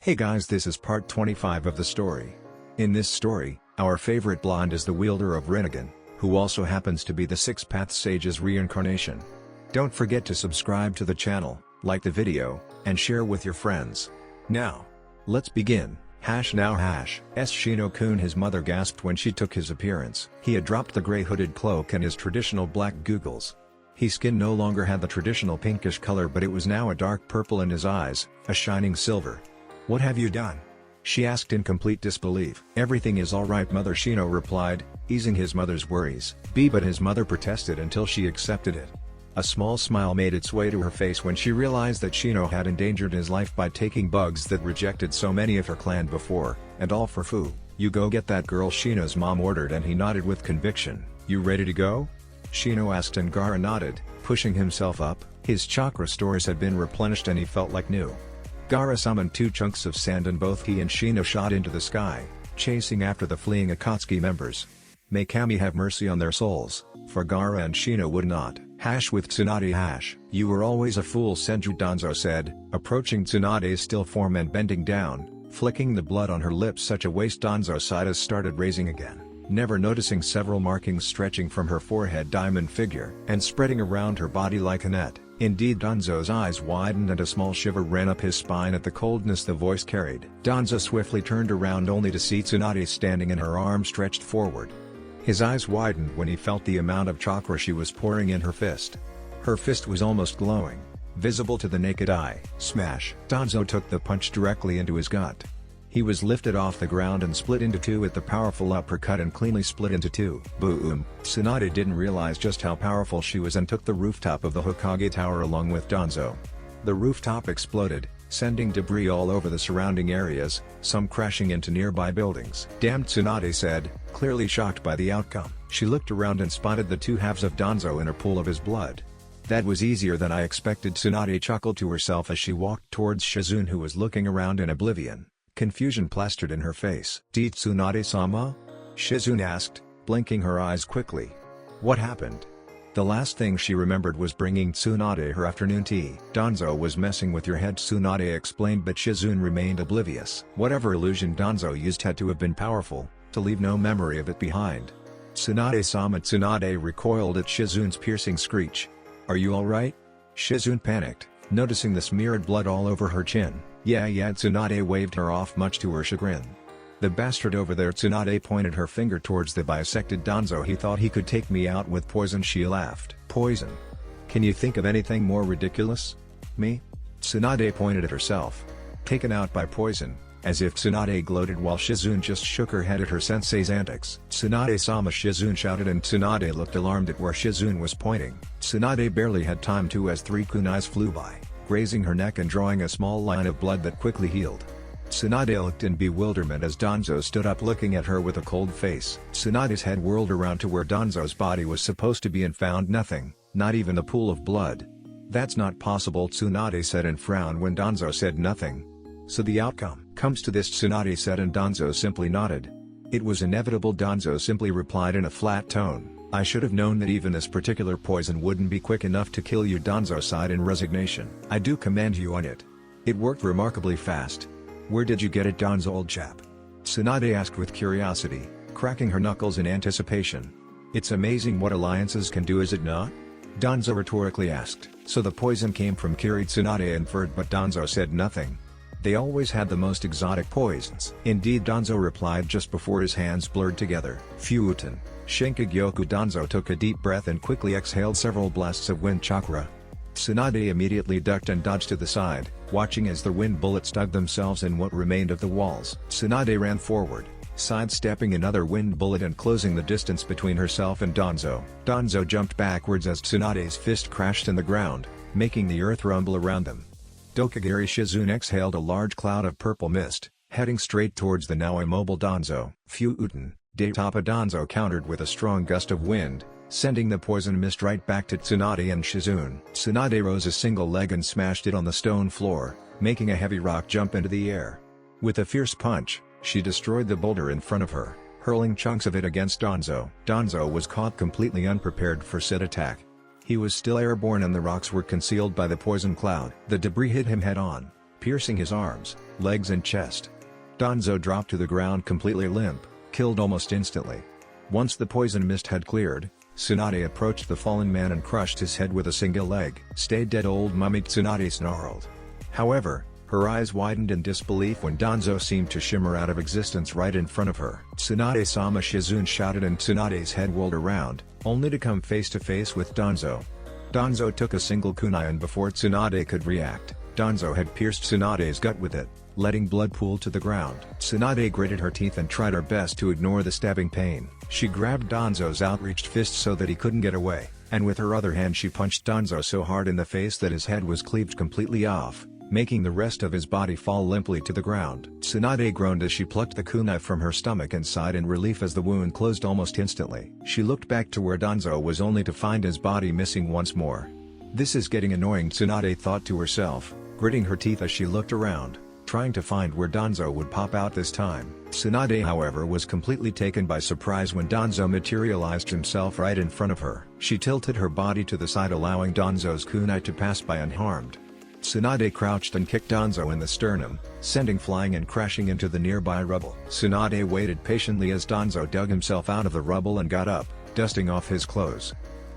Hey guys, this is part 25 of the story. In this story, our favorite blonde is the wielder of Rinnegan, who also happens to be the Six Path Sage's reincarnation. Don't forget to subscribe to the channel, like the video, and share with your friends. Now, let's begin. Shino-kun, his mother gasped when she took his appearance. He had dropped the grey hooded cloak and his traditional black googles. His skin no longer had the traditional pinkish color, but it was now a dark purple, and his eyes, a shining silver. "What have you done?" she asked in complete disbelief. "Everything is alright, Mother," Shino replied, easing his mother's worries. But his mother protested until she accepted it. A small smile made its way to her face when she realized that Shino had endangered his life by taking bugs that rejected so many of her clan before, and all for food. "You go get that girl," Shino's mom ordered, and he nodded with conviction. "You ready to go?" Shino asked, and Gaara nodded, pushing himself up. His chakra stores had been replenished and he felt like new. Gaara summoned two chunks of sand and both he and Shino shot into the sky, chasing after the fleeing Akatsuki members. May Kami have mercy on their souls, for Gaara and Shino would not. With Tsunade. "You were always a fool," Senju Danzo said, approaching Tsunade's still form and bending down, flicking the blood on her lips. "Such a waste." Danzo's sides started raising again, never noticing several markings stretching from her forehead diamond figure and spreading around her body like a net. Indeed, Danzo's eyes widened and a small shiver ran up his spine at the coldness the voice carried. Danzo swiftly turned around only to see Tsunade standing and her arm stretched forward. His eyes widened when he felt the amount of chakra she was pouring in her fist. Her fist was almost glowing, visible to the naked eye. Smash! Danzo took the punch directly into his gut. He was lifted off the ground and split into two with the powerful uppercut, and cleanly split into two. Boom! Tsunade didn't realize just how powerful she was and took the rooftop of the Hokage Tower along with Danzo. The rooftop exploded, sending debris all over the surrounding areas, some crashing into nearby buildings. "Damn," Tsunade said, clearly shocked by the outcome. She looked around and spotted the two halves of Danzo in a pool of his blood. "That was easier than I expected," Tsunade chuckled to herself as she walked towards Shizune, who was looking around in oblivion. Confusion plastered in her face. "Did Tsunade-sama?" Shizune asked, blinking her eyes quickly. What happened? The last thing she remembered was bringing Tsunade her afternoon tea. "Danzo was messing with your head," Tsunade explained, but Shizune remained oblivious. Whatever illusion Danzo used had to have been powerful, to leave no memory of it behind. "Tsunade-sama." Tsunade recoiled at Shizune's piercing screech. "Are you alright?" Shizune panicked, noticing the smeared blood all over her chin. Yeah, Tsunade waved her off, much to her chagrin. "The bastard over there." Tsunade pointed her finger towards the bisected Danzo. "He thought he could take me out with poison," she laughed. "Poison? Can you think of anything more ridiculous?" "Me?" Tsunade pointed at herself. "Taken out by poison," as if Tsunade gloated, while Shizune just shook her head at her sensei's antics. "Tsunade-sama," Shizune shouted, and Tsunade looked alarmed at where Shizune was pointing. Tsunade barely had time to, as three kunais flew by, grazing her neck and drawing a small line of blood that quickly healed. Tsunade looked in bewilderment as Danzo stood up, looking at her with a cold face. Tsunade's head whirled around to where Danzo's body was supposed to be and found nothing, not even a pool of blood. "That's not possible," Tsunade said and frowned when Danzo said nothing. "So the outcome comes to this," Tsunade said, and Danzo simply nodded. "It was inevitable," Danzo simply replied in a flat tone. "I should have known that even this particular poison wouldn't be quick enough to kill you." Danzo sighed in resignation. "I do commend you on it. It worked remarkably fast." "Where did you get it, Danzo, old chap?" Tsunade asked with curiosity, cracking her knuckles in anticipation. "It's amazing what alliances can do, is it not?" Danzo rhetorically asked. "So the poison came from Kiri?" Tsunade inferred, but Danzo said nothing. "They always had the most exotic poisons." "Indeed," Danzo replied just before his hands blurred together. "Fuuten, Shinkagyoku." Danzo took a deep breath and quickly exhaled several blasts of wind chakra. Tsunade immediately ducked and dodged to the side, watching as the wind bullets dug themselves in what remained of the walls. Tsunade ran forward, sidestepping another wind bullet and closing the distance between herself and Danzo. Danzo jumped backwards as Tsunade's fist crashed in the ground, making the earth rumble around them. Dokagiri. Shizune exhaled a large cloud of purple mist, heading straight towards the now immobile Danzo. "Fuuten, Daitapa." Danzo countered with a strong gust of wind, sending the poison mist right back to Tsunade and Shizune. Tsunade rose a single leg and smashed it on the stone floor, making a heavy rock jump into the air. With a fierce punch, she destroyed the boulder in front of her, hurling chunks of it against Danzo. Danzo was caught completely unprepared for said attack. He was still airborne and the rocks were concealed by the poison cloud. The debris hit him head on, piercing his arms, legs and chest. Danzo dropped to the ground completely limp, killed almost instantly. Once the poison mist had cleared, Tsunade approached the fallen man and crushed his head with a single leg. "Stay dead, old mummy," Tsunade snarled. However, her eyes widened in disbelief when Danzo seemed to shimmer out of existence right in front of her. "Tsunade-sama!" Shizune shouted, and Tsunade's head whirled around, only to come face to face with Danzo. Danzo took a single kunai, and before Tsunade could react, Danzo had pierced Tsunade's gut with it, letting blood pool to the ground. Tsunade gritted her teeth and tried her best to ignore the stabbing pain. She grabbed Danzo's outreached fist so that he couldn't get away, and with her other hand she punched Danzo so hard in the face that his head was cleaved completely off, making the rest of his body fall limply to the ground. Tsunade groaned as she plucked the kunai from her stomach and sighed in relief as the wound closed almost instantly. She looked back to where Danzo was only to find his body missing once more. "This is getting annoying," Tsunade thought to herself, gritting her teeth as she looked around, trying to find where Danzo would pop out this time. Tsunade, however, was completely taken by surprise when Danzo materialized himself right in front of her. She tilted her body to the side, allowing Danzo's kunai to pass by unharmed. Tsunade crouched and kicked Danzo in the sternum, sending flying and crashing into the nearby rubble. Tsunade waited patiently as Danzo dug himself out of the rubble and got up, dusting off his clothes.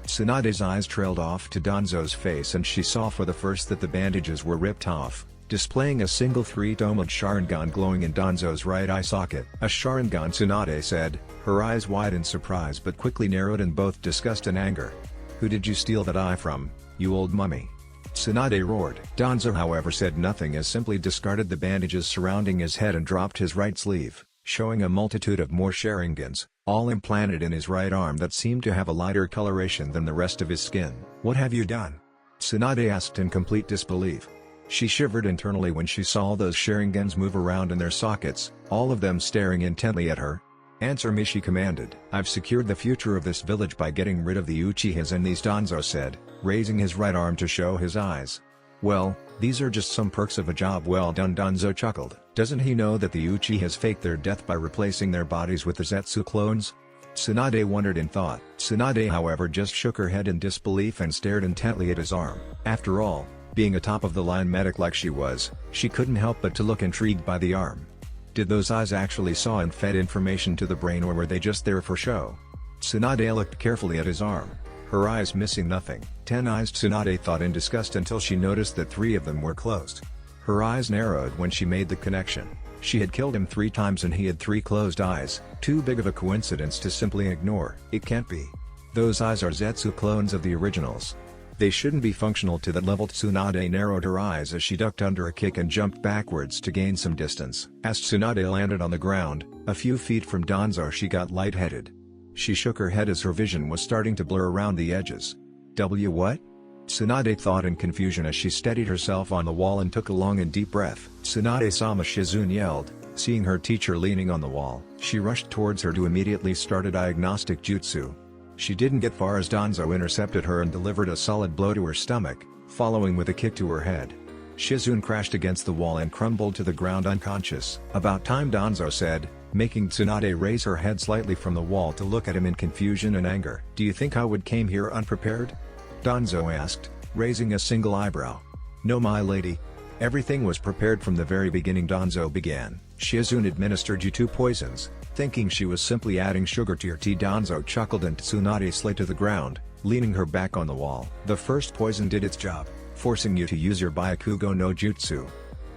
Tsunade's eyes trailed off to Danzo's face, and she saw for the first that the bandages were ripped off, displaying a single three-domed Sharingan glowing in Danzo's right eye socket. "A Sharingan," Tsunade said, her eyes wide in surprise but quickly narrowed in both disgust and anger. "Who did you steal that eye from, you old mummy?" Tsunade roared. Danzo, however, said nothing, as simply discarded the bandages surrounding his head and dropped his right sleeve, showing a multitude of more Sharingans, all implanted in his right arm that seemed to have a lighter coloration than the rest of his skin. "What have you done?" Tsunade asked in complete disbelief. She shivered internally when she saw those Sharingans move around in their sockets, all of them staring intently at her. "Answer me," she commanded. "I've secured the future of this village by getting rid of the Uchihas and these," Danzo said, raising his right arm to show his eyes. "Well, these are just some perks of a job well done," Danzo chuckled. "Doesn't he know that the Uchihas faked their death by replacing their bodies with the Zetsu clones?" Tsunade wondered in thought. Tsunade, however, just shook her head in disbelief and stared intently at his arm. After all, being a top-of-the-line medic like she was, she couldn't help but to look intrigued by the arm. Did those eyes actually saw and fed information to the brain, or were they just there for show? Tsunade looked carefully at his arm, her eyes missing nothing. 10 eyes, Tsunade thought in disgust, until she noticed that 3 of them were closed. Her eyes narrowed when she made the connection. She had killed him 3 times and he had 3 closed eyes, too big of a coincidence to simply ignore. It can't be. Those eyes are Zetsu clones of the originals. They shouldn't be functional to that level. Tsunade narrowed her eyes as she ducked under a kick and jumped backwards to gain some distance. As Tsunade landed on the ground, a few feet from Danzo, she got lightheaded. She shook her head as her vision was starting to blur around the edges. What? Tsunade thought in confusion as she steadied herself on the wall and took a long and deep breath. "Tsunade-sama!" Shizune yelled, seeing her teacher leaning on the wall. She rushed towards her to immediately start a diagnostic jutsu. She didn't get far as Danzo intercepted her and delivered a solid blow to her stomach, following with a kick to her head. Shizune crashed against the wall and crumbled to the ground unconscious. "About time," Danzo said, making Tsunade raise her head slightly from the wall to look at him in confusion and anger. "Do you think I would came here unprepared?" Danzo asked, raising a single eyebrow. "No, my lady. Everything was prepared from the very beginning," Danzo began. "Shizune administered you 2 poisons, thinking she was simply adding sugar to your tea." Danzo chuckled and Tsunade slid to the ground, leaning her back on the wall. "The first poison did its job, forcing you to use your Byakugo no Jutsu.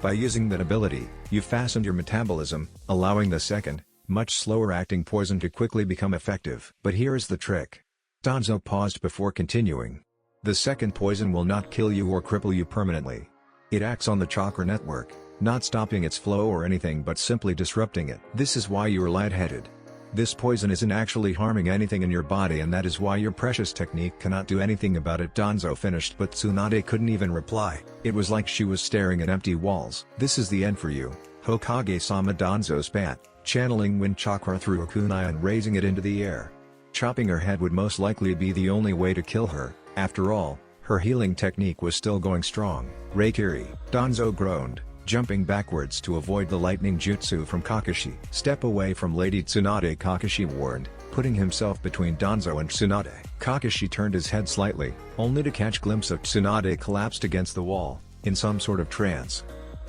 By using that ability, you fastened your metabolism, allowing the second, much slower acting poison to quickly become effective. But here is the trick." Danzo paused before continuing. "The second poison will not kill you or cripple you permanently. It acts on the chakra network, not stopping its flow or anything but simply disrupting it. This is why you are lightheaded. This poison isn't actually harming anything in your body, and that is why your precious technique cannot do anything about it." Danzo finished, but Tsunade couldn't even reply. It was like she was staring at empty walls. "This is the end for you, Hokage-sama," Danzo spat, channeling wind chakra through her kunai and raising it into the air. Chopping her head would most likely be the only way to kill her. After all, her healing technique was still going strong. "Reikiri," Danzo groaned, jumping backwards to avoid the lightning jutsu from Kakashi. "Step away from Lady Tsunade," Kakashi warned, putting himself between Danzo and Tsunade. Kakashi turned his head slightly, only to catch a glimpse of Tsunade collapsed against the wall, in some sort of trance.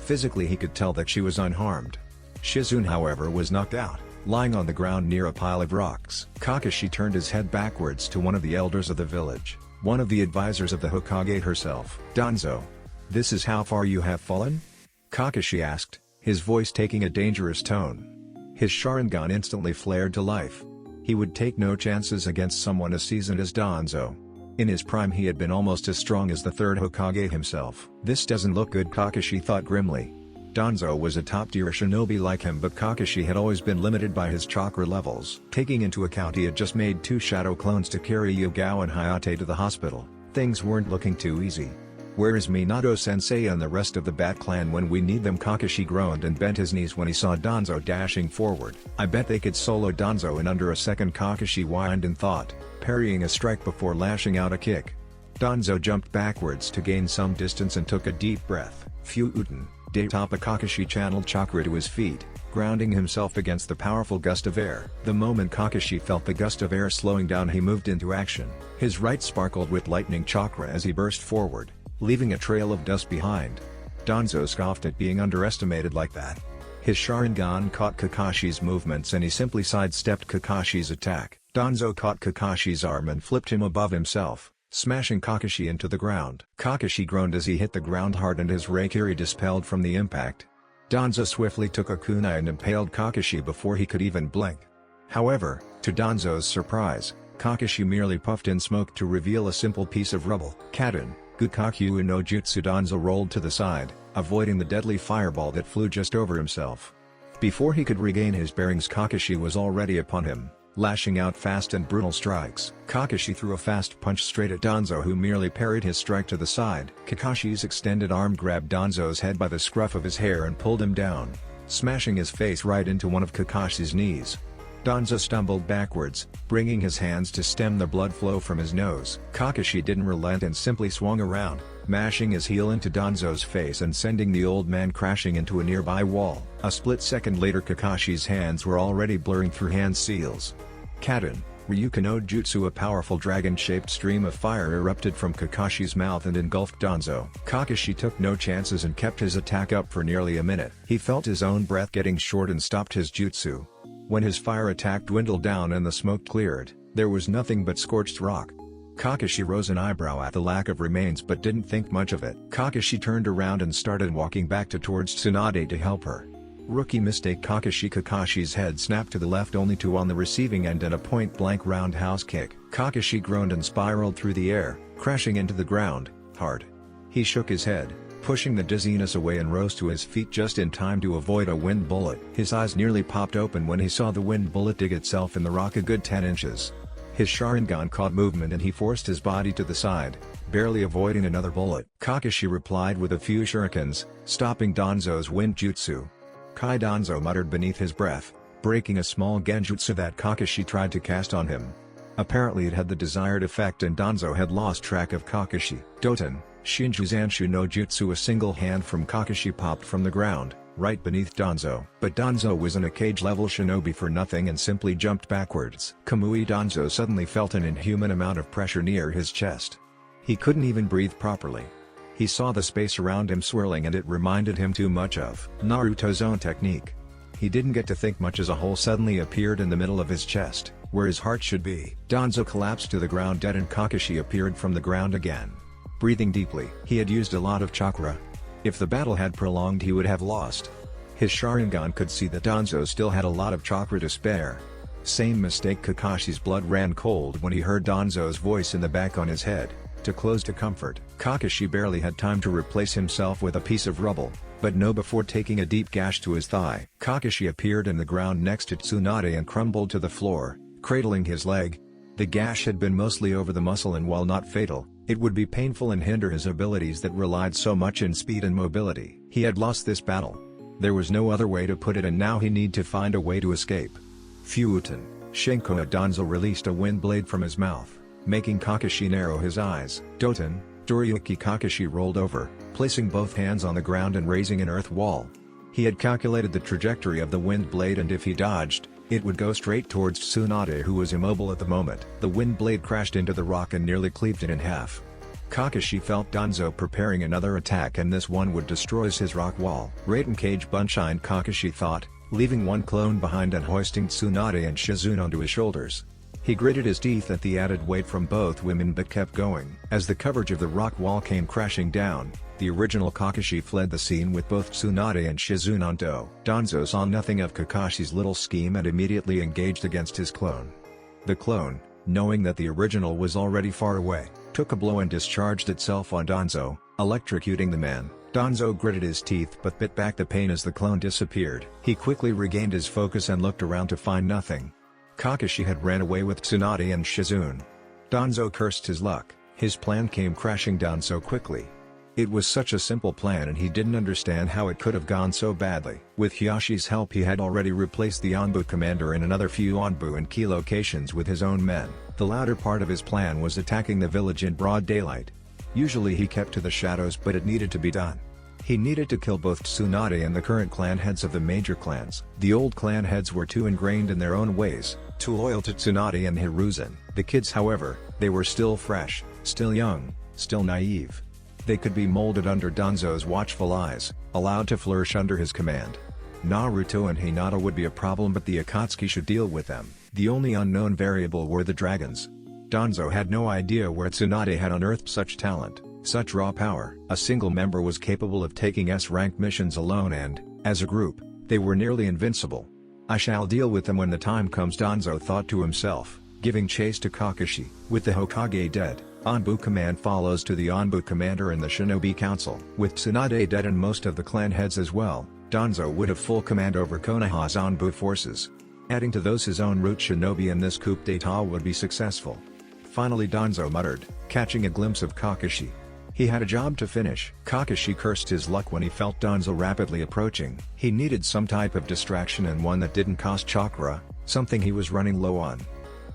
Physically he could tell that she was unharmed. Shizune however was knocked out, lying on the ground near a pile of rocks. Kakashi turned his head backwards to one of the elders of the village, one of the advisors of the Hokage herself. "Danzo, this is how far you have fallen?" Kakashi asked, his voice taking a dangerous tone. His Sharingan instantly flared to life. He would take no chances against someone as seasoned as Danzo. In his prime he had been almost as strong as the third Hokage himself. This doesn't look good, Kakashi thought grimly. Danzo was a top-tier shinobi like him, but Kakashi had always been limited by his chakra levels. Taking into account he had just made 2 shadow clones to carry Yugao and Hayate to the hospital, things weren't looking too easy. "Where is Minato-sensei and the rest of the Bat clan when we need them?" Kakashi groaned and bent his knees when he saw Danzo dashing forward. "I bet they could solo Danzo in under a second," Kakashi whined in thought, parrying a strike before lashing out a kick. Danzo jumped backwards to gain some distance and took a deep breath. Fuuten, Daitapa. Kakashi channeled chakra to his feet, grounding himself against the powerful gust of air. The moment Kakashi felt the gust of air slowing down, he moved into action. His right sparkled with lightning chakra as he burst forward, leaving a trail of dust behind. Danzo scoffed at being underestimated like that. His Sharingan caught Kakashi's movements and he simply sidestepped Kakashi's attack. Danzo caught Kakashi's arm and flipped him above himself, smashing Kakashi into the ground. Kakashi groaned as he hit the ground hard and his Reikiri dispelled from the impact. Danzo swiftly took a kunai and impaled Kakashi before he could even blink. However, to Danzo's surprise, Kakashi merely puffed in smoke to reveal a simple piece of rubble. Kaden, Gukakyu no Jutsu. Danzo rolled to the side, avoiding the deadly fireball that flew just over himself. Before he could regain his bearings, Kakashi was already upon him, lashing out fast and brutal strikes. Kakashi threw a fast punch straight at Danzo, who merely parried his strike to the side. Kakashi's extended arm grabbed Danzo's head by the scruff of his hair and pulled him down, smashing his face right into one of Kakashi's knees. Danzo stumbled backwards, bringing his hands to stem the blood flow from his nose. Kakashi didn't relent and simply swung around, mashing his heel into Danzo's face and sending the old man crashing into a nearby wall. A split second later, Kakashi's hands were already blurring through hand seals. Kaden, Ryuka no Jutsu. A powerful dragon-shaped stream of fire erupted from Kakashi's mouth and engulfed Danzo. Kakashi took no chances and kept his attack up for nearly a minute. He felt his own breath getting short and stopped his jutsu. When his fire attack dwindled down and the smoke cleared, there was nothing but scorched rock. Kakashi rose an eyebrow at the lack of remains but didn't think much of it. Kakashi turned around and started walking back towards Tsunade to help her. Rookie mistake, Kakashi. Kakashi's head snapped to the left, only to on the receiving end and a point-blank roundhouse kick. Kakashi groaned and spiraled through the air, crashing into the ground, hard. He shook his head, pushing the dizziness away, and rose to his feet just in time to avoid a wind bullet. His eyes nearly popped open when he saw the wind bullet dig itself in the rock a good 10 inches. His Sharingan caught movement and he forced his body to the side, barely avoiding another bullet. Kakashi replied with a few shurikens, stopping Danzo's wind jutsu. Kai, Danzo muttered beneath his breath, breaking a small genjutsu that Kakashi tried to cast on him. Apparently it had the desired effect and Danzo had lost track of Kakashi. Doten, Shinju Zanshu no Jutsu. A single hand from Kakashi popped from the ground, right beneath Danzo. But Danzo was in a cage-level shinobi for nothing and simply jumped backwards. Kamui. Danzo suddenly felt an inhuman amount of pressure near his chest. He couldn't even breathe properly. He saw the space around him swirling and it reminded him too much of Naruto's own technique. He didn't get to think much as a hole suddenly appeared in the middle of his chest, where his heart should be. Danzo collapsed to the ground dead and Kakashi appeared from the ground again. Breathing deeply. He had used a lot of chakra. If the battle had prolonged he would have lost. His Sharingan could see that Danzo still had a lot of chakra to spare. Same mistake. Kakashi's blood ran cold when he heard Danzo's voice in the back on his head, to close to comfort. Kakashi barely had time to replace himself with a piece of rubble, but no before taking a deep gash to his thigh. Kakashi appeared in the ground next to Tsunade and crumbled to the floor, cradling his leg. The gash had been mostly over the muscle and while not fatal, it would be painful and hinder his abilities that relied so much in speed and mobility. He had lost this battle. There was no other way to put it and now he needed to find a way to escape. Fuuten, Shinko. Danzo released a wind blade from his mouth, making Kakashi narrow his eyes. Doten, Doriyuki. Kakashi rolled over, placing both hands on the ground and raising an earth wall. He had calculated the trajectory of the wind blade and if he dodged, it would go straight towards Tsunade, who was immobile at the moment. The wind blade crashed into the rock and nearly cleaved it in half. Kakashi felt Danzo preparing another attack and this one would destroy his rock wall. Raiden Bunshined Kakashi thought, leaving one clone behind and hoisting Tsunade and Shizune onto his shoulders. He gritted his teeth at the added weight from both women but kept going. As the coverage of the rock wall came crashing down, the original Kakashi fled the scene with both Tsunade and Shizune on tow. Danzo saw nothing of Kakashi's little scheme and immediately engaged against his clone. The clone, knowing that the original was already far away, took a blow and discharged itself on Danzo, electrocuting the man. Danzo gritted his teeth but bit back the pain as the clone disappeared. He quickly regained his focus and looked around to find nothing. Kakashi had ran away with Tsunade and Shizune. Danzo cursed his luck, his plan came crashing down so quickly. It was such a simple plan and he didn't understand how it could have gone so badly. With Hyoshi's help he had already replaced the Anbu commander in another few Anbu and key locations with his own men. The latter part of his plan was attacking the village in broad daylight. Usually he kept to the shadows but it needed to be done. He needed to kill both Tsunade and the current clan heads of the major clans. The old clan heads were too ingrained in their own ways, too loyal to Tsunade and Hiruzen. The kids however, they were still fresh, still young, still naive. They could be molded under Danzo's watchful eyes, allowed to flourish under his command. Naruto and Hinata would be a problem but the Akatsuki should deal with them. The only unknown variable were the dragons. Danzo had no idea where Tsunade had unearthed such talent, such raw power. A single member was capable of taking S-rank missions alone and, as a group, they were nearly invincible. I shall deal with them when the time comes, Danzo thought to himself, giving chase to Kakashi. With the Hokage dead, Anbu command follows to the Anbu commander and the Shinobi Council. With Tsunade dead and most of the clan heads as well, Danzo would have full command over Konoha's Anbu forces. Adding to those his own root shinobi and this coup d'etat would be successful. Finally Danzo muttered, catching a glimpse of Kakashi. He had a job to finish. Kakashi cursed his luck when he felt Danzo rapidly approaching. He needed some type of distraction and one that didn't cost chakra, something he was running low on.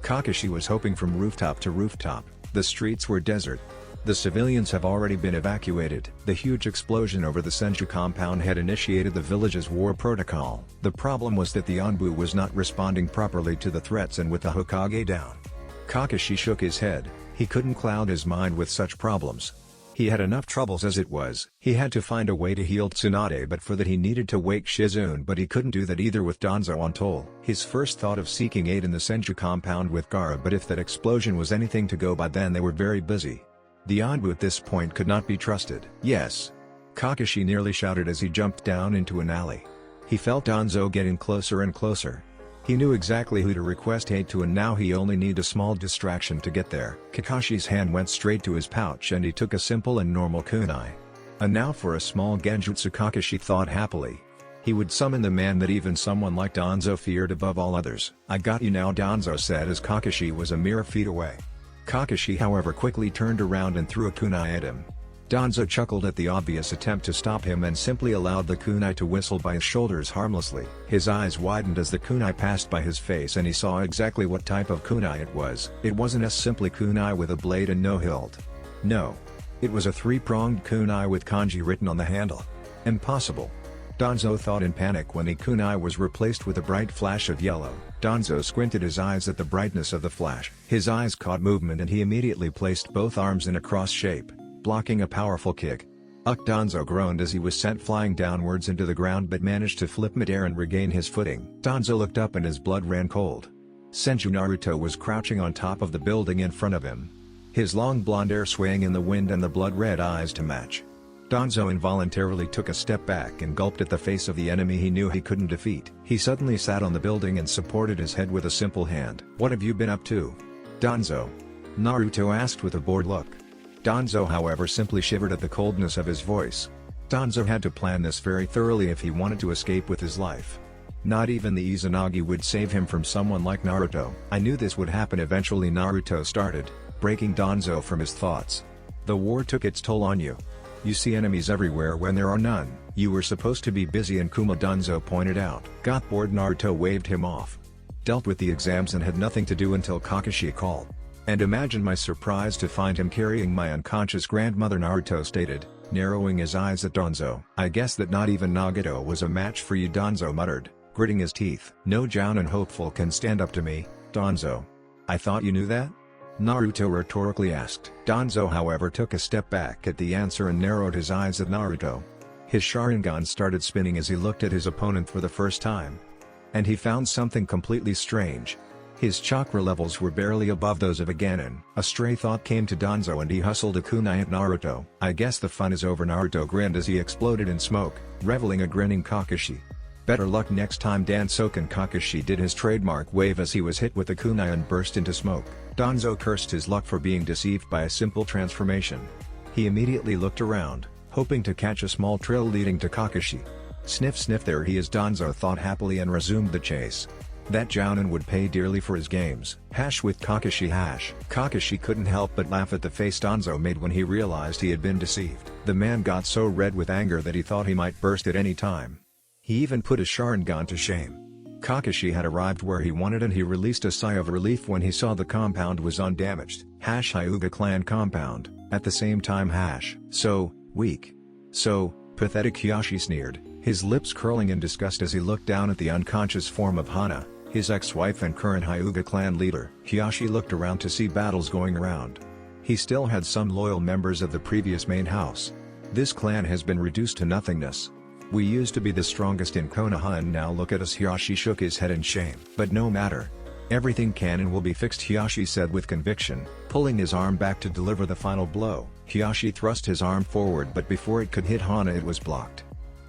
Kakashi was hoping from rooftop to rooftop. The streets were desert. The civilians have already been evacuated. The huge explosion over the Senju compound had initiated the village's war protocol. The problem was that the Anbu was not responding properly to the threats and with the Hokage down. Kakashi shook his head, he couldn't cloud his mind with such problems. He had enough troubles as it was. He had to find a way to heal Tsunade but for that he needed to wake Shizune but he couldn't do that either with Danzo on toll. His first thought of seeking aid in the Senju compound with Gaara but if that explosion was anything to go by then they were very busy. The Anbu at this point could not be trusted. Yes! Kakashi nearly shouted as he jumped down into an alley. He felt Danzo getting closer and closer. He knew exactly who to request aid to and now he only needed a small distraction to get there. Kakashi's hand went straight to his pouch and he took a simple and normal kunai. And now for a small genjutsu, Kakashi thought happily. He would summon the man that even someone like Danzo feared above all others. I got you now, Danzo said as Kakashi was a mere feet away. Kakashi however quickly turned around and threw a kunai at him. Danzo chuckled at the obvious attempt to stop him and simply allowed the kunai to whistle by his shoulders harmlessly. His eyes widened as the kunai passed by his face and he saw exactly what type of kunai it was. It wasn't a simply kunai with a blade and no hilt. No. It was a three-pronged kunai with kanji written on the handle. Impossible. Danzo thought in panic when the kunai was replaced with a bright flash of yellow. Danzo squinted his eyes at the brightness of the flash. His eyes caught movement and he immediately placed both arms in a cross shape, blocking a powerful kick. Danzo groaned as he was sent flying downwards into the ground but managed to flip midair and regain his footing. Danzo looked up and his blood ran cold. Senju Naruto was crouching on top of the building in front of him. His long blonde hair swaying in the wind and the blood-red eyes to match. Danzo involuntarily took a step back and gulped at the face of the enemy he knew he couldn't defeat. He suddenly sat on the building and supported his head with a simple hand. What have you been up to, Danzo? Naruto asked with a bored look. Danzo however simply shivered at the coldness of his voice. Danzo had to plan this very thoroughly if he wanted to escape with his life. Not even the Izanagi would save him from someone like Naruto. I knew this would happen eventually, Naruto started, breaking Danzo from his thoughts. The war took its toll on you. You see enemies everywhere when there are none. You were supposed to be busy and Kuma, Danzo pointed out. Got bored, Naruto waved him off. Dealt with the exams and had nothing to do until Kakashi called. And imagine my surprise to find him carrying my unconscious grandmother, Naruto stated, narrowing his eyes at Danzo. I guess that not even Nagato was a match for you, Danzo muttered, gritting his teeth. No Jounin hopeful can stand up to me, Danzo. I thought you knew that? Naruto rhetorically asked. Danzo however took a step back at the answer and narrowed his eyes at Naruto. His Sharingan started spinning as he looked at his opponent for the first time. And he found something completely strange. His chakra levels were barely above those of a Ganon. A stray thought came to Danzo and he hustled a kunai at Naruto. I guess the fun is over. Naruto grinned as he exploded in smoke, reveling a grinning Kakashi. Better luck next time. Dansoken Kakashi did his trademark wave as he was hit with a kunai and burst into smoke. Danzo cursed his luck for being deceived by a simple transformation. He immediately looked around, hoping to catch a small trail leading to Kakashi. Sniff sniff, there he is, Danzo thought happily and resumed the chase. That Jounin would pay dearly for his games. With Kakashi . Kakashi couldn't help but laugh at the face Danzo made when he realized he had been deceived. The man got so red with anger that he thought he might burst at any time. He even put his Sharingan to shame. Kakashi had arrived where he wanted and he released a sigh of relief when he saw the compound was undamaged. Hyuga clan compound, at the same time so weak. So pathetic, Hiashi sneered, his lips curling in disgust as he looked down at the unconscious form of Hana, his ex-wife and current Hyuga clan leader. Hiashi looked around to see battles going around. He still had some loyal members of the previous main house. This clan has been reduced to nothingness. We used to be the strongest in Konoha and now look at us. Hiashi shook his head in shame. But no matter. Everything can and will be fixed, Hiashi said with conviction, pulling his arm back to deliver the final blow. Hiashi thrust his arm forward, but before it could hit Hana it was blocked.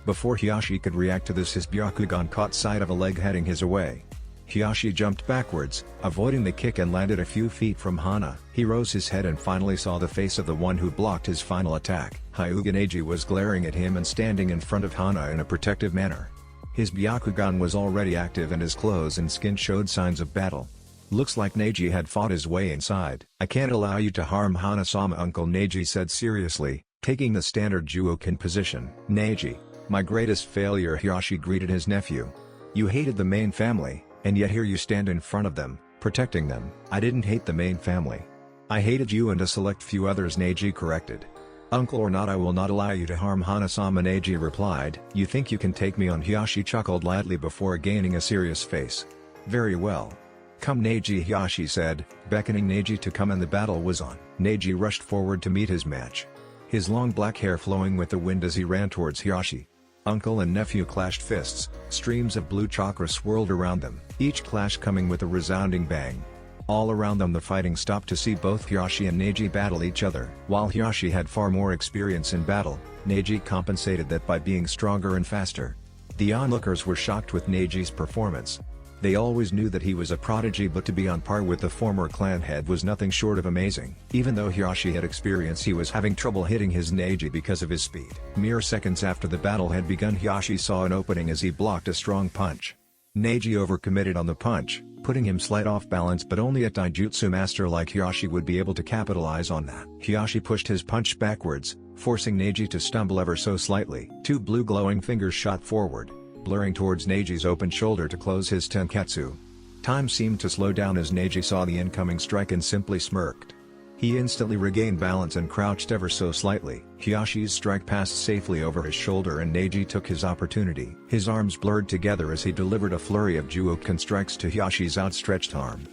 Before Hiashi could react to this, his Byakugan caught sight of a leg heading his way. Hiashi jumped backwards, avoiding the kick, and landed a few feet from Hana. He rose his head and finally saw the face of the one who blocked his final attack. Hyuga Neji was glaring at him and standing in front of Hana in a protective manner. His Byakugan was already active and his clothes and skin showed signs of battle. Looks like Neji had fought his way inside. I can't allow you to harm Hana-sama, Uncle Neji said seriously, taking the standard Juoken position. Neji, my greatest failure, Hiashi greeted his nephew. You hated the main family, and yet here you stand in front of them, protecting them. I didn't hate the main family. I hated you and a select few others, Neji corrected. Uncle or not, I will not allow you to harm Hana-sama, Neji replied. You think you can take me on? Hiashi chuckled lightly before gaining a serious face. Very well. Come Neji, Hiashi said, beckoning Neji to come, and the battle was on. Neji rushed forward to meet his match. His long black hair flowing with the wind as he ran towards Hiashi. Uncle and nephew clashed fists, streams of blue chakra swirled around them, each clash coming with a resounding bang. All around them the fighting stopped to see both Hiashi and Neji battle each other. While Hiashi had far more experience in battle, Neji compensated that by being stronger and faster. The onlookers were shocked with Neji's performance. They always knew that he was a prodigy, but to be on par with the former clan head was nothing short of amazing. Even though Hiashi had experience, he was having trouble hitting his Neji because of his speed. Mere seconds after the battle had begun, Hiashi saw an opening as he blocked a strong punch. Neji overcommitted on the punch, putting him slight off balance, but only a taijutsu master like Hiashi would be able to capitalize on that. Hiashi pushed his punch backwards, forcing Neji to stumble ever so slightly. Two blue glowing fingers shot forward, blurring towards Neji's open shoulder to close his tenketsu. Time seemed to slow down as Neji saw the incoming strike and simply smirked. He instantly regained balance and crouched ever so slightly. Hiashi's strike passed safely over his shoulder and Neji took his opportunity. His arms blurred together as he delivered a flurry of Juoken strikes to Hiashi's outstretched arm.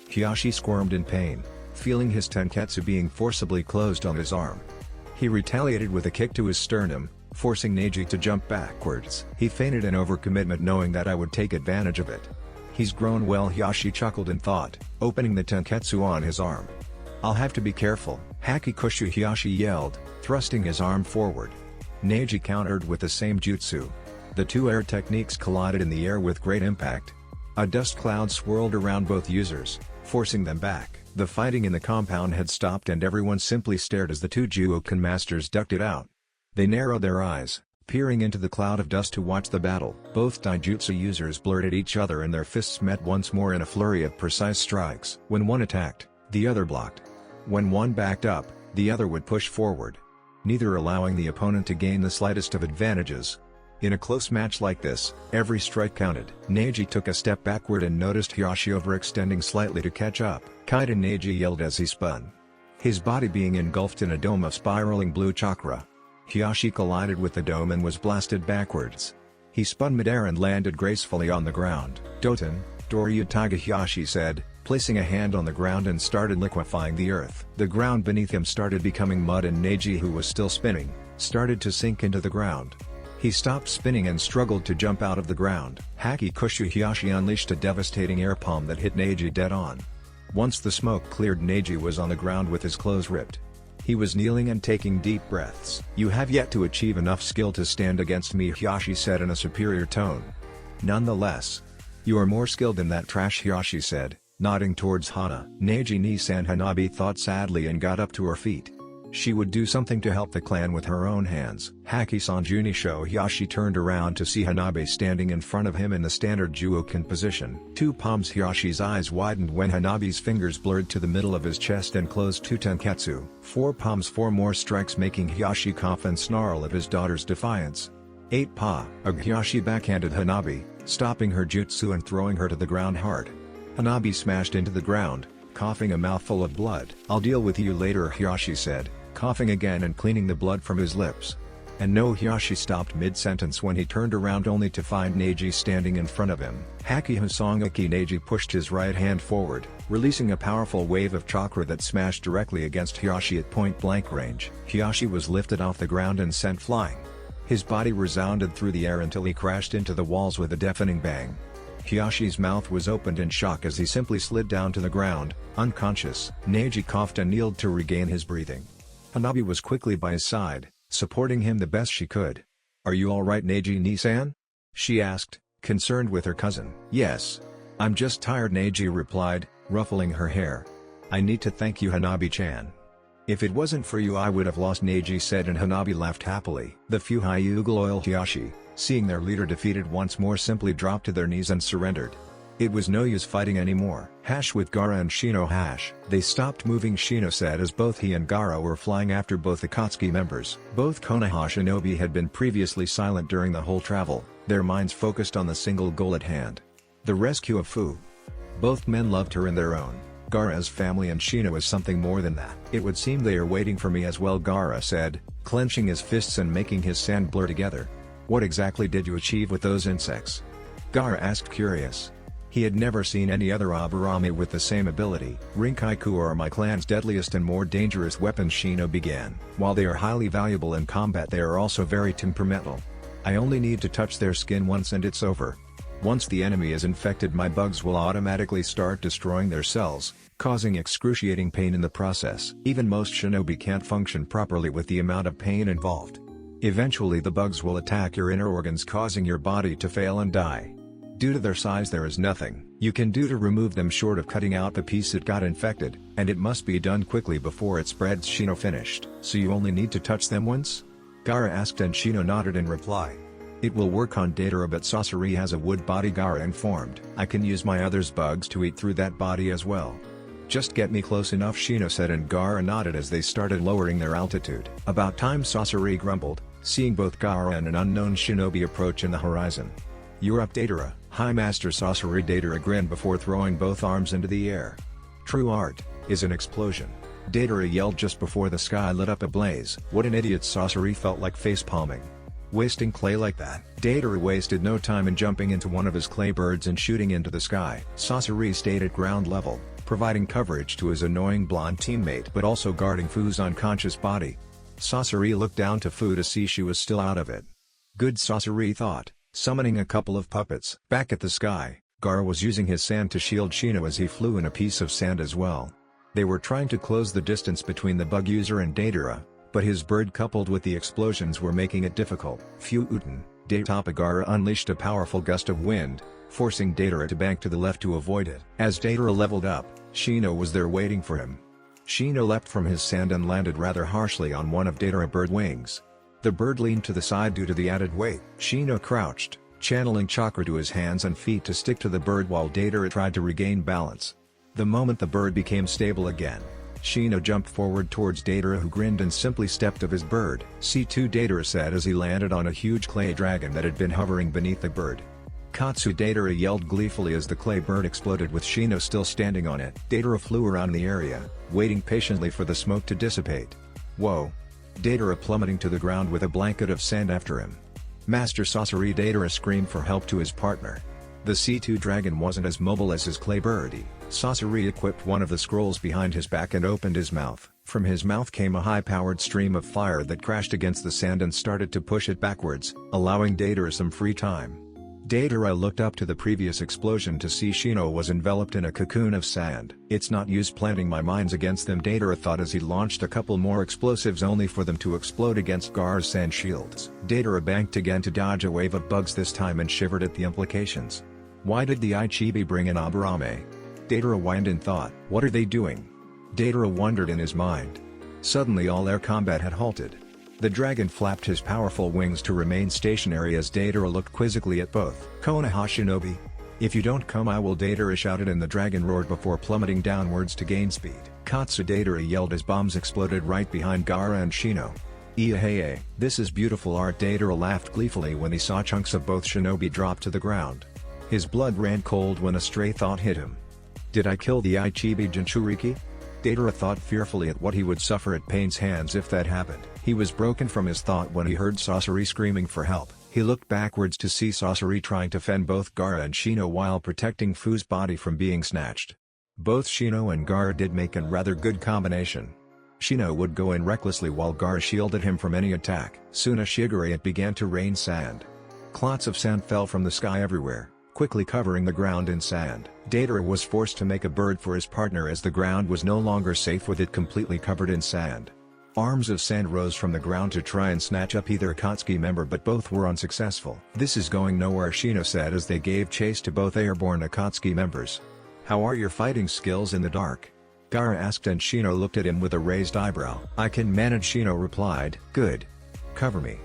Hiashi squirmed in pain, feeling his tenketsu being forcibly closed on his arm. He retaliated with a kick to his sternum, forcing Neji to jump backwards. He feinted an overcommitment, knowing that I would take advantage of it. He's grown well, Hiashi chuckled in thought, opening the tenketsu on his arm. I'll have to be careful. Haki Kushu, Hiashi yelled, thrusting his arm forward. Neji countered with the same jutsu. The two air techniques collided in the air with great impact. A dust cloud swirled around both users, forcing them back. The fighting in the compound had stopped and everyone simply stared as the two Juoken masters ducked it out. They narrowed their eyes, peering into the cloud of dust to watch the battle. Both taijutsu users blurred at each other and their fists met once more in a flurry of precise strikes. When one attacked, the other blocked. When one backed up, the other would push forward, neither allowing the opponent to gain the slightest of advantages. In a close match like this, every strike counted. Neji took a step backward and noticed Hiashi overextending slightly to catch up. Kaiden, Neji yelled as he spun, his body being engulfed in a dome of spiraling blue chakra. Hiashi collided with the dome and was blasted backwards. He spun midair and landed gracefully on the ground. Doten, Doryutaga, Hiashi said, placing a hand on the ground and started liquefying the earth. The ground beneath him started becoming mud and Neji, who was still spinning, started to sink into the ground. He stopped spinning and struggled to jump out of the ground. Haki Kushu Hiyashi unleashed a devastating air palm that hit Neji dead on. Once the smoke cleared, Neji was on the ground with his clothes ripped. He was kneeling and taking deep breaths. "You have yet to achieve enough skill to stand against me," Hiyashi said in a superior tone. "Nonetheless, you are more skilled than that trash," Hiyashi said, nodding towards Hana. Neji Nisan Hanabi thought sadly and got up to her feet. She would do something to help the clan with her own hands. Haki Sanjunisho Hiyashi turned around to see Hanabi standing in front of him in the standard Juoken position. Two palms. Hiyashi's eyes widened when Hanabi's fingers blurred to the middle of his chest and closed to Tenketsu. Four palms, four more strikes, making Hiyashi cough and snarl at his daughter's defiance. Eight pa. Hiyashi backhanded Hanabi, stopping her jutsu and throwing her to the ground hard. Hanabi smashed into the ground, coughing a mouthful of blood. "I'll deal with you later," Hiyashi said, coughing again and cleaning the blood from his lips. And no, Hiyashi stopped mid-sentence when he turned around only to find Neji standing in front of him. Haki Hosongaki. Neji pushed his right hand forward, releasing a powerful wave of chakra that smashed directly against Hiyashi at point-blank range. Hiyashi was lifted off the ground and sent flying. His body resounded through the air until he crashed into the walls with a deafening bang. Hiyashi's mouth was opened in shock as he simply slid down to the ground, unconscious. Neji coughed and kneeled to regain his breathing. Hanabi was quickly by his side, supporting him the best she could. "Are you alright, Neji Nisan?" she asked, concerned with her cousin. "Yes. I'm just tired," Neji replied, ruffling her hair. "I need to thank you, Hanabi-chan. If it wasn't for you I would have lost," Neji said, and Hanabi laughed happily. The few Hyuga-loyal Hiyashi, seeing their leader defeated once more, simply dropped to their knees and surrendered. It was no use fighting anymore. With Gaara and Shino They stopped moving, Shino said, as both he and Gaara were flying after both Akatsuki members. Both Konoha shinobi had been previously silent during the whole travel, their minds focused on the single goal at hand: the rescue of Fu. Both men loved her in their own. Gaara's family and Shino is something more than that. "It would seem they are waiting for me as well," Gaara said, clenching his fists and making his sand blur together. "What exactly did you achieve with those insects?" Gaara asked, curious. He had never seen any other Aburame with the same ability. "Rinkaiku are my clan's deadliest and more dangerous weapons," Shino began. "While they are highly valuable in combat, they are also very temperamental. I only need to touch their skin once and it's over. Once the enemy is infected, my bugs will automatically start destroying their cells, causing excruciating pain in the process. Even most shinobi can't function properly with the amount of pain involved. Eventually the bugs will attack your inner organs, causing your body to fail and die. Due to their size, there is nothing you can do to remove them short of cutting out the piece that got infected, and it must be done quickly before it spreads," Shino finished. "So you only need to touch them once?" Gaara asked, and Shino nodded in reply. "It will work on Datara, but Sasori has a wood body," Gaara informed. "I can use my other's bugs to eat through that body as well." "Just get me close enough," Shino said, and Gaara nodded as they started lowering their altitude. "About time," Sasori grumbled, seeing both Gaara and an unknown shinobi approach in the horizon. "You're up, Datara." "Hi, Master Sasori." Datara grinned before throwing both arms into the air. "True art is an explosion," Datara yelled just before the sky lit up ablaze. "What an idiot!" Sasori felt like face-palming. "Wasting clay like that." Datara wasted no time in jumping into one of his clay birds and shooting into the sky. Sasori stayed at ground level, providing coverage to his annoying blonde teammate but also guarding Fu's unconscious body. Sasori looked down to Fu to see she was still out of it. Good, Sasori thought, summoning a couple of puppets. Back at the sky, Gaara was using his sand to shield Shino as he flew in a piece of sand as well. They were trying to close the distance between the bug user and Datara, but his bird coupled with the explosions were making it difficult. Phew Uten, Datapa. Gaara unleashed a powerful gust of wind, forcing Datara to bank to the left to avoid it. As Datara leveled up, Shino was there waiting for him. Shino leapt from his sand and landed rather harshly on one of Datara's bird wings. The bird leaned to the side due to the added weight. Shino crouched, channeling chakra to his hands and feet to stick to the bird while Datara tried to regain balance. The moment the bird became stable again, Shino jumped forward towards Datara, who grinned and simply stepped of his bird. "C2," Datara said as he landed on a huge clay dragon that had been hovering beneath the bird. "Katsu!" Datara yelled gleefully as the clay bird exploded with Shino still standing on it. Datara flew around the area, waiting patiently for the smoke to dissipate. "Whoa!" Datara plummeting to the ground with a blanket of sand after him. "Master Sasori!" Datara screamed for help to his partner. The C2 dragon wasn't as mobile as his clay birdie. Sasori equipped one of the scrolls behind his back and opened his mouth. From his mouth came a high-powered stream of fire that crashed against the sand and started to push it backwards, allowing Datara some free time. Datara looked up to the previous explosion to see Shino was enveloped in a cocoon of sand. It's not use planting my mines against them, Datara thought as he launched a couple more explosives only for them to explode against Gaara's sand shields. Datara banked again to dodge a wave of bugs this time and shivered at the implications. Why did the Ichibi bring in Aburame? Datara whined in thought. What are they doing? Datara wondered in his mind. Suddenly all air combat had halted. The dragon flapped his powerful wings to remain stationary as Datara looked quizzically at both. Konoha Shinobi. If you don't come I will, Datara shouted, and the dragon roared before plummeting downwards to gain speed. Katsu, Datara yelled as bombs exploded right behind Gaara and Shino. Iya-hey-hey, this is beautiful art, Datara laughed gleefully when he saw chunks of both shinobi drop to the ground. His blood ran cold when a stray thought hit him. Did I kill the Ichibi Jinchuriki? Datara thought fearfully at what he would suffer at Pain's hands if that happened. He was broken from his thought when he heard Sasori screaming for help. He looked backwards to see Sasori trying to fend both Gaara and Shino while protecting Fu's body from being snatched. Both Shino and Gaara did make a rather good combination. Shino would go in recklessly while Gaara shielded him from any attack. Soon as Shigure it began to rain sand. Clots of sand fell from the sky everywhere, quickly covering the ground in sand. Datara was forced to make a bird for his partner as the ground was no longer safe with it completely covered in sand. Arms of sand rose from the ground to try and snatch up either Akatsuki member, but both were unsuccessful. This is going nowhere, Shino said as they gave chase to both airborne Akatsuki members. How are your fighting skills in the dark? Gaara asked, and Shino looked at him with a raised eyebrow. I can manage, Shino replied. Good. Cover me.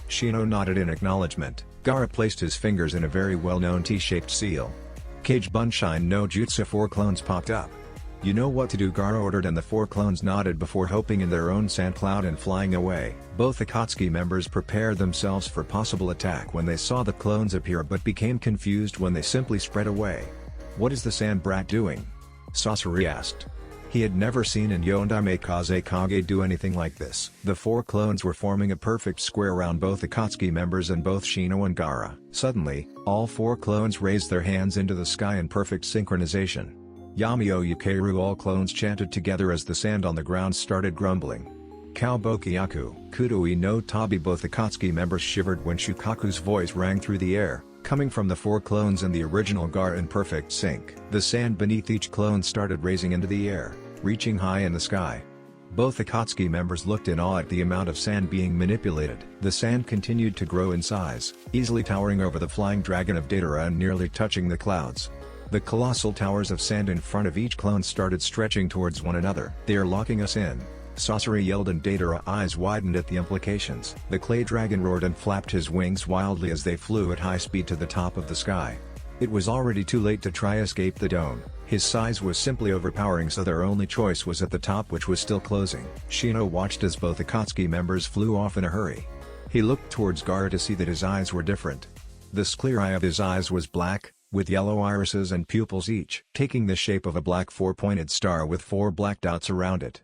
Shino nodded in acknowledgement. Gaara placed his fingers in a very well-known T-shaped seal. Cage Bunshine no Jutsu. 4 clones popped up. You know what to do, Gaara ordered, and the 4 clones nodded before hopping in their own sand cloud and flying away. Both Akatsuki members prepared themselves for possible attack when they saw the clones appear, but became confused when they simply spread away. What is the sand brat doing? Sasori asked. He had never seen in Yondaime Kazekage do anything like this. The 4 clones were forming a perfect square around both Akatsuki members and both Shino and Gaara. Suddenly, all 4 clones raised their hands into the sky in perfect synchronization. Yamio Yukeru, all clones chanted together as the sand on the ground started grumbling. Kaubokiyaku, Kudoi no Tabi. Both Akatsuki members shivered when Shukaku's voice rang through the air, coming from the 4 clones and the original Gaara in perfect sync. The sand beneath each clone started raising into the air, reaching high in the sky. Both Akatsuki members looked in awe at the amount of sand being manipulated. The sand continued to grow in size, easily towering over the flying dragon of Datara and nearly touching the clouds. The colossal towers of sand in front of each clone started stretching towards one another. They are locking us in, Sasori yelled, and Datara's eyes widened at the implications. The clay dragon roared and flapped his wings wildly as they flew at high speed to the top of the sky. It was already too late to try escape the dome. His size was simply overpowering, so their only choice was at the top, which was still closing. Shino watched as both Akatsuki members flew off in a hurry. He looked towards Gaara to see that his eyes were different. The sclera eye of his eyes was black, with yellow irises and pupils each taking the shape of a black 4-pointed star with 4 black dots around it.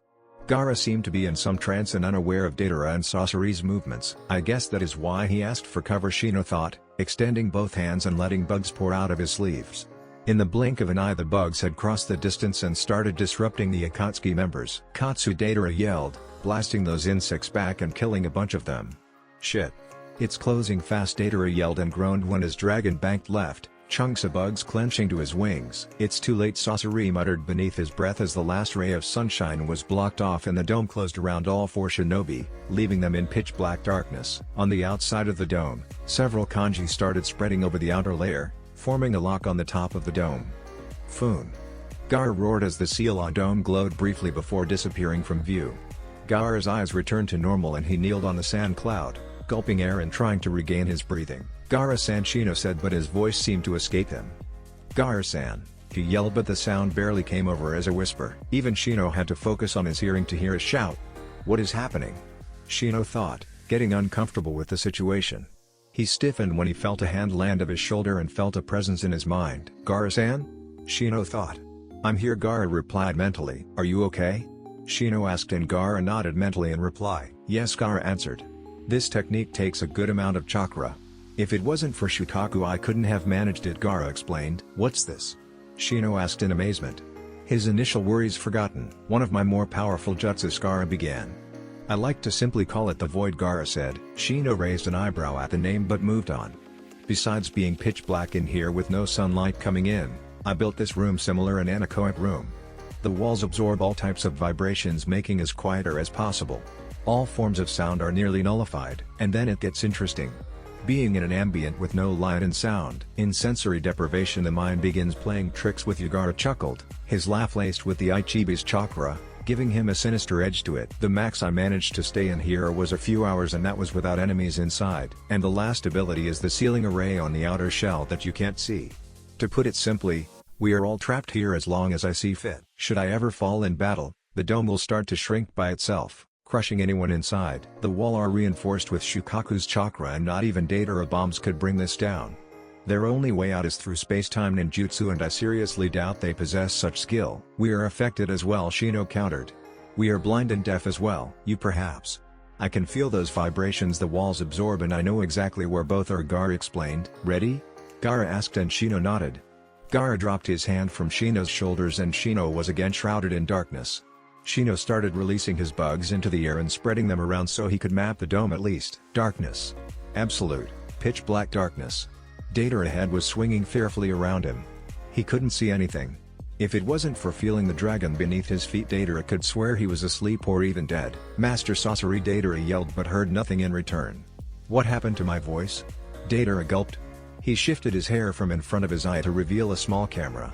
Gaara seemed to be in some trance and unaware of Datara and Sasori's movements. I guess that is why he asked for cover, Shino thought, extending both hands and letting bugs pour out of his sleeves. In the blink of an eye the bugs had crossed the distance and started disrupting the Akatsuki members. Katsu, Datara yelled, blasting those insects back and killing a bunch of them. Shit. It's closing fast, Datara yelled and groaned when his dragon banked left, chunks of bugs clenching to his wings. It's too late, Sasori muttered beneath his breath as the last ray of sunshine was blocked off and the dome closed around all 4 shinobi, leaving them in pitch black darkness. On the outside of the dome, several kanji started spreading over the outer layer, forming a lock on the top of the dome. Foon. Gaara roared as the seal on dome glowed briefly before disappearing from view. Gaara's eyes returned to normal and he kneeled on the sand cloud, gulping air and trying to regain his breathing. Gaara-san, Shino said, but his voice seemed to escape him. Gaara-san, he yelled, but the sound barely came over as a whisper. Even Shino had to focus on his hearing to hear a shout. What is happening? Shino thought, getting uncomfortable with the situation. He stiffened when he felt a hand land on his shoulder and felt a presence in his mind. Gaara-san? Shino thought. I'm here, Gaara replied mentally. Are you okay? Shino asked, and Gaara nodded mentally in reply. Yes, Gaara answered. This technique takes a good amount of chakra. If it wasn't for Shukaku I couldn't have managed it, Gaara explained. What's this? Shino asked in amazement. His initial worries forgotten, one of my more powerful jutsus, Gaara began. I like to simply call it the Void, Gaara said. Shino raised an eyebrow at the name but moved on. Besides being pitch black in here with no sunlight coming in, I built this room similar an anechoic room. The walls absorb all types of vibrations, making as quieter as possible. All forms of sound are nearly nullified. And then it gets interesting. Being in an ambient with no light and sound, in sensory deprivation, the mind begins playing tricks with you, Gaara chuckled, his laugh laced with the Ichibi's chakra, giving him a sinister edge to it. The max I managed to stay in here was a few hours, and that was without enemies inside. And the last ability is the sealing array on the outer shell that you can't see. To put it simply, we are all trapped here as long as I see fit. Should I ever fall in battle, the dome will start to shrink by itself, crushing anyone inside. The walls are reinforced with Shukaku's chakra, and not even Datara bombs could bring this down. Their only way out is through space-time ninjutsu, and I seriously doubt they possess such skill. We are affected as well, Shino countered. We are blind and deaf as well. You perhaps. I can feel those vibrations the walls absorb, and I know exactly where both are, Gaara explained. Ready? Gaara asked, and Shino nodded. Gaara dropped his hand from Shino's shoulders and Shino was again shrouded in darkness. Shino started releasing his bugs into the air and spreading them around so he could map the dome at least. Darkness. Absolute, pitch black darkness. Datara ahead was swinging fearfully around him. He couldn't see anything. If it wasn't for feeling the dragon beneath his feet, Datara could swear he was asleep or even dead. Master Sasori, Datara yelled but heard nothing in return. What happened to my voice? Datara gulped. He shifted his hair from in front of his eye to reveal a small camera.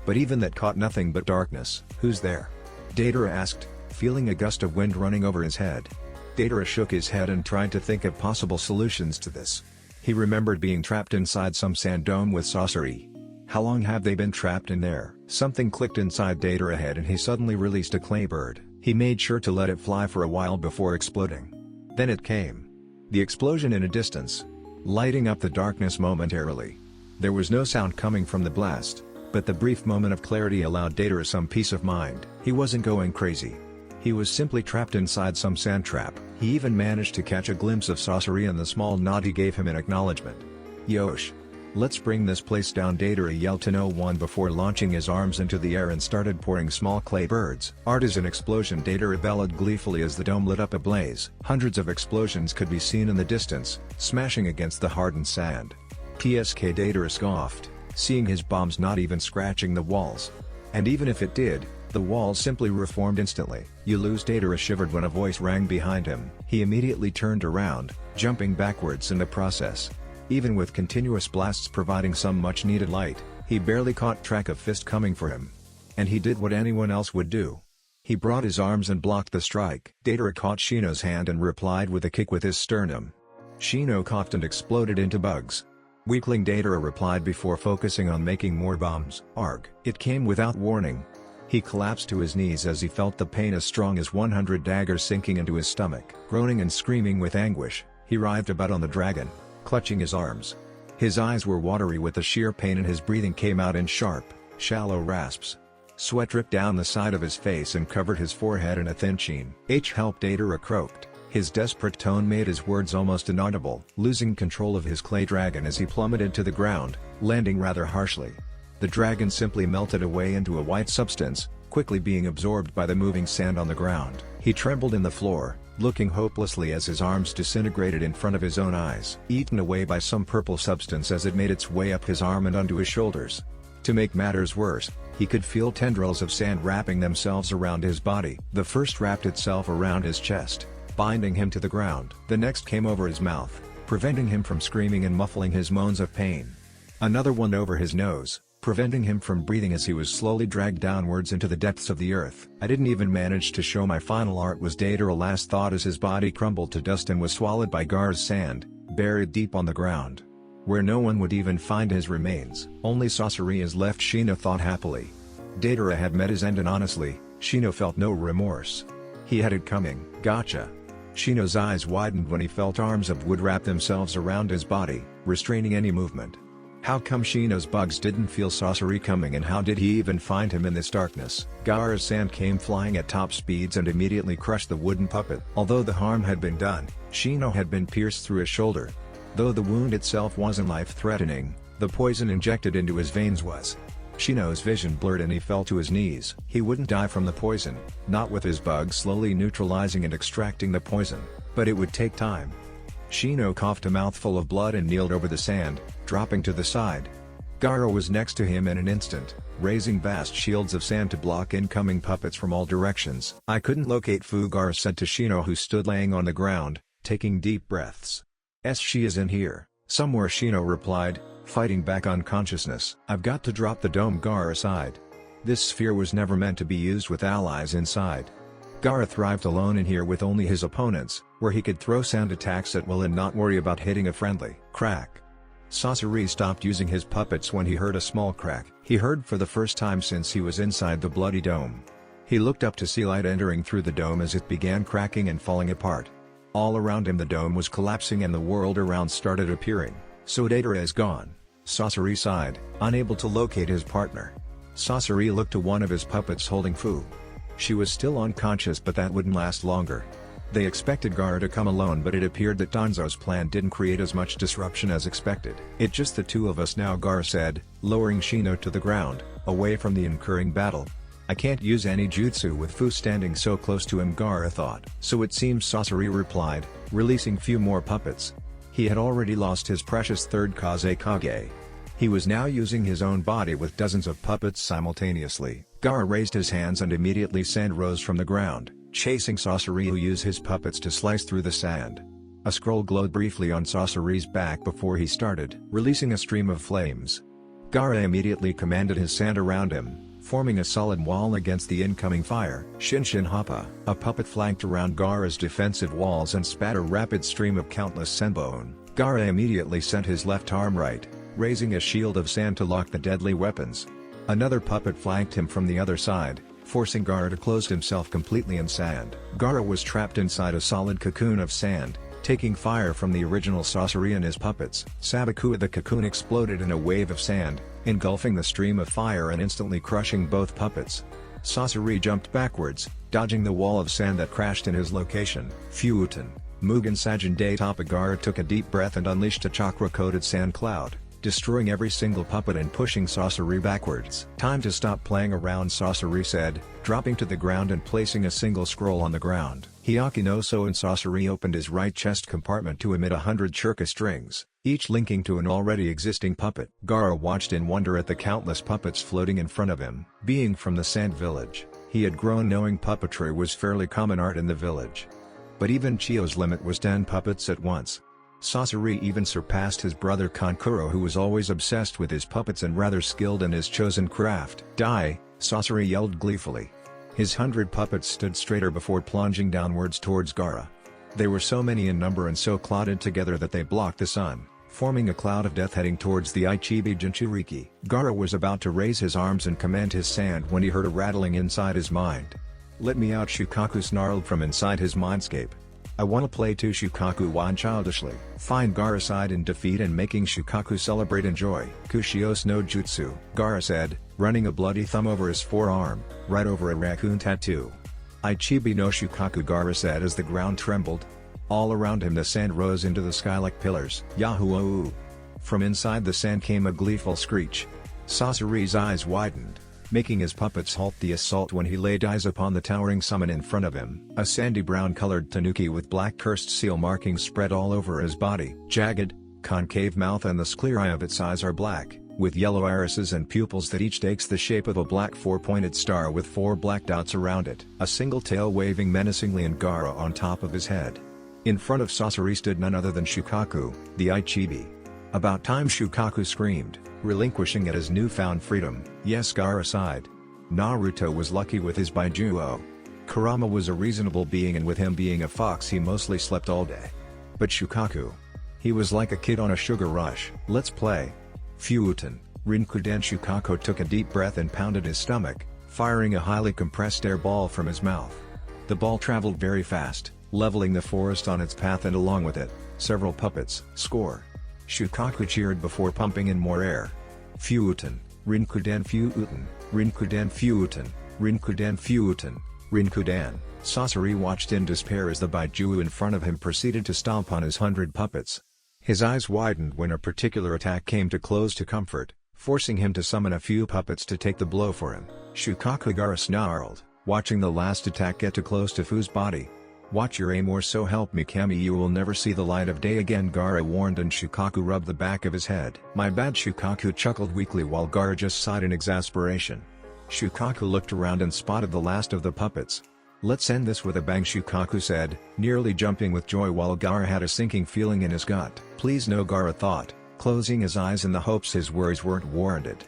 But even that caught nothing but darkness. Who's there? Datara asked, feeling a gust of wind running over his head. Datara shook his head and tried to think of possible solutions to this. He remembered being trapped inside some sand dome with Sasori. How long have they been trapped in there? Something clicked inside Datara head and he suddenly released a clay bird. He made sure to let it fly for a while before exploding. Then it came. The explosion in a distance, lighting up the darkness momentarily. There was no sound coming from the blast, but the brief moment of clarity allowed Datara some peace of mind. He wasn't going crazy. He was simply trapped inside some sand trap. He even managed to catch a glimpse of Sasori and the small nod he gave him in acknowledgement. Yosh! Let's bring this place down, Datara yelled to no one before launching his arms into the air and started pouring small clay birds. Artisan explosion, Datara bellowed gleefully as the dome lit up ablaze. Hundreds of explosions could be seen in the distance, smashing against the hardened sand. TSK, Datara scoffed, seeing his bombs not even scratching the walls. And even if it did, the walls simply reformed instantly. You lose, Datara shivered when a voice rang behind him. He immediately turned around, jumping backwards in the process. Even with continuous blasts providing some much-needed light, he barely caught track of fist coming for him. And he did what anyone else would do. He brought his arms and blocked the strike. Datara caught Shino's hand and replied with a kick with his sternum. Shino coughed and exploded into bugs. Weakling, Datara replied before focusing on making more bombs. Arg! It came without warning. He collapsed to his knees as he felt the pain as strong as 100 daggers sinking into his stomach. Groaning and screaming with anguish, he writhed about on the dragon, clutching his arms. His eyes were watery with the sheer pain and his breathing came out in sharp, shallow rasps. Sweat dripped down the side of his face and covered his forehead in a thin sheen. Help, Datara croaked. His desperate tone made his words almost inaudible. Losing control of his clay dragon as he plummeted to the ground, landing rather harshly. The dragon simply melted away into a white substance, quickly being absorbed by the moving sand on the ground. He trembled in the floor, looking hopelessly as his arms disintegrated in front of his own eyes. Eaten away by some purple substance as it made its way up his arm and onto his shoulders. To make matters worse, he could feel tendrils of sand wrapping themselves around his body. The first wrapped itself around his chest, binding him to the ground. The next came over his mouth, preventing him from screaming and muffling his moans of pain. Another one over his nose, preventing him from breathing as he was slowly dragged downwards into the depths of the earth. I didn't even manage to show my final art, was Datara's last thought as his body crumbled to dust and was swallowed by Gaara's sand, buried deep on the ground, where no one would even find his remains. Only Sasori is left, Shino thought happily. Datara had met his end and honestly, Shino felt no remorse. He had it coming. Gotcha. Shino's eyes widened when he felt arms of wood wrap themselves around his body, restraining any movement. How come Shino's bugs didn't feel Sasori coming, and how did he even find him in this darkness? Gaara's sand came flying at top speeds and immediately crushed the wooden puppet. Although the harm had been done, Shino had been pierced through his shoulder. Though the wound itself wasn't life-threatening, the poison injected into his veins was. Shino's vision blurred and he fell to his knees. He wouldn't die from the poison, not with his bug slowly neutralizing and extracting the poison, but it would take time. Shino coughed a mouthful of blood and kneeled over the sand, dropping to the side. Gaara was next to him in an instant, raising vast shields of sand to block incoming puppets from all directions. I couldn't locate Fu, Gaara said to Shino, who stood laying on the ground, taking deep breaths. She is in here, somewhere, Shino replied, fighting back unconsciousness. I've got to drop the dome, Gaara sighed. This sphere was never meant to be used with allies inside. Gaara thrived alone in here with only his opponents, where he could throw sand attacks at will and not worry about hitting a friendly. Crack. Sasori stopped using his puppets when he heard a small crack. He heard for the first time since he was inside the bloody dome. He looked up to see light entering through the dome as it began cracking and falling apart. All around him the dome was collapsing and the world around started appearing. So Datara is gone. Sasori sighed, unable to locate his partner. Sasori looked to one of his puppets holding Fu. She was still unconscious, but that wouldn't last longer. They expected Gaara to come alone, but it appeared that Danzo's plan didn't create as much disruption as expected. It's just the two of us now, Gaara said, lowering Shino to the ground, away from the incurring battle. I can't use any jutsu with Fu standing so close to him, Gaara thought. So it seems, Sasori replied, releasing few more puppets. He had already lost his precious third Kazekage. He was now using his own body with dozens of puppets simultaneously. Gaara raised his hands and immediately sand rose from the ground, chasing Sasori, who used his puppets to slice through the sand. A scroll glowed briefly on Sasori's back before he started releasing a stream of flames. Gaara immediately commanded his sand around him, forming a solid wall against the incoming fire. Shinshin Happa, a puppet, flanked around Gaara's defensive walls and spat a rapid stream of countless senbon. Gaara immediately sent his left arm right, raising a shield of sand to lock the deadly weapons. Another puppet flanked him from the other side, forcing Gaara to close himself completely in sand. Gaara was trapped inside a solid cocoon of sand, taking fire from the original Sasori and his puppets. Sabaku, the cocoon exploded in a wave of sand, engulfing the stream of fire and instantly crushing both puppets. Sasori jumped backwards, dodging the wall of sand that crashed in his location. Fuuten, Mugen Sajin Daitapa. Gaara took a deep breath and unleashed a chakra-coated sand cloud, destroying every single puppet and pushing Sasori backwards. Time to stop playing around, Sasori said, dropping to the ground and placing a single scroll on the ground. Hyaki no So, and Sasori opened his right chest compartment to emit 100 shurika strings, each linking to an already existing puppet. Gaara watched in wonder at the countless puppets floating in front of him. Being from the Sand Village, he had grown knowing puppetry was fairly common art in the village. But even Chio's limit was 10 puppets at once. Sasori even surpassed his brother Kankuro, who was always obsessed with his puppets and rather skilled in his chosen craft. Die! Sasori yelled gleefully. His 100 puppets stood straighter before plunging downwards towards Gaara. They were so many in number and so clotted together that they blocked the sun, forming a cloud of death heading towards the Ichibi Jinchuriki. Gaara was about to raise his arms and command his sand when he heard a rattling inside his mind. Let me out, Shukaku snarled from inside his mindscape. I wanna play too, Shukaku whined childishly. Fine, Gaara sighed in defeat and making Shukaku celebrate and joy. Kushios no Jutsu, Gaara said, running a bloody thumb over his forearm, right over a raccoon tattoo. Ichibi no Shukaku, Gaara said as the ground trembled. All around him the sand rose into the sky like pillars. Yahoo! From inside the sand came a gleeful screech. Sasori's eyes widened, making his puppets halt the assault when he laid eyes upon the towering summon in front of him. A sandy brown-colored tanuki with black cursed seal markings spread all over his body. Jagged, concave mouth and the sclerae of its eyes are black, with yellow irises and pupils that each takes the shape of a black four-pointed star with 4 black dots around it. A single tail waving menacingly and Gaara on top of his head. In front of Sasori stood none other than Shukaku, the Ichibi. About time, Shukaku screamed, relinquishing at his newfound freedom. Yes, Gaara sighed. Naruto was lucky with his Baijuo. Kurama was a reasonable being, and with him being a fox he mostly slept all day. But Shukaku, he was like a kid on a sugar rush. Let's play. Fuuten, Rinkuden. Shukaku took a deep breath and pounded his stomach, firing a highly compressed air ball from his mouth. The ball traveled very fast, leveling the forest on its path, and along with it, several puppets. Score! Shukaku cheered before pumping in more air. Fuuten, Rinkuden Fuuten, Rinkuden Fuuten, Rinkuden Fuuten, Rinkuden. Sasori watched in despair as the Baijuo in front of him proceeded to stomp on his 100 puppets. His eyes widened when a particular attack came too close to comfort, forcing him to summon a few puppets to take the blow for him. Shukaku Gaara snarled, watching the last attack get too close to Fu's body. "Watch your aim or so help me Kami, you will never see the light of day again," Gaara warned, and Shukaku rubbed the back of his head. "My bad," Shukaku chuckled weakly while Gaara just sighed in exasperation. Shukaku looked around and spotted the last of the puppets. "Let's end this with a bang," Shukaku said, nearly jumping with joy while Gaara had a sinking feeling in his gut. "Please no," Gaara thought, closing his eyes in the hopes his worries weren't warranted.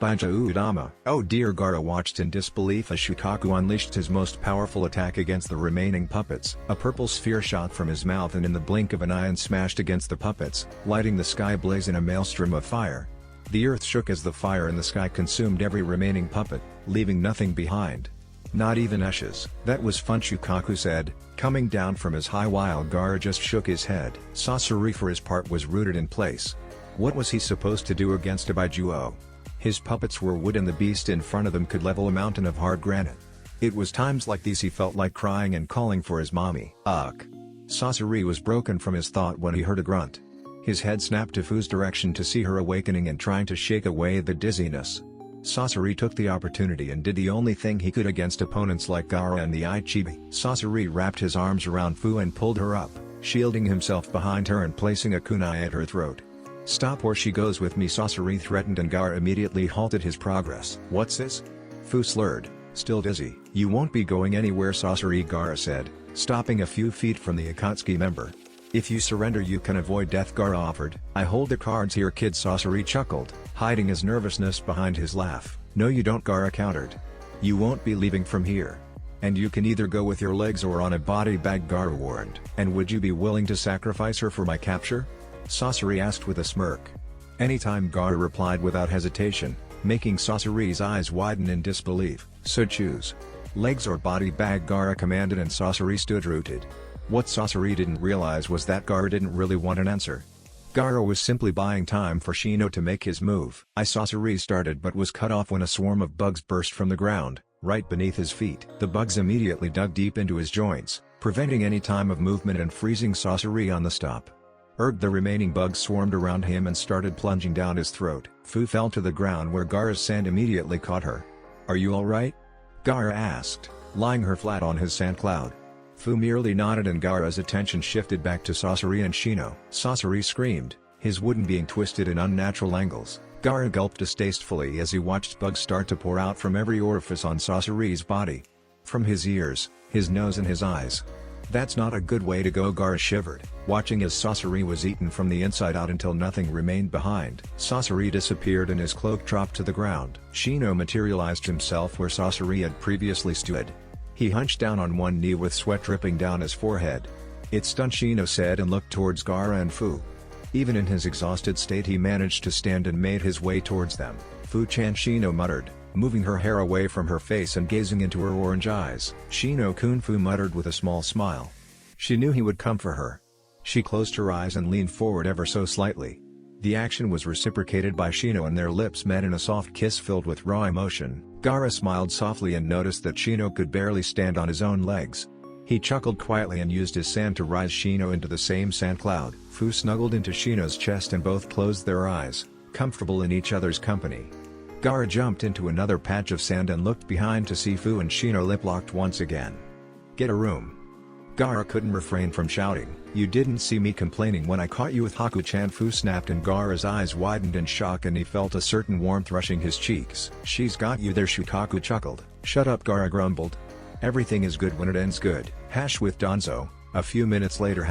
Baija Udama. "Oh dear." Gaara watched in disbelief as Shukaku unleashed his most powerful attack against the remaining puppets. A purple sphere shot from his mouth and in the blink of an eye and smashed against the puppets, lighting the sky ablaze in a maelstrom of fire. The earth shook as the fire in the sky consumed every remaining puppet, leaving nothing behind. "Not even ashes." "That was fun," Shukaku said, coming down from his high while Gaara just shook his head. Sasori for his part was rooted in place. What was he supposed to do against a Baijuo? His puppets were wood and the beast in front of them could level a mountain of hard granite. It was times like these he felt like crying and calling for his mommy. Ugh. Sasori was broken from his thought when he heard a grunt. His head snapped to Fu's direction to see her awakening and trying to shake away the dizziness. Sasori took the opportunity and did the only thing he could against opponents like Gaara and the Ichibi. Sasori wrapped his arms around Fu and pulled her up, shielding himself behind her and placing a kunai at her throat. "Stop or she goes with me," Sasori threatened, and Gaara immediately halted his progress. "What's this?" Fu slurred, still dizzy. "You won't be going anywhere, Sasori," Gaara said, stopping a few feet from the Akatsuki member. "If you surrender you can avoid death," Gaara offered. "I hold the cards here, kid," Sasori chuckled, hiding his nervousness behind his laugh. "No you don't," Gaara countered. "You won't be leaving from here. And you can either go with your legs or on a body bag," Gaara warned. "And would you be willing to sacrifice her for my capture?" Sasori asked with a smirk. "Anytime," Gaara replied without hesitation, making Sasori's eyes widen in disbelief. "So choose. Legs or body bag," Gaara commanded, and Sasori stood rooted. What Sasori didn't realize was that Gaara didn't really want an answer. Gaara was simply buying time for Shino to make his move. Sasori started but was cut off when a swarm of bugs burst from the ground, right beneath his feet. The bugs immediately dug deep into his joints, preventing any time of movement and freezing Sasori on the stop. The remaining bugs swarmed around him and started plunging down his throat. Fu fell to the ground where Gaara's sand immediately caught her. "Are you alright?" Gaara asked, lying her flat on his sand cloud. Fu merely nodded and Gaara's attention shifted back to Sasori and Shino. Sasori screamed, his wooden being twisted in unnatural angles. Gaara gulped distastefully as he watched bugs start to pour out from every orifice on Sasori's body. From his ears, his nose and his eyes. "That's not a good way to go," Gaara shivered, watching as Sasori was eaten from the inside out until nothing remained behind. Sasori disappeared and his cloak dropped to the ground. Shino materialized himself where Sasori had previously stood. He hunched down on one knee with sweat dripping down his forehead. "It's done," Shino said and looked towards Gaara and Fu. Even in his exhausted state he managed to stand and made his way towards them. "Fu-chan," Shino muttered, moving her hair away from her face and gazing into her orange eyes. "Shino-kun," Fu muttered with a small smile. She knew he would come for her. She closed her eyes and leaned forward ever so slightly. The action was reciprocated by Shino and their lips met in a soft kiss filled with raw emotion. Gaara smiled softly and noticed that Shino could barely stand on his own legs. He chuckled quietly and used his sand to rise Shino into the same sand cloud. Fu snuggled into Shino's chest and both closed their eyes, comfortable in each other's company. Gaara jumped into another patch of sand and looked behind to see Fu and Shino lip-locked once again. "Get a room." Gaara couldn't refrain from shouting, "You didn't see me complaining when I caught you with Haku-chan." Fu snapped and Gaara's eyes widened in shock and he felt a certain warmth rushing his cheeks. "She's got you there," Shukaku chuckled. "Shut up," Gaara grumbled. "Everything is good when it ends good." With Danzo. A few minutes later.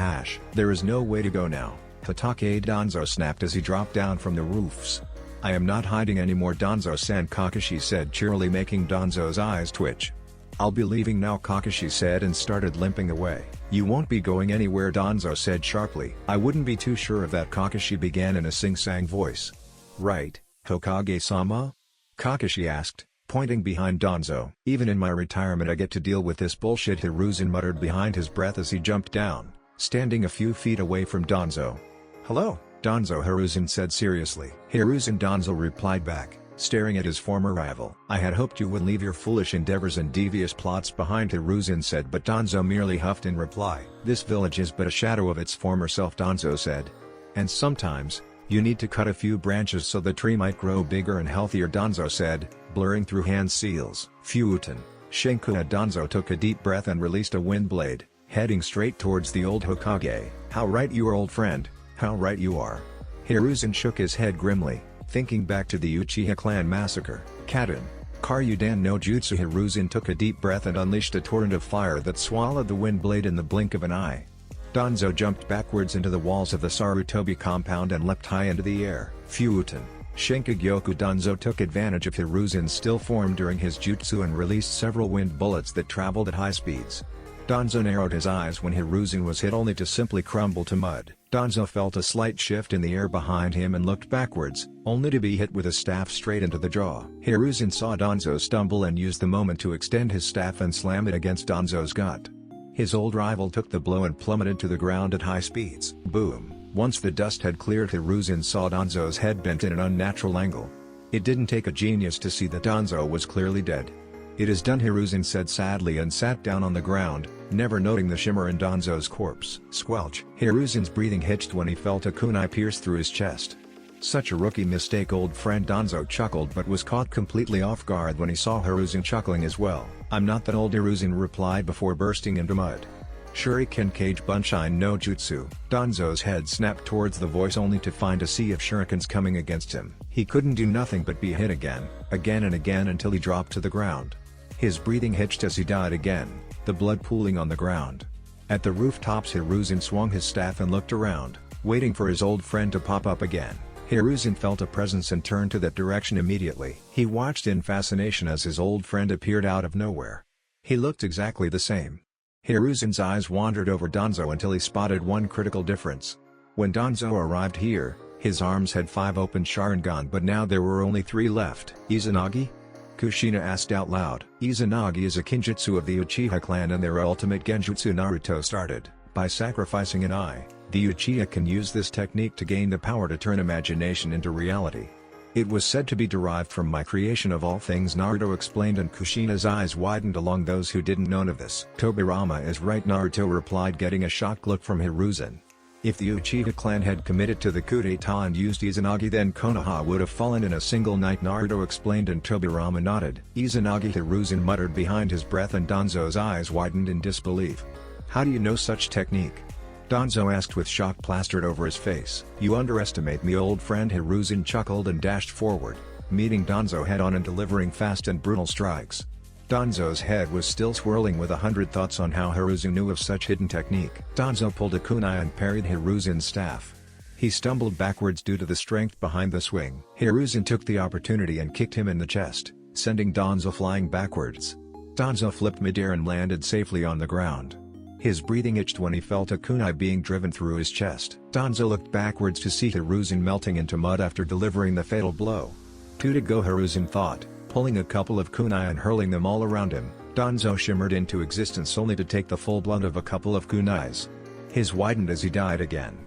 "There is no way to go now," Hatake Danzo snapped as he dropped down from the roofs. "I am not hiding anymore, Danzo-san," Kakashi said cheerily, making Danzo's eyes twitch. "I'll be leaving now," Kakashi said and started limping away. "You won't be going anywhere," Danzo said sharply. "I wouldn't be too sure of that," Kakashi began in a sing-sang voice. "Right, Hokage-sama?" Kakashi asked, pointing behind Danzo. "Even in my retirement I get to deal with this bullshit," Hiruzen muttered behind his breath as he jumped down, standing a few feet away from Danzo. "Hello, Danzo," Hiruzen said seriously. Hiruzen, Danzo replied back, staring at his former rival. "I had hoped you would leave your foolish endeavors and devious plots behind," Hiruzen said, but Danzo merely huffed in reply. "This village is but a shadow of its former self," Danzo said. And sometimes, you need to cut a few branches so the tree might grow bigger and healthier, Danzo said, blurring through hand seals. Futon, Shinkuha. Danzo took a deep breath and released a wind blade, heading straight towards the old Hokage. How right you are, old friend, how right you are. Hiruzen shook his head grimly, thinking back to the Uchiha clan massacre. Kaden, Karyudan no Jutsu. Hiruzen took a deep breath and unleashed a torrent of fire that swallowed the wind blade in the blink of an eye. Danzo jumped backwards into the walls of the Sarutobi compound and leapt high into the air. Futon, Shinkagyoku. Danzo took advantage of Hiruzen's still form during his jutsu and released several wind bullets that traveled at high speeds. Danzo narrowed his eyes when Hiruzen was hit, only to simply crumble to mud. Danzo felt a slight shift in the air behind him and looked backwards, only to be hit with a staff straight into the jaw. Hiruzen saw Danzo stumble and used the moment to extend his staff and slam it against Danzo's gut. His old rival took the blow and plummeted to the ground at high speeds. Boom! Once the dust had cleared, Hiruzen saw Danzo's head bent in an unnatural angle. It didn't take a genius to see that Danzo was clearly dead. It is done, Hiruzen said sadly and sat down on the ground, never noting the shimmer in Danzo's corpse. Squelch! Hiruzen's breathing hitched when he felt a kunai pierce through his chest. Such a rookie mistake, old friend. Danzo chuckled but was caught completely off guard when he saw Hiruzen chuckling as well. I'm not that old, Hiruzen replied before bursting into mud. Shuriken Cage Bunshine no Jutsu. Danzo's head snapped towards the voice only to find a sea of shurikens coming against him. He couldn't do nothing but be hit again and again until he dropped to the ground. His breathing hitched as he died again, the blood pooling on the ground. At the rooftops, Hiruzen swung his staff and looked around, waiting for his old friend to pop up again. Hiruzen felt a presence and turned to that direction immediately. He watched in fascination as his old friend appeared out of nowhere. He looked exactly the same. Hiruzen's eyes wandered over Danzo until he spotted one critical difference. When Danzo arrived here, his arms had 5 open Sharingan, but now there were only 3 left. Izanagi? Kushina asked out loud. Izanagi is a kinjutsu of the Uchiha clan, and their ultimate genjutsu Naruto started. By sacrificing an eye, the Uchiha can use this technique to gain the power to turn imagination into reality. It was said to be derived from my creation of all things, Naruto explained, and Kushina's eyes widened along those who didn't know of this. Tobirama is right, Naruto replied, getting a shocked look from Hiruzen. If the Uchiha clan had committed to the coup d'etat and used Izanagi, then Konoha would have fallen in a single night, Naruto explained, and Tobirama nodded. Izanagi, Hiruzen muttered behind his breath, and Danzo's eyes widened in disbelief. How do you know such technique? Danzo asked with shock plastered over his face. You underestimate me, old friend. Hiruzen chuckled and dashed forward, meeting Danzo head-on and delivering fast and brutal strikes. Danzo's head was still swirling with 100 thoughts on how Hiruzen knew of such hidden technique. Danzo pulled a kunai and parried Hiruzen's staff. He stumbled backwards due to the strength behind the swing. Hiruzen took the opportunity and kicked him in the chest, sending Danzo flying backwards. Danzo flipped midair and landed safely on the ground. His breathing itched when he felt a kunai being driven through his chest. Danzo looked backwards to see Hiruzen melting into mud after delivering the fatal blow. 2 to go, Hiruzen thought, pulling a couple of kunai and hurling them all around him. Danzo shimmered into existence only to take the full blunt of a couple of kunais. His widened as he died again.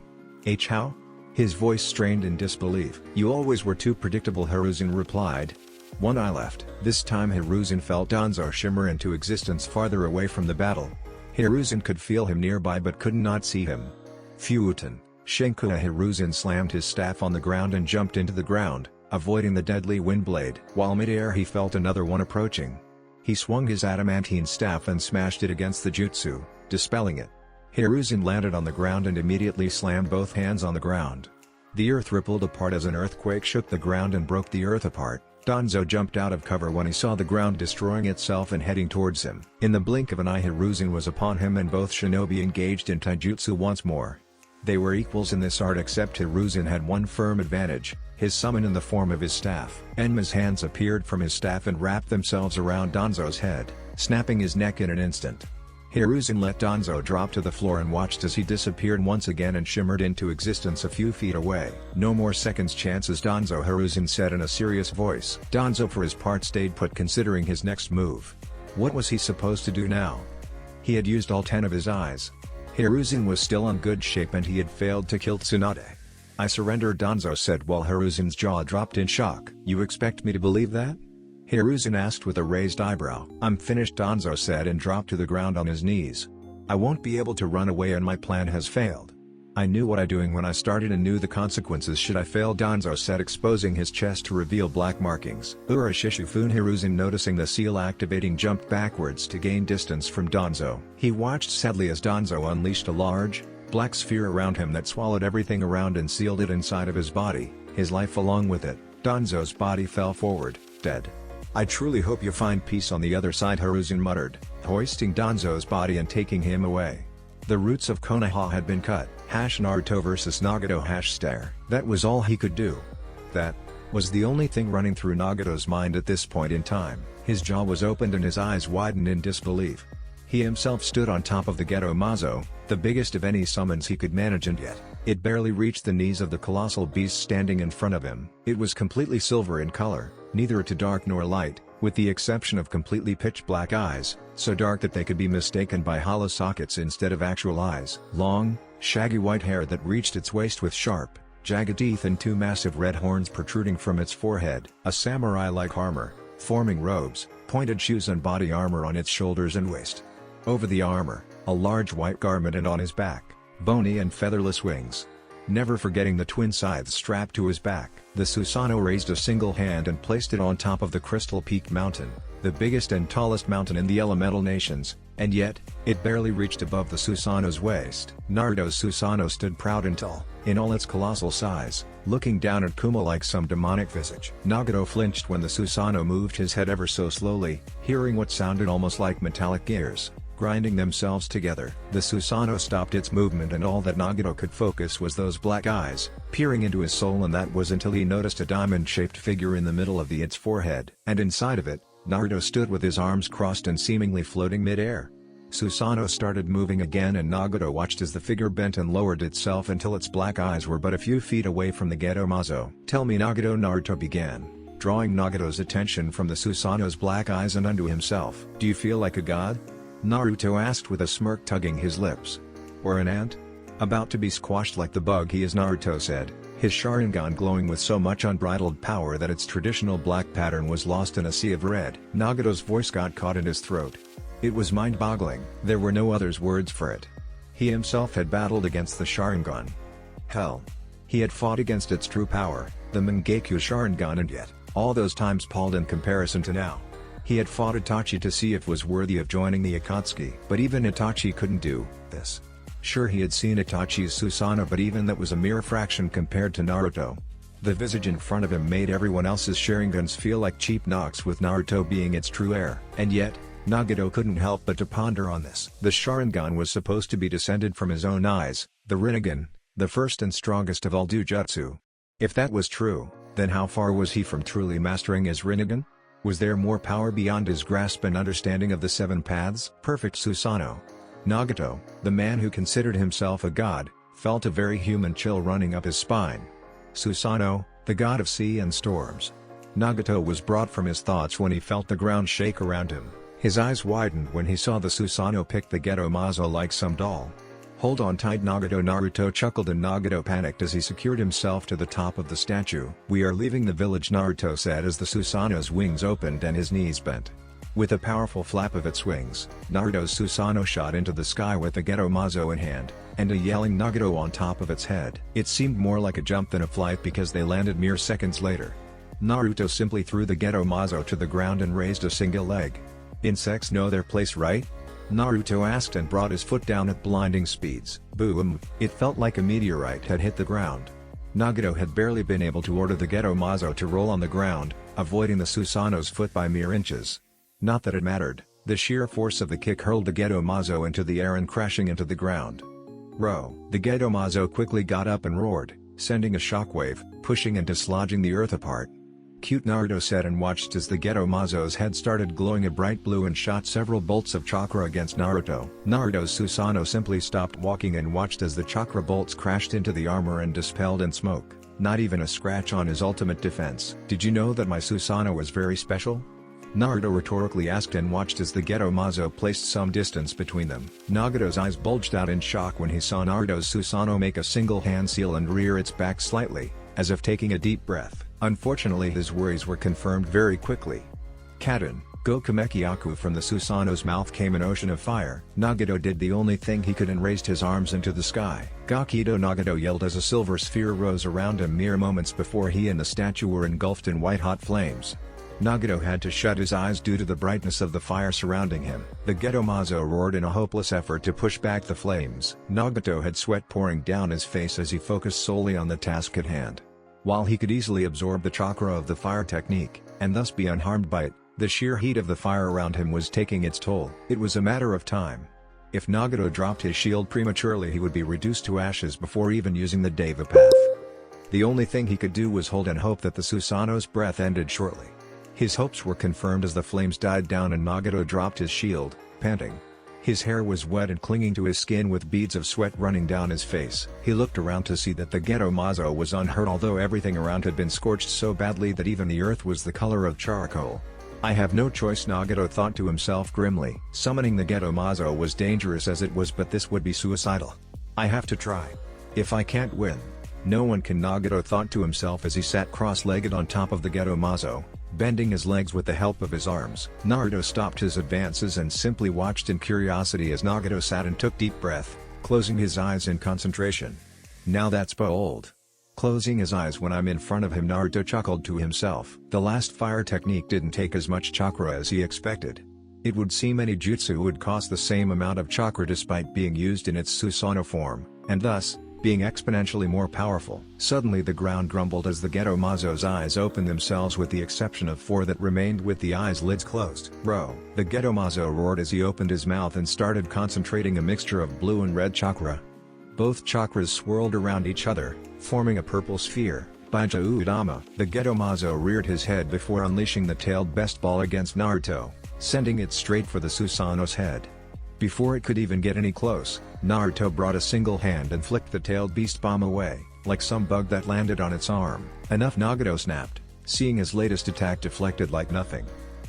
How? His voice strained in disbelief. You always were too predictable, Hiruzen replied. 1 eye left. This time Hiruzen felt Danzo shimmer into existence farther away from the battle. Hiruzen could feel him nearby but could not see him. Futon, Shinkuha. Hiruzen slammed his staff on the ground and jumped into the ground, avoiding the deadly wind blade. While midair, he felt another one approaching. He swung his adamantine staff and smashed it against the jutsu, dispelling it. Hiruzen landed on the ground and immediately slammed both hands on the ground. The earth rippled apart as an earthquake shook the ground and broke the earth apart. Danzo jumped out of cover when he saw the ground destroying itself and heading towards him. In the blink of an eye, Hiruzen was upon him and both shinobi engaged in taijutsu once more. They were equals in this art, except Hiruzen had one firm advantage, his summon in the form of his staff. Enma's hands appeared from his staff and wrapped themselves around Danzo's head, snapping his neck in an instant. Hiruzen let Danzo drop to the floor and watched as he disappeared once again and shimmered into existence a few feet away. No more seconds chances, Danzo, Hiruzen said in a serious voice. Danzo for his part stayed put, considering his next move. What was he supposed to do now? He had used all 10 of his eyes. Hiruzen was still in good shape and he had failed to kill Tsunade. I surrender, Danzo said while Hiruzen's jaw dropped in shock. You expect me to believe that? Hiruzen asked with a raised eyebrow. I'm finished, Danzo said and dropped to the ground on his knees. I won't be able to run away and my plan has failed. I knew what I doing when I started and knew the consequences should I fail, Danzo said, exposing his chest to reveal black markings. Urashishifun Hiruzen, noticing the seal activating, jumped backwards to gain distance from Danzo. He watched sadly as Danzo unleashed a large, black sphere around him that swallowed everything around and sealed it inside of his body, his life along with it. Danzo's body fell forward, dead. I truly hope you find peace on the other side, Hiruzen muttered, hoisting Danzo's body and taking him away. The roots of Konoha had been cut. Naruto vs Nagato #stare. That was all he could do. That was the only thing running through Nagato's mind at this point in time. His jaw was opened and his eyes widened in disbelief. He himself stood on top of the Geto Mazo, the biggest of any summons he could manage, and yet, it barely reached the knees of the colossal beast standing in front of him. It was completely silver in color, neither too dark nor light, with the exception of completely pitch black eyes, so dark that they could be mistaken by hollow sockets instead of actual eyes. Long, shaggy white hair that reached its waist with sharp, jagged teeth and two massive red horns protruding from its forehead. A samurai-like armor, forming robes, pointed shoes and body armor on its shoulders and waist. Over the armor, a large white garment, and on his back, bony and featherless wings. Never forgetting the twin scythes strapped to his back. The Susanoo raised a single hand and placed it on top of the Crystal Peak Mountain, the biggest and tallest mountain in the Elemental Nations, and yet, it barely reached above the Susanoo's waist. Naruto's Susanoo stood proud and tall, in all its colossal size, looking down at Kuma like some demonic visage. Nagato flinched when the Susanoo moved his head ever so slowly, hearing what sounded almost like metallic gears grinding themselves together. The Susanoo stopped its movement, and all that Nagato could focus was those black eyes, peering into his soul, and that was until he noticed a diamond-shaped figure in the middle of its forehead. And inside of it, Naruto stood with his arms crossed and seemingly floating mid-air. Susanoo started moving again, and Nagato watched as the figure bent and lowered itself until its black eyes were but a few feet away from the Geto Mazo. "Tell me, Nagato," Naruto began, drawing Nagato's attention from the Susanoo's black eyes and unto himself. "Do you feel like a god?" Naruto asked with a smirk, tugging his lips. "Or an ant? About to be squashed like the bug he is," Naruto said, his Sharingan glowing with so much unbridled power that its traditional black pattern was lost in a sea of red. Nagato's voice got caught in his throat. It was mind-boggling. There were no other words for it. He himself had battled against the Sharingan. Hell, he had fought against its true power, the Mangekyou Sharingan, and yet, all those times palled in comparison to now. He had fought Itachi to see if was worthy of joining the Akatsuki. But even Itachi couldn't do this. Sure, he had seen Itachi's Susanoo, but even that was a mere fraction compared to Naruto. The visage in front of him made everyone else's Sharingans feel like cheap knocks, with Naruto being its true heir. And yet, Nagato couldn't help but to ponder on this. The Sharingan was supposed to be descended from his own eyes, the Rinnegan, the first and strongest of all Jujutsu. If that was true, then how far was he from truly mastering his Rinnegan? Was there more power beyond his grasp and understanding of the seven paths? Perfect Susanoo. Nagato, the man who considered himself a god, felt a very human chill running up his spine. Susanoo, the god of sea and storms. Nagato was brought from his thoughts when he felt the ground shake around him. His eyes widened when he saw the Susanoo pick the Geto Mazo like some doll. "Hold on tight, Nagato," Naruto chuckled, and Nagato panicked as he secured himself to the top of the statue. "We are leaving the village," Naruto said as the Susanoo's wings opened and his knees bent. With a powerful flap of its wings, Naruto's Susanoo shot into the sky with the Geto Mazo in hand, and a yelling Nagato on top of its head. It seemed more like a jump than a flight because they landed mere seconds later. Naruto simply threw the Geto Mazo to the ground and raised a single leg. "Insects know their place, right?" Naruto asked and brought his foot down at blinding speeds. Boom! It felt like a meteorite had hit the ground. Nagato had barely been able to order the Geto Mazo to roll on the ground, avoiding the Susanoo's foot by mere inches. Not that it mattered, the sheer force of the kick hurled the Geto Mazo into the air and crashing into the ground. Row! The Geto Mazo quickly got up and roared, sending a shockwave, pushing and dislodging the earth apart. "Cute," Naruto said and watched as the Geto Mazo's head started glowing a bright blue and shot several bolts of chakra against Naruto. Naruto's Susanoo simply stopped walking and watched as the chakra bolts crashed into the armor and dispelled in smoke. Not even a scratch on his ultimate defense. "Did you know that my Susanoo was very special?" Naruto rhetorically asked and watched as the Geto Mazo placed some distance between them. Nagato's eyes bulged out in shock when he saw Naruto's Susanoo make a single hand seal and rear its back slightly, as if taking a deep breath. Unfortunately, his worries were confirmed very quickly. "Kaden, Gokumekiaku from the Susanoo's mouth came an ocean of fire. Nagato did the only thing he could and raised his arms into the sky. Gakido Nagato yelled as a silver sphere rose around him mere moments before he and the statue were engulfed in white-hot flames. Nagato had to shut his eyes due to the brightness of the fire surrounding him. The Gedomazo roared in a hopeless effort to push back the flames. Nagato had sweat pouring down his face as he focused solely on the task at hand. While he could easily absorb the chakra of the fire technique, and thus be unharmed by it, the sheer heat of the fire around him was taking its toll. It was a matter of time. If Nagato dropped his shield prematurely, he would be reduced to ashes before even using the Deva path. The only thing he could do was hold and hope that the Susanoo's breath ended shortly. His hopes were confirmed as the flames died down and Nagato dropped his shield, panting. His hair was wet and clinging to his skin with beads of sweat running down his face. He looked around to see that the Gedomazo was unhurt, although everything around had been scorched so badly that even the earth was the color of charcoal. I have no choice, Nagato thought to himself grimly. Summoning the Gedomazo was dangerous as it was, but this would be suicidal. I have to try. If I can't win, no one can, Nagato thought to himself as he sat cross-legged on top of the Gedomazo, bending his legs with the help of his arms. Naruto stopped his advances and simply watched in curiosity as Nagato sat and took deep breath, closing his eyes in concentration. Now that's bold. Closing his eyes when I'm in front of him, Naruto chuckled to himself. The last fire technique didn't take as much chakra as he expected. It would seem any jutsu would cost the same amount of chakra despite being used in its Susanoo form, and thus, being exponentially more powerful. Suddenly the ground grumbled as the Gedomazo's eyes opened themselves with the exception of 4 that remained with the eyes lids closed. Bro! The Gedomazo roared as he opened his mouth and started concentrating a mixture of blue and red chakra. Both chakras swirled around each other, forming a purple sphere. Baija Uedama. The Gedomazo reared his head before unleashing the tailed best ball against Naruto, sending it straight for the Susanoo's head. Before it could even get any close, Naruto brought a single hand and flicked the tailed beast bomb away, like some bug that landed on its arm. Enough, Nagato snapped, seeing his latest attack deflected like nothing.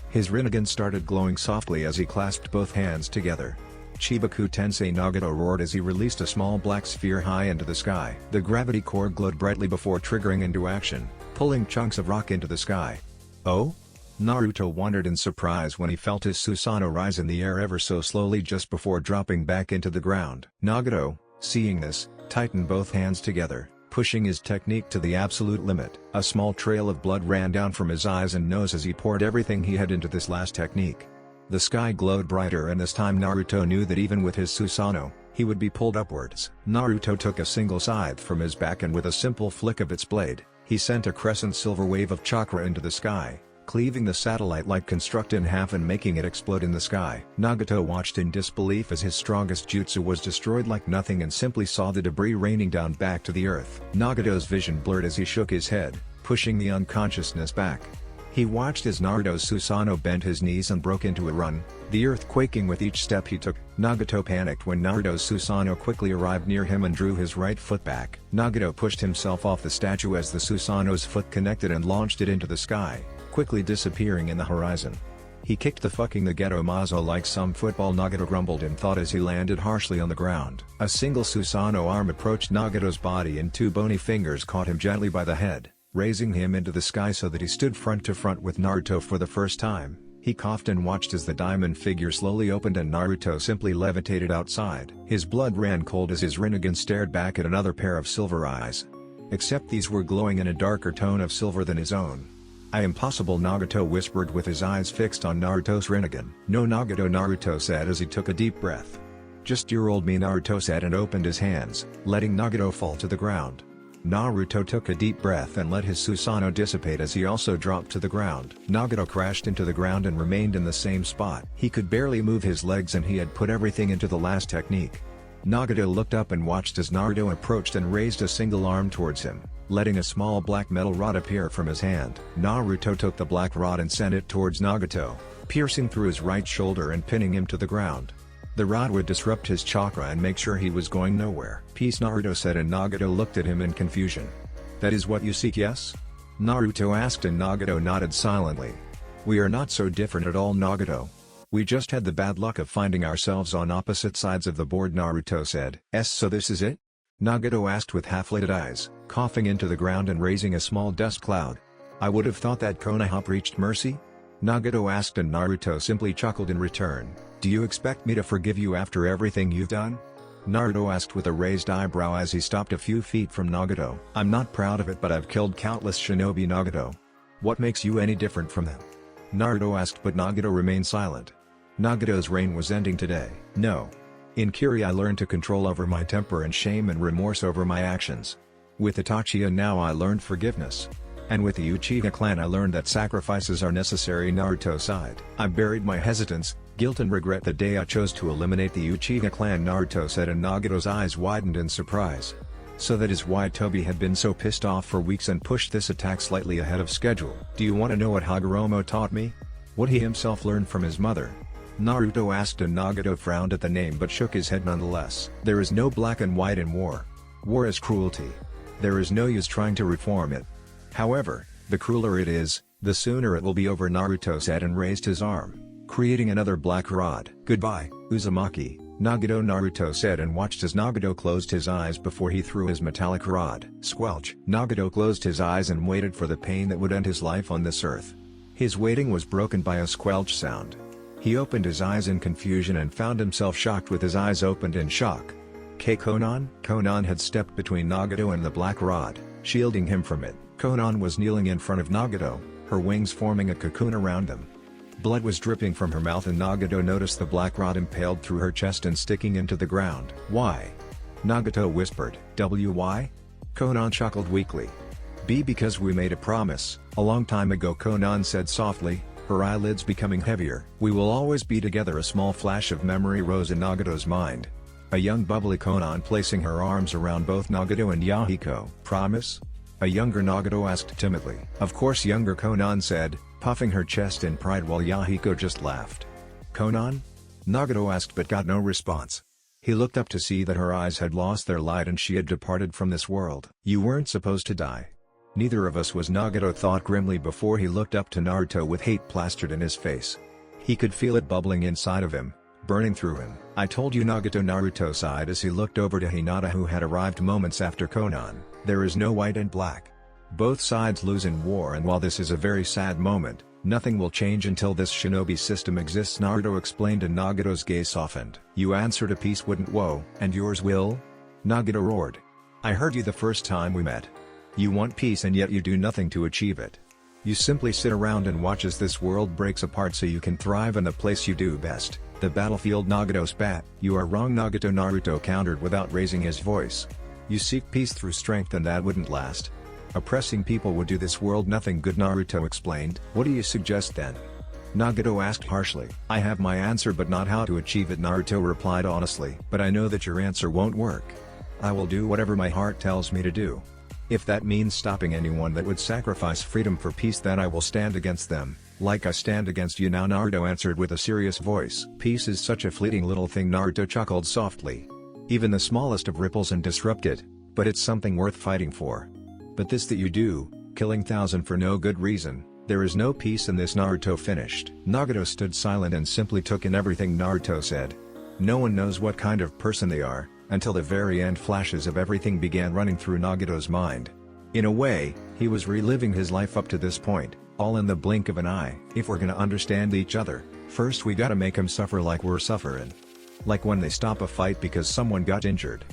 His Rinnegan started glowing softly as he clasped both hands together. Chibaku Tensei, Nagato roared as he released a small black sphere high into the sky. The gravity core glowed brightly before triggering into action, pulling chunks of rock into the sky. Oh? Naruto wondered in surprise when he felt his Susanoo rise in the air ever so slowly just before dropping back into the ground. Nagato, seeing this, tightened both hands together, pushing his technique to the absolute limit. A small trail of blood ran down from his eyes and nose as he poured everything he had into this last technique. The sky glowed brighter, and this time Naruto knew that even with his Susanoo, he would be pulled upwards. Naruto took a single scythe from his back and with a simple flick of its blade, he sent a crescent silver wave of chakra into the sky, cleaving the satellite-like construct in half and making it explode in the sky. Nagato watched in disbelief as his strongest jutsu was destroyed like nothing and simply saw the debris raining down back to the earth. Nagato's vision blurred as he shook his head, pushing the unconsciousness back. He watched as Naruto's Susanoo bent his knees and broke into a run, the earth quaking with each step he took. Nagato panicked when Naruto's Susanoo quickly arrived near him and drew his right foot back. Nagato pushed himself off the statue as the Susanoo's foot connected and launched it into the sky, quickly disappearing in the horizon. He kicked the Gedomazo like some football, Nagato grumbled in thought as he landed harshly on the ground. A single Susanoo arm approached Nagato's body and 2 bony fingers caught him gently by the head, raising him into the sky so that he stood front to front with Naruto for the first time. He coughed and watched as the diamond figure slowly opened and Naruto simply levitated outside. His blood ran cold as his Rinnegan stared back at another pair of silver eyes. Except these were glowing in a darker tone of silver than his own. Impossible, Nagato whispered with his eyes fixed on Naruto's Rinnegan. No, Nagato, Naruto said as he took a deep breath. Just your old me, Naruto said and opened his hands, letting Nagato fall to the ground. Naruto took a deep breath and let his Susanoo dissipate as he also dropped to the ground. Nagato crashed into the ground and remained in the same spot. He could barely move his legs and he had put everything into the last technique. Nagato looked up and watched as Naruto approached and raised a single arm towards him, letting a small black metal rod appear from his hand. Naruto took the black rod and sent it towards Nagato, piercing through his right shoulder and pinning him to the ground. The rod would disrupt his chakra and make sure he was going nowhere. Peace, Naruto said, and Nagato looked at him in confusion. That is what you seek, yes? Naruto asked and Nagato nodded silently. We are not so different at all, Nagato. We just had the bad luck of finding ourselves on opposite sides of the board, Naruto said. So this is it? Nagato asked with half-lidded eyes, coughing into the ground and raising a small dust cloud. I would have thought that Konoha preached mercy? Nagato asked and Naruto simply chuckled in return. Do you expect me to forgive you after everything you've done? Naruto asked with a raised eyebrow as he stopped a few feet from Nagato. I'm not proud of it, but I've killed countless shinobi, Nagato. What makes you any different from them? Naruto asked, but Nagato remained silent. Nagato's reign was ending today. No. In Kiri I learned to control over my temper and shame and remorse over my actions. With Itachi and now I learned forgiveness. And with the Uchiha clan I learned that sacrifices are necessary. Naruto sighed. I buried my hesitance, guilt and regret the day I chose to eliminate the Uchiha clan, Naruto said, and Nagato's eyes widened in surprise. So that is why Tobi had been so pissed off for weeks and pushed this attack slightly ahead of schedule. Do you want to know what Hagoromo taught me? What he himself learned from his mother? Naruto asked and Nagato frowned at the name but shook his head nonetheless. There is no black and white in war. War is cruelty. There is no use trying to reform it. However, the crueler it is, the sooner it will be over, Naruto said and raised his arm, creating another black rod. Goodbye, Uzumaki, Nagato, Naruto said and watched as Nagato closed his eyes before he threw his metallic rod. Squelch. Nagato closed his eyes and waited for the pain that would end his life on this earth. His waiting was broken by a squelch sound. He opened his eyes in confusion and found himself shocked with his eyes opened in shock. Konan? Konan had stepped between Nagato and the black rod, shielding him from it. Konan was kneeling in front of Nagato, her wings forming a cocoon around them. Blood was dripping from her mouth and Nagato noticed the black rod impaled through her chest and sticking into the ground. Why? Nagato whispered. Why? Konan chuckled weakly. Because we made a promise, a long time ago, Konan said softly, her eyelids becoming heavier. We will always be together. A small flash of memory rose in Nagato's mind. A young bubbly Konan placing her arms around both Nagato and Yahiko. Promise? A younger Nagato asked timidly. Of course, younger Konan said, puffing her chest in pride while Yahiko just laughed. Konan? Nagato asked but got no response. He looked up to see that her eyes had lost their light and she had departed from this world. You weren't supposed to die. Neither of us was, Nagato thought grimly before he looked up to Naruto with hate plastered in his face. He could feel it bubbling inside of him, burning through him. I told you, Nagato, Naruto sighed as he looked over to Hinata who had arrived moments after Konan. There is no white and black. Both sides lose in war, and while this is a very sad moment, nothing will change until this shinobi system exists, Naruto explained and Nagato's gaze softened. You answered a peace wouldn't, whoa, and yours will? Nagato roared. I heard you the first time we met. You want peace and yet you do nothing to achieve it. You simply sit around and watch as this world breaks apart so you can thrive in the place you do best, the battlefield, Nagato spat. You are wrong, Nagato, Naruto countered without raising his voice. You seek peace through strength and that wouldn't last. Oppressing people would do this world nothing good, Naruto explained. What do you suggest then? Nagato asked harshly. I have my answer but not how to achieve it, Naruto replied honestly. But I know that your answer won't work. I will do whatever my heart tells me to do. If that means stopping anyone that would sacrifice freedom for peace, then I will stand against them, like I stand against you now, Naruto answered with a serious voice. Peace is such a fleeting little thing, Naruto chuckled softly. Even the smallest of ripples and disrupt it, but it's something worth fighting for. But this that you do, killing thousands for no good reason, there is no peace in this, Naruto finished. Nagato stood silent and simply took in everything Naruto said. No one knows what kind of person they are, until the very end. Flashes of everything began running through Nagato's mind. In a way, he was reliving his life up to this point, all in the blink of an eye. If we're gonna understand each other, first we gotta make him suffer like we're suffering. Like when they stop a fight because someone got injured.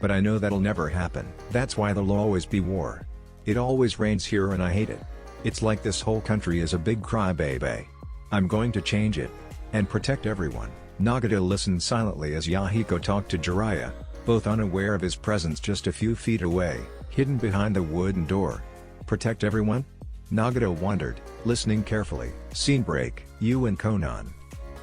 But I know that'll never happen. That's why there'll always be war. It always rains here and I hate it. It's like this whole country is a big crybaby. I'm going to change it. And protect everyone. Nagato listened silently as Yahiko talked to Jiraiya, both unaware of his presence just a few feet away, hidden behind the wooden door. Protect everyone? Nagato wondered, listening carefully. Scene break. You and Konan.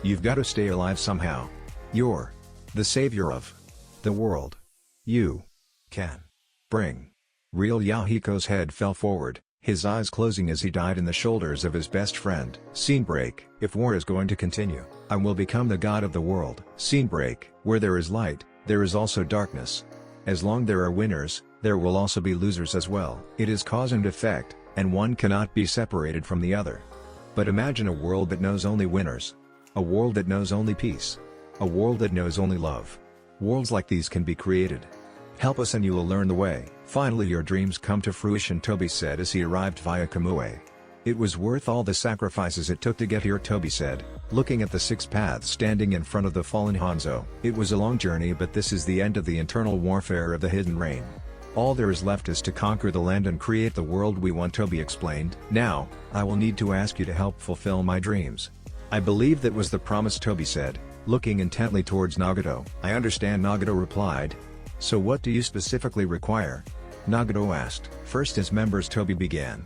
You've got to stay alive somehow. You're the savior of the world. You can bring. Real. Yahiko's head fell forward, his eyes closing as he died in the shoulders of his best friend. Scene break. If war is going to continue, I will become the god of the world. Scene break. Where there is light, there is also darkness. As long there are winners, there will also be losers as well. It is cause and effect, and one cannot be separated from the other. But imagine a world that knows only winners. A world that knows only peace. A world that knows only love. Worlds like these can be created. Help us and you will learn the way. Finally your dreams come to fruition, Tobi said as he arrived via Kamue. It was worth all the sacrifices it took to get here, Toby said, looking at the 6 paths standing in front of the fallen Hanzo. It was a long journey, but this is the end of the internal warfare of the Hidden Reign. All there is left is to conquer the land and create the world we want, Toby explained. Now, I will need to ask you to help fulfill my dreams. I believe that was the promise, Toby said, looking intently towards Nagato. I understand, Nagato replied. So what do you specifically require? Nagato asked. First as members, Toby began.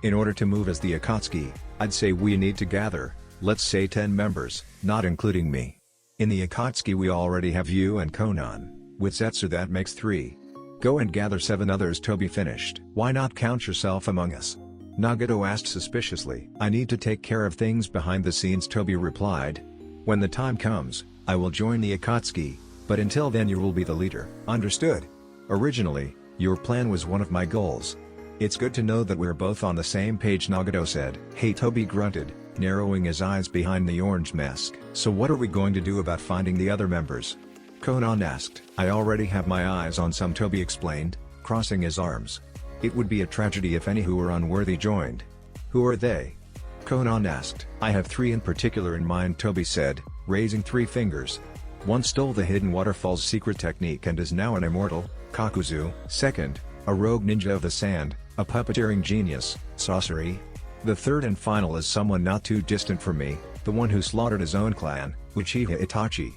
In order to move as the Akatsuki, I'd say we need to gather, let's say 10 members, not including me. In the Akatsuki we already have you and Konan, with Zetsu that makes 3. Go and gather 7 others, Toby finished. Why not count yourself among us? Nagato asked suspiciously. I need to take care of things behind the scenes, Toby replied. When the time comes, I will join the Akatsuki, but until then you will be the leader. Understood? Originally, your plan was one of my goals. It's good to know that we're both on the same page, Nagato said. Hey, Toby grunted, narrowing his eyes behind the orange mask. So what are we going to do about finding the other members? Konan asked. I already have my eyes on some, Toby explained, crossing his arms. It would be a tragedy if any who were unworthy joined. Who are they? Konan asked. I have 3 in particular in mind, Toby said, raising 3 fingers. One stole the Hidden Waterfall's secret technique and is now an immortal, Kakuzu. Second, a rogue ninja of the sand, a puppeteering genius, Sasori. The third and final is someone not too distant from me, the one who slaughtered his own clan, Uchiha Itachi.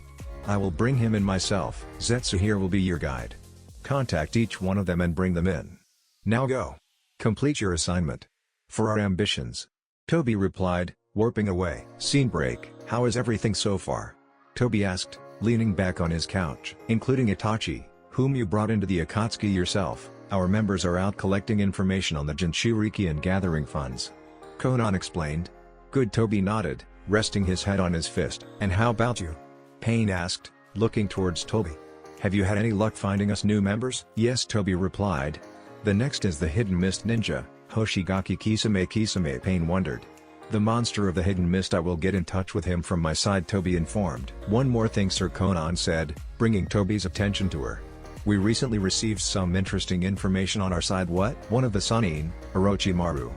I will bring him in myself. Zetsu here will be your guide. Contact each one of them and bring them in. Now go. Complete your assignment. For our ambitions. Toby replied, warping away. Scene break. How is everything so far? Toby asked, leaning back on his couch. Including Itachi, whom you brought into the Akatsuki yourself. Our members are out collecting information on the Jinchuriki and gathering funds. Konan explained. Good, Toby nodded, resting his head on his fist. And how about you? Pain asked, looking towards Toby. Have you had any luck finding us new members? Yes, Toby replied. The next is the Hidden Mist Ninja, Hoshigaki Kisame. Pain wondered. The monster of the Hidden Mist, I will get in touch with him from my side, Toby informed. One more thing, Sir, Konan said, bringing Toby's attention to her. We recently received some interesting information on our side. What? One of the Sannin, Orochimaru.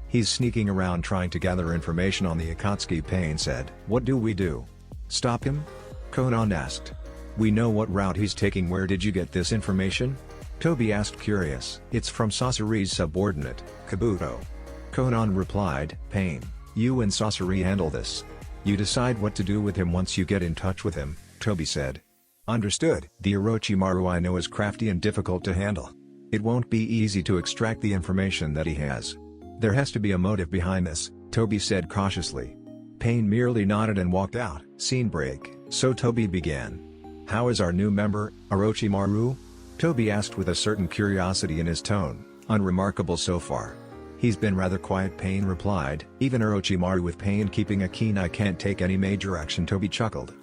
He's sneaking around trying to gather information on the Akatsuki, Pain said. What do we do? Stop him? Konan asked. We know what route he's taking. Where did you get this information? Toby asked, curious. It's from Sasori's subordinate, Kabuto. Konan replied. Pain, you and Sasori handle this. You decide what to do with him once you get in touch with him, Toby said. Understood. The Orochimaru I know is crafty and difficult to handle. It won't be easy to extract the information that he has. There has to be a motive behind this, Toby said cautiously. Pain merely nodded and walked out. Scene break. So Toby began. How is our new member, Orochimaru? Toby asked with a certain curiosity in his tone. Unremarkable so far. He's been rather quiet, Pain replied. Even Orochimaru with Pain keeping a keen eye can't take any major action, Toby chuckled.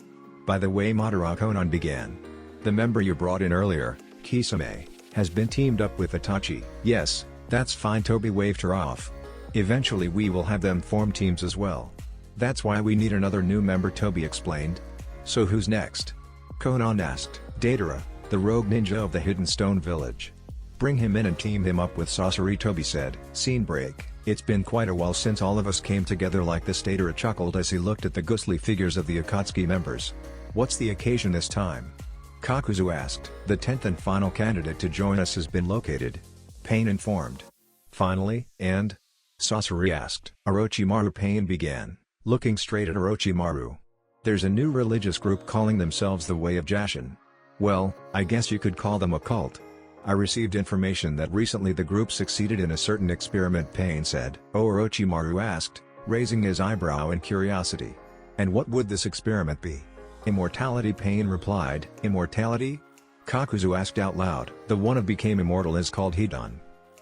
By the way, Madara, Konan began. The member you brought in earlier, Kisame, has been teamed up with Itachi. Yes, that's fine, Toby waved her off. Eventually we will have them form teams as well. That's why we need another new member, Toby explained. So who's next? Konan asked. Datara, the rogue ninja of the Hidden Stone Village. Bring him in and team him up with Sasori, Toby said. Scene break. It's been quite a while since all of us came together like this. Datara chuckled as he looked at the ghostly figures of the Akatsuki members. What's the occasion this time? Kakuzu asked. The 10th and final candidate to join us has been located. Pain informed. Finally, and? Sasori asked. Orochimaru. Pain began, looking straight at Orochimaru. There's a new religious group calling themselves the Way of Jashin. Well, I guess you could call them a cult. I received information that recently the group succeeded in a certain experiment, Pain said. Oh, Orochimaru asked, raising his eyebrow in curiosity. And what would this experiment be? Immortality, Pain replied. Immortality? Kakuzu asked out loud. The one who became immortal is called Hidan.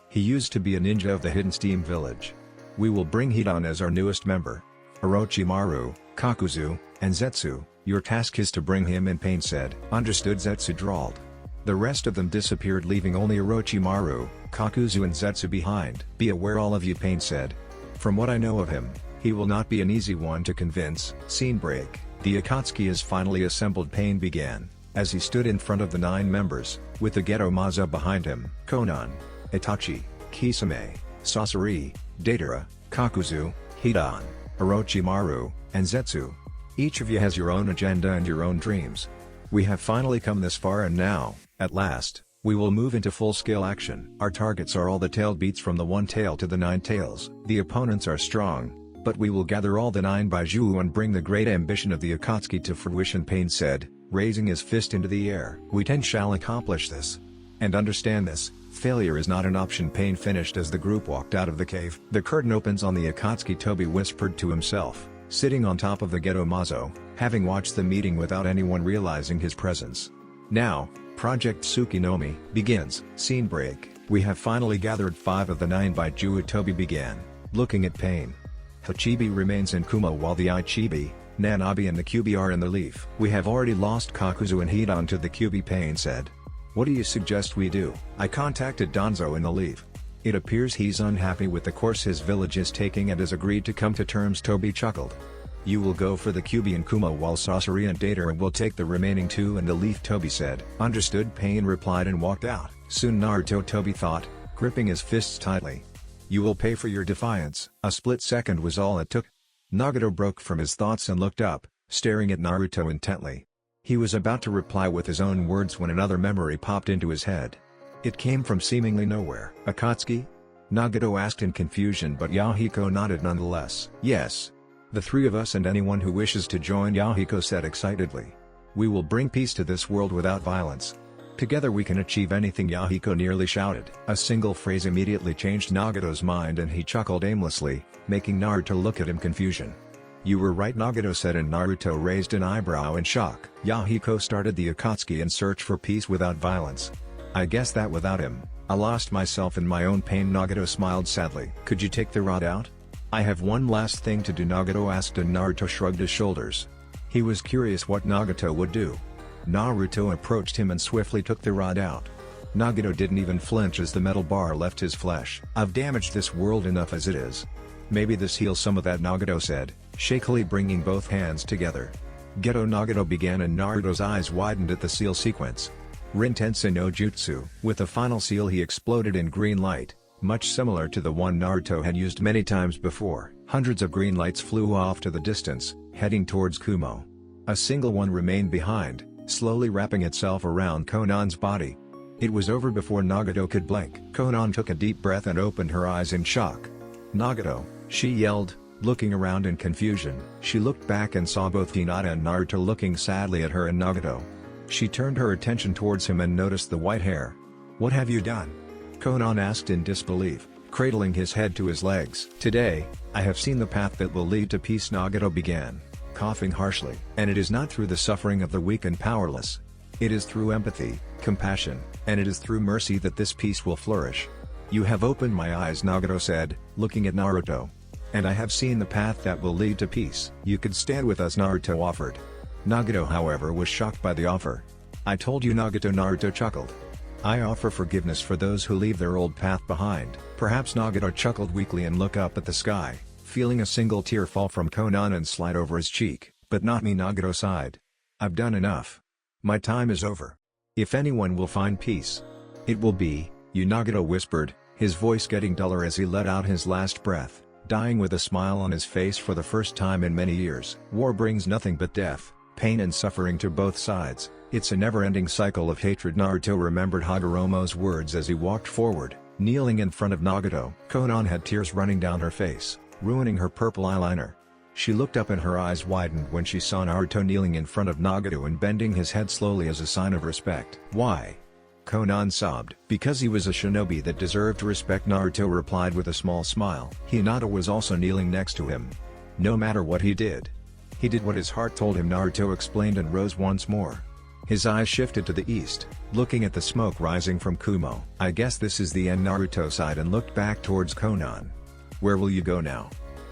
He used to be a ninja of the Hidden Steam Village. We will bring Hidan as our newest member. Orochimaru, Kakuzu, and Zetsu, your task is to bring him in, Pain said. Understood, Zetsu drawled. The rest of them disappeared, leaving only Orochimaru, Kakuzu and Zetsu behind. Be aware all of you, Pain said. From what I know of him, he will not be an easy one to convince. Scene break. The Akatsuki is finally assembled, Pain began, as he stood in front of the 9 members, with the Geto Maza behind him. Konan, Itachi, Kisame, Sasori, Datara, Kakuzu, Hidan, Orochimaru, and Zetsu. Each of you has your own agenda and your own dreams. We have finally come this far, and now, at last, we will move into full-scale action. Our targets are all the tailed beats from the 1 tail to the 9 tails. The opponents are strong, but we will gather all the 9 Baijiu and bring the great ambition of the Akatsuki to fruition, Pain said, raising his fist into the air. We 10 shall accomplish this. And understand this, failure is not an option, Pain finished as the group walked out of the cave. The curtain opens on the Akatsuki, Toby whispered to himself, sitting on top of the Geto Mazo, having watched the meeting without anyone realizing his presence. Now, Project Tsukinomi begins. Scene break. We have finally gathered 5 of the 9 Baijiu, Toby began, looking at Pain. Hachibi remains in Kumo while the Ichibi, Nanabi and the Kyubi are in the Leaf. We have already lost Kakuzu and Hidan to the Kyubi, Pain said. What do you suggest we do? I contacted Danzo in the Leaf. It appears he's unhappy with the course his village is taking and has agreed to come to terms, Toby chuckled. You will go for the Kyubi and Kumo while Sasori and Datara will take the remaining 2 and the Leaf, Toby said. Understood, Pain replied and walked out. Soon Naruto, Toby thought, gripping his fists tightly. You will pay for your defiance. A split second was all it took. Nagato broke from his thoughts and looked up, staring at Naruto intently. He was about to reply with his own words when another memory popped into his head. It came from seemingly nowhere. Akatsuki? Nagato asked in confusion, but Yahiko nodded nonetheless. Yes. The 3 of us and anyone who wishes to join, Yahiko said excitedly. We will bring peace to this world without violence. Together we can achieve anything, Yahiko nearly shouted. A single phrase immediately changed Nagato's mind and he chuckled aimlessly, making Naruto look at him confusion. You were right, Nagato said, and Naruto raised an eyebrow in shock. Yahiko started the Akatsuki in search for peace without violence. I guess that without him, I lost myself in my own pain, Nagato smiled sadly. Could you take the rod out? I have one last thing to do, Nagato asked, and Naruto shrugged his shoulders. He was curious what Nagato would do. Naruto approached him and swiftly took the rod out. Nagato didn't even flinch as the metal bar left his flesh. I've damaged this world enough as it is. Maybe this heals some of that, Nagato said, shakily bringing both hands together. Geto Nagato began and Naruto's eyes widened at the seal sequence. Rintense no Jutsu. With the final seal he exploded in green light, much similar to the one Naruto had used many times before. Hundreds of green lights flew off to the distance, heading towards Kumo. A single one remained behind, slowly wrapping itself around Konan's body. It was over before Nagato could blink. Konan took a deep breath and opened her eyes in shock. Nagato, she yelled, looking around in confusion. She looked back and saw both Hinata and Naruto looking sadly at her and Nagato. She turned her attention towards him and noticed the white hair. What have you done? Konan asked in disbelief, cradling his head to his legs. Today, I have seen the path that will lead to peace, Nagato began, coughing harshly. And it is not through the suffering of the weak and powerless. It is through empathy, compassion, and it is through mercy that this peace will flourish. You have opened my eyes, Nagato said, looking at Naruto. And I have seen the path that will lead to peace. You could stand with us, Naruto offered. Nagato, however, was shocked by the offer. I told you, Nagato, Naruto chuckled. I offer forgiveness for those who leave their old path behind. Perhaps, Nagato chuckled weakly and looked up at the sky, feeling a single tear fall from Konan and slide over his cheek. But not me, Nagato sighed. I've done enough. My time is over. If anyone will find peace, it will be you, Nagato whispered, his voice getting duller as he let out his last breath, dying with a smile on his face for the first time in many years. War brings nothing but death, pain and suffering to both sides. It's a never-ending cycle of hatred. Naruto remembered Hagoromo's words as he walked forward, kneeling in front of Nagato. Konan had tears running down her face, ruining her purple eyeliner. She looked up and her eyes widened when she saw Naruto kneeling in front of Nagato and bending his head slowly as a sign of respect. Why? Konan sobbed. Because he was a shinobi that deserved respect, Naruto replied with a small smile. Hinata was also kneeling next to him. No matter what he did what his heart told him, Naruto explained and rose once more. His eyes shifted to the east, looking at the smoke rising from Kumo. I guess this is the end, Naruto sighed and looked back towards Konan. Where will you go now?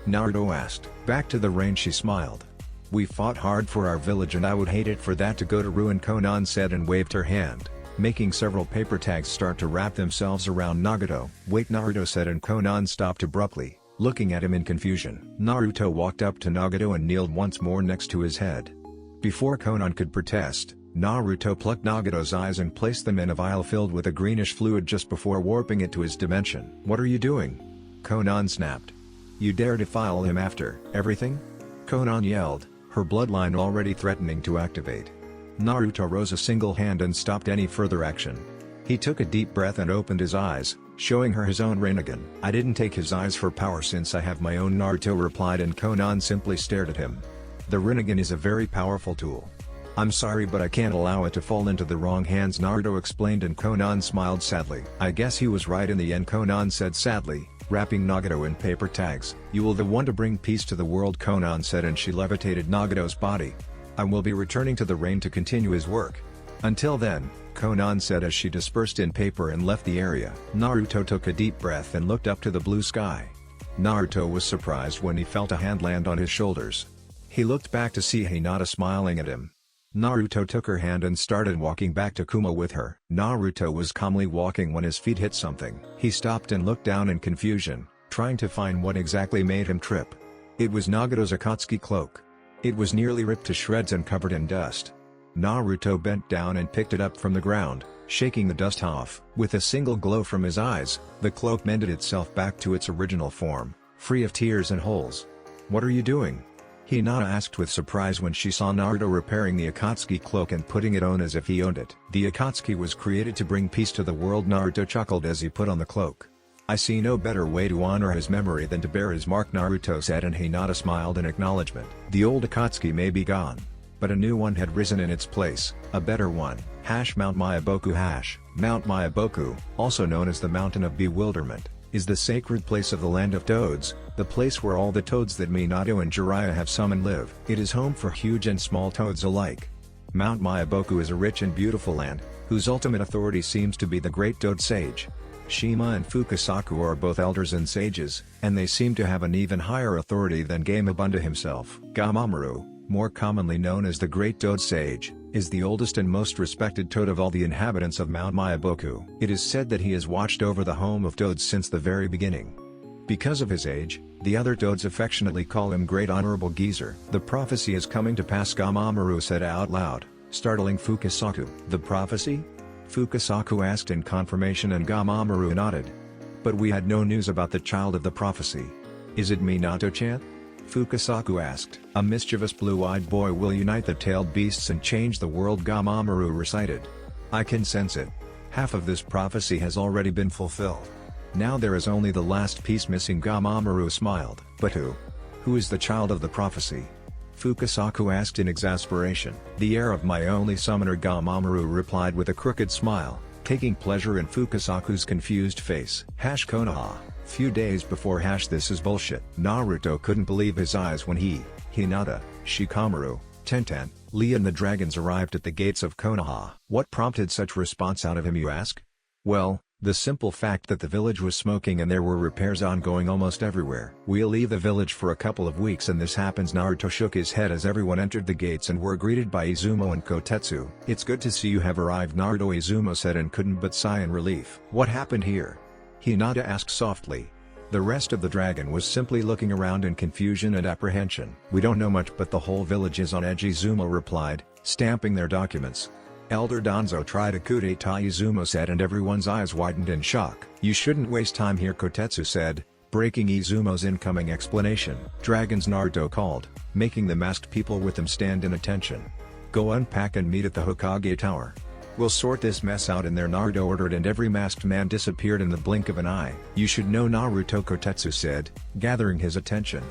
Naruto asked. Back to the rain, she smiled. We fought hard for our village and I would hate it for that to go to ruin, Konan said and waved her hand, making several paper tags start to wrap themselves around Nagato. Wait, Naruto said, and Konan stopped abruptly, looking at him in confusion. Naruto walked up to Nagato and kneeled once more next to his head. Before Konan could protest, Naruto plucked Nagato's eyes and placed them in a vial filled with a greenish fluid just before warping it to his dimension. What are you doing? Konan snapped. You dare to file him after everything? Konan yelled, her bloodline already threatening to activate. Naruto rose a single hand and stopped any further action. He took a deep breath and opened his eyes, showing her his own Rinnegan. I didn't take his eyes for power since I have my own, Naruto replied, and Konan simply stared at him. The Rinnegan is a very powerful tool. I'm sorry, but I can't allow it to fall into the wrong hands, Naruto explained, and Konan smiled sadly. I guess he was right in the end, Konan said sadly, wrapping Nagato in paper tags. You will the one to bring peace to the world, Konan said, and she levitated Nagato's body. I will be returning to the rain to continue his work. Until then, Konan said as she dispersed in paper and left the area. Naruto took a deep breath and looked up to the blue sky. Naruto was surprised when he felt a hand land on his shoulders. He looked back to see Hinata smiling at him. Naruto took her hand and started walking back to Kuma with her. Naruto was calmly walking when his feet hit something. He stopped and looked down in confusion, trying to find what exactly made him trip. It was Nagato's Akatsuki cloak. It was nearly ripped to shreds and covered in dust. Naruto bent down and picked it up from the ground, shaking the dust off. With a single glow from his eyes, the cloak mended itself back to its original form, free of tears and holes. What are you doing? Hinata asked with surprise when she saw Naruto repairing the Akatsuki cloak and putting it on as if he owned it. The Akatsuki was created to bring peace to the world, Naruto chuckled as he put on the cloak. I see no better way to honor his memory than to bear his mark, Naruto said, and Hinata smiled in acknowledgement. The old Akatsuki may be gone, but a new one had risen in its place, a better one. Mount Myaboku. Mount Myaboku, also known as the Mountain of Bewilderment, is the sacred place of the land of toads, the place where all the toads that Minato and Jiraiya have summoned live. It is home for huge and small toads alike. Mount Myaboku is a rich and beautiful land, whose ultimate authority seems to be the great toad sage. Shima and Fukasaku are both elders and sages, and they seem to have an even higher authority than Gamabunda himself. Gamamaru, more commonly known as the Great Toad Sage, is the oldest and most respected toad of all the inhabitants of Mount Myaboku. It is said that he has watched over the home of toads since the very beginning. Because of his age, the other toads affectionately call him Great Honorable Geezer. The prophecy is coming to pass, Gamamaru said out loud, startling Fukasaku. The prophecy? Fukasaku asked in confirmation, and Gamamaru nodded. But we had no news about the child of the prophecy. Is it Minato-chan? Fukasaku asked. A mischievous blue-eyed boy will unite the tailed beasts and change the world, Gamamaru recited. I can sense it. Half of this prophecy has already been fulfilled. Now there is only the last piece missing, Gamamaru smiled. But who? Who is the child of the prophecy? Fukasaku asked in exasperation. The heir of my only summoner, Gamamaru replied with a crooked smile, taking pleasure in Fukasaku's confused face. Konoha. Few days before this is bullshit. Naruto couldn't believe his eyes when he, Hinata, Shikamaru, Tenten, Lee and the dragons arrived at the gates of Konoha. What prompted such response out of him, you ask? Well, the simple fact that the village was smoking and there were repairs ongoing almost everywhere. We'll leave the village for a couple of weeks and this happens. Naruto shook his head as everyone entered the gates and were greeted by Izumo and Kotetsu. It's good to see you have arrived, Naruto, Izumo said, and couldn't but sigh in relief. What happened here? Hinata asked softly. The rest of the dragon was simply looking around in confusion and apprehension. We don't know much, but the whole village is on edge, Izumo replied, stamping their documents. Elder Danzo tried a coup d'etat, Izumo said, and everyone's eyes widened in shock. You shouldn't waste time here, Kotetsu said, breaking Izumo's incoming explanation. Dragons, Naruto called, making the masked people with him stand in attention. Go unpack and meet at the Hokage Tower. We'll sort this mess out in there, Naruto ordered, and every masked man disappeared in the blink of an eye. You should know, Naruto, Kotetsu said, gathering his attention.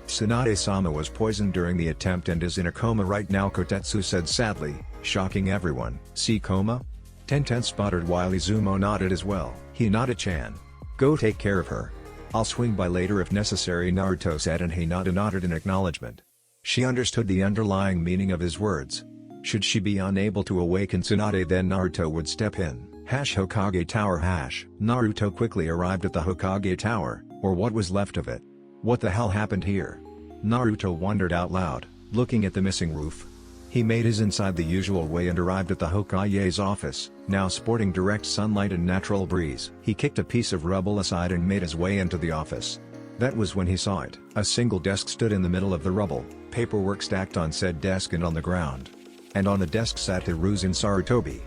Tsunade-sama was poisoned during the attempt and is in a coma right now, Kotetsu said sadly, shocking everyone. See coma? Tenten sputtered while Izumo nodded as well. Hinata-chan. Go take care of her. I'll swing by later if necessary, Naruto said, and Hinata nodded in acknowledgement. She understood the underlying meaning of his words. Should she be unable to awaken Tsunade, then Naruto would step in. Hokage Tower. Naruto quickly arrived at the Hokage Tower, or what was left of it. What the hell happened here? Naruto wondered out loud, looking at the missing roof. He made his inside the usual way and arrived at the Hokage's office, now sporting direct sunlight and natural breeze. He kicked a piece of rubble aside and made his way into the office. That was when he saw it. A single desk stood in the middle of the rubble, paperwork stacked on said desk and on the ground. And on the desk sat Hiruzen Sarutobi.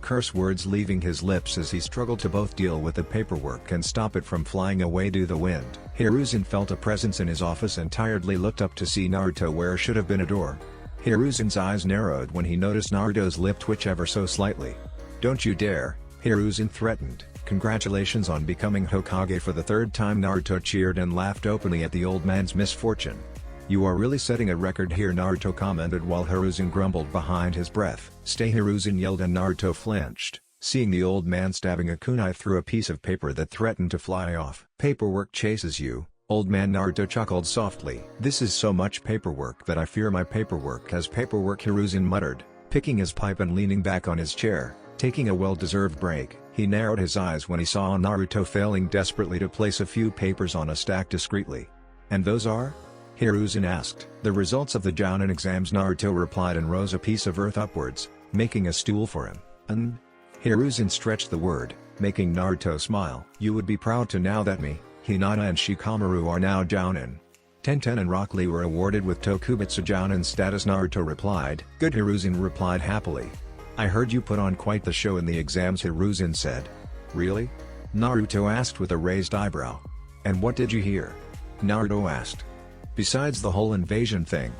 curse words leaving his lips as he struggled to both deal with the paperwork and stop it from flying away to the wind. Hiruzen felt a presence in his office and tiredly looked up to see Naruto where should have been a door. Hiruzen's eyes narrowed when he noticed Naruto's lip twitch ever so slightly. "Don't you dare," Hiruzen threatened. "Congratulations on becoming Hokage for the third time." Naruto cheered and laughed openly at the old man's misfortune. "You are really setting a record here," Naruto commented while Hiruzen grumbled behind his breath. "Stay!" Hiruzen yelled and Naruto flinched, seeing the old man stabbing a kunai through a piece of paper that threatened to fly off. "Paperwork chases you, old man," Naruto chuckled softly. "This is so much paperwork that I fear my paperwork has paperwork," Hiruzen muttered, picking his pipe and leaning back on his chair, taking a well-deserved break. He narrowed his eyes when he saw Naruto failing desperately to place a few papers on a stack discreetly. "And those are?" Hiruzen asked. "The results of the Jounin exams," Naruto replied and rose a piece of earth upwards, making a stool for him. "And?" Hiruzen stretched the word, making Naruto smile. "You would be proud to know that me, Hinata and Shikamaru are now Jounin. Tenten and Rock Lee were awarded with Tokubutsu Jounin status," Naruto replied. "Good," Hiruzen replied happily. "I heard you put on quite the show in the exams," Hiruzen said. "Really?" Naruto asked with a raised eyebrow. "And what did you hear?" Naruto asked. "Besides the whole invasion thing,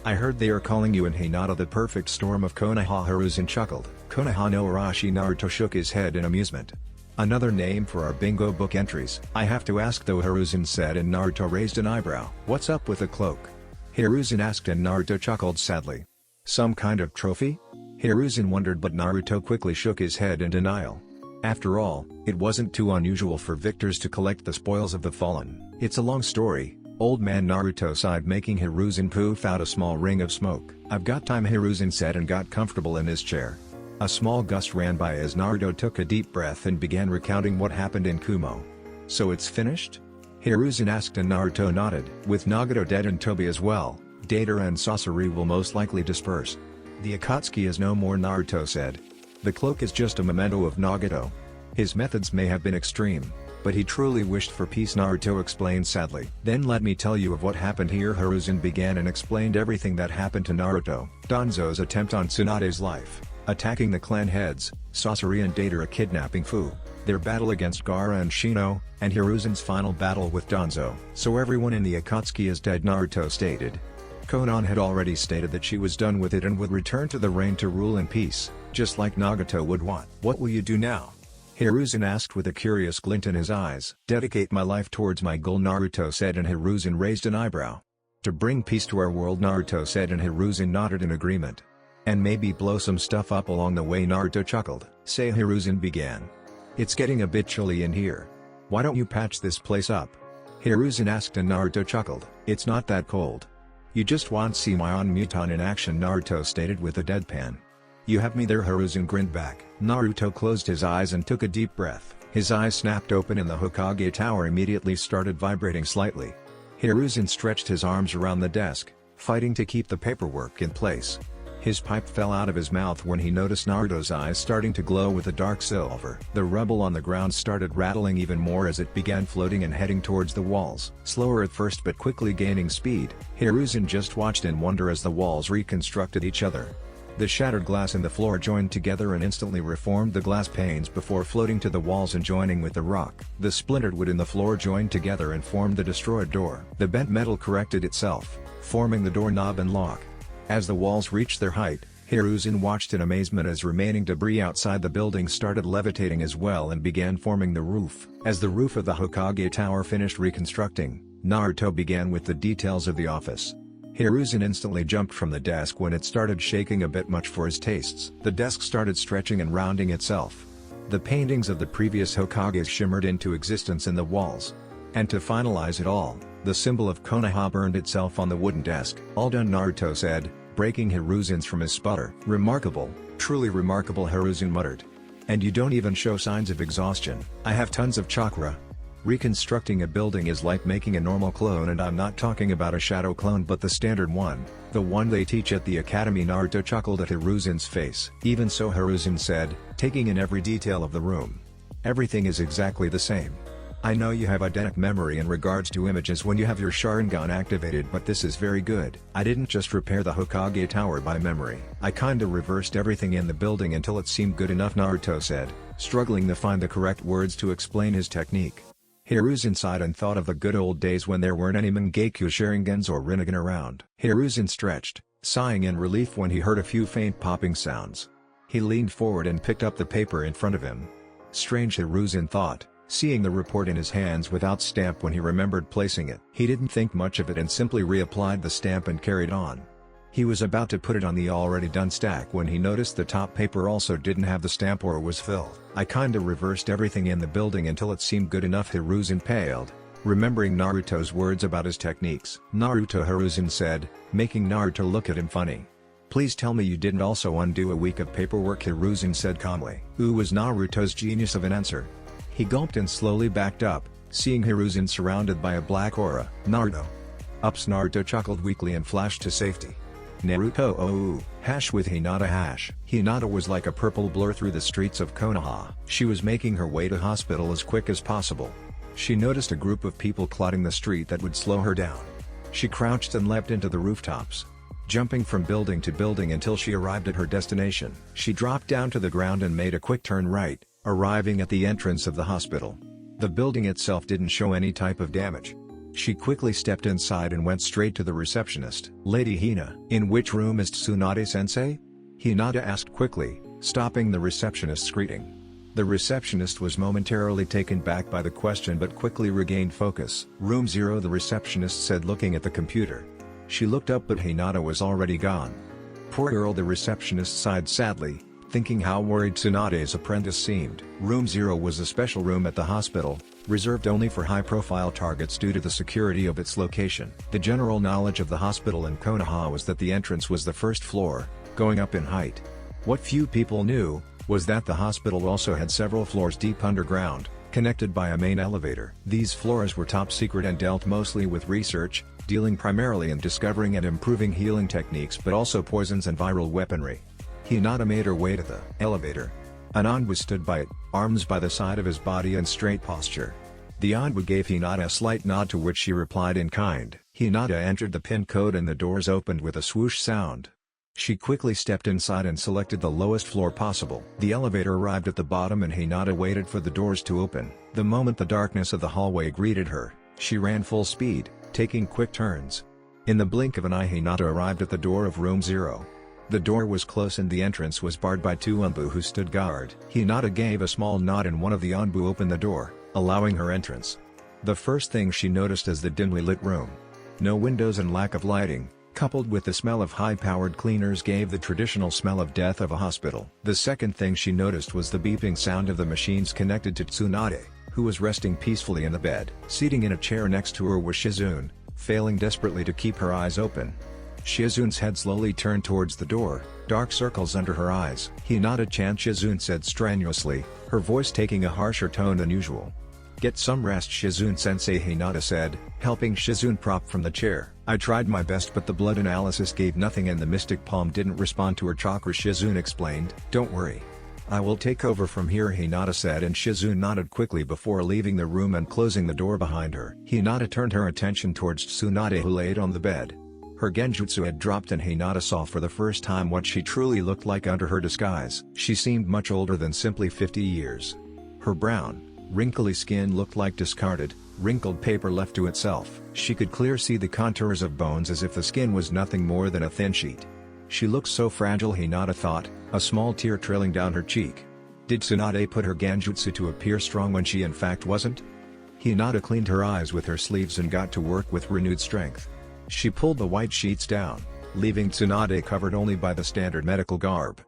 I heard they are calling you and Hinata the perfect storm of Konoha." Hiruzen chuckled. "Konoha no Arashi." Naruto shook his head in amusement. "Another name for our bingo book entries." "I have to ask though," Hiruzen said and Naruto raised an eyebrow. "What's up with the cloak?" Hiruzen asked and Naruto chuckled sadly. "Some kind of trophy?" Hiruzen wondered but Naruto quickly shook his head in denial. After all, it wasn't too unusual for victors to collect the spoils of the fallen. "It's a long story, old man," Naruto sighed, making Hiruzen poof out a small ring of smoke. "I've got time," Hiruzen said and got comfortable in his chair. A small gust ran by as Naruto took a deep breath and began recounting what happened in Kumo. "So it's finished?" Hiruzen asked and Naruto nodded. "With Nagato dead and Tobi as well, Deidara and Sasori will most likely disperse. The Akatsuki is no more," Naruto said. "The cloak is just a memento of Nagato. His methods may have been extreme, but he truly wished for peace," Naruto explained sadly. "Then let me tell you of what happened here." Hiruzen began and explained everything that happened to Naruto. Danzo's attempt on Tsunade's life, attacking the clan heads, Sasori and Deidara kidnapping Fu, their battle against Gaara and Shino, and Hiruzen's final battle with Danzo. "So everyone in the Akatsuki is dead," Naruto stated. Konan had already stated that she was done with it and would return to the reign to rule in peace, just like Nagato would want. "What will you do now?" Hiruzen asked with a curious glint in his eyes. "Dedicate my life towards my goal," Naruto said and Hiruzen raised an eyebrow. "To bring peace to our world," Naruto said and Hiruzen nodded in agreement. "And maybe blow some stuff up along the way," Naruto chuckled. "Say," Hiruzen began. "It's getting a bit chilly in here. Why don't you patch this place up?" Hiruzen asked and Naruto chuckled. "It's not that cold. You just want to see my on-muton in action," Naruto stated with a deadpan. "You have me there," Hiruzen grinned back. Naruto closed his eyes and took a deep breath. His eyes snapped open and the Hokage tower immediately started vibrating slightly. Hiruzen stretched his arms around the desk, fighting to keep the paperwork in place. His pipe fell out of his mouth when he noticed Naruto's eyes starting to glow with a dark silver. The rubble on the ground started rattling even more as it began floating and heading towards the walls. Slower at first but quickly gaining speed, Hiruzen just watched in wonder as the walls reconstructed each other. The shattered glass in the floor joined together and instantly reformed the glass panes before floating to the walls and joining with the rock. The splintered wood in the floor joined together and formed the destroyed door. The bent metal corrected itself, forming the doorknob and lock. As the walls reached their height, Hiruzen watched in amazement as remaining debris outside the building started levitating as well and began forming the roof. As the roof of the Hokage tower finished reconstructing, Naruto began with the details of the office. Hiruzen instantly jumped from the desk when it started shaking a bit much for his tastes. The desk started stretching and rounding itself. The paintings of the previous Hokages shimmered into existence in the walls. And to finalize it all, the symbol of Konoha burned itself on the wooden desk. "All done," Naruto said, breaking Hiruzen's from his sputter. "Remarkable, truly remarkable," Hiruzen muttered. "And you don't even show signs of exhaustion." "I have tons of chakra. Reconstructing a building is like making a normal clone, and I'm not talking about a shadow clone but the standard one, the one they teach at the academy." Naruto chuckled at Hiruzen's face. "Even so," Hiruzen said, taking in every detail of the room. "Everything is exactly the same. I know you have eidetic memory in regards to images when you have your Sharingan activated, but this is very good. I didn't just repair the Hokage tower by memory. I kinda reversed everything in the building until it seemed good enough, Naruto said, struggling to find the correct words to explain his technique. Hiruzen sighed and thought of the good old days when there weren't any Mangekyo Sharingans or Rinnegan around. Hiruzen stretched, sighing in relief when he heard a few faint popping sounds. He leaned forward and picked up the paper in front of him. Strange, Hiruzen thought, seeing the report in his hands without stamp when he remembered placing it. He didn't think much of it and simply reapplied the stamp and carried on. He was about to put it on the already done stack when he noticed the top paper also didn't have the stamp or was filled. I kinda reversed everything in the building until it seemed good enough, Hiruzen paled, remembering Naruto's words about his techniques. Naruto, Hiruzen said, making Naruto look at him funny. Please tell me you didn't also undo a week of paperwork, Hiruzen said calmly. Ooh, was Naruto's genius of an answer. He gulped and slowly backed up, seeing Hiruzen surrounded by a black aura. Naruto. Ups, Naruto chuckled weakly and flashed to safety. Naruto, oh, hash with Hinata hash. Hinata was like a purple blur through the streets of Konoha. She was making her way to hospital as quick as possible. She noticed a group of people clogging the street that would slow her down. She crouched and leapt into the rooftops, jumping from building to building until she arrived at her destination. She dropped down to the ground and made a quick turn right, arriving at the entrance of the hospital. The building itself didn't show any type of damage. She quickly stepped inside and went straight to the receptionist. Lady Hina, in which room is Tsunade-sensei? Hinata asked quickly, stopping the receptionist's greeting. The receptionist was momentarily taken back by the question but quickly regained focus. Room 0, the receptionist said, looking at the computer. She looked up but Hinata was already gone. Poor girl, the receptionist sighed sadly, thinking how worried Tsunade's apprentice seemed. Room 0 was a special room at the hospital, reserved only for high-profile targets due to the security of its location. The general knowledge of the hospital in Konoha was that the entrance was the first floor, going up in height. What few people knew was that the hospital also had several floors deep underground, connected by a main elevator. These floors were top secret and dealt mostly with research, dealing primarily in discovering and improving healing techniques but also poisons and viral weaponry. Hinata made her way to the elevator. An Anbu stood by it, arms by the side of his body in straight posture. The Anbu gave Hinata a slight nod to which she replied in kind. Hinata entered the pin code and the doors opened with a swoosh sound. She quickly stepped inside and selected the lowest floor possible. The elevator arrived at the bottom and Hinata waited for the doors to open. The moment the darkness of the hallway greeted her, she ran full speed, taking quick turns. In the blink of an eye, Hinata arrived at the door of room 0. The door was close and the entrance was barred by 2 Anbu who stood guard. Hinata gave a small nod and one of the Anbu opened the door, allowing her entrance. The first thing she noticed is the dimly lit room. No windows and lack of lighting, coupled with the smell of high-powered cleaners, gave the traditional smell of death of a hospital. The second thing she noticed was the beeping sound of the machines connected to Tsunade, who was resting peacefully in the bed. Seating in a chair next to her was Shizune, failing desperately to keep her eyes open. Shizune's head slowly turned towards the door, dark circles under her eyes. Hinata-chan, Shizune said strenuously, her voice taking a harsher tone than usual. Get some rest, Shizune-sensei, Hinata said, helping Shizune prop from the chair. I tried my best but the blood analysis gave nothing and the mystic palm didn't respond to her chakra, Shizune explained. Don't worry. I will take over from here, Hinata said, and Shizune nodded quickly before leaving the room and closing the door behind her. Hinata turned her attention towards Tsunade, who laid on the bed. Her genjutsu had dropped and Hinata saw for the first time what she truly looked like under her disguise. She seemed much older than simply 50 years. Her brown, wrinkly skin looked like discarded, wrinkled paper left to itself. She could clearly see the contours of bones as if the skin was nothing more than a thin sheet. She looked so fragile, Hinata thought, a small tear trailing down her cheek. Did Tsunade put her genjutsu to appear strong when she in fact wasn't? Hinata cleaned her eyes with her sleeves and got to work with renewed strength. She pulled the white sheets down, leaving Tsunade covered only by the standard medical garb.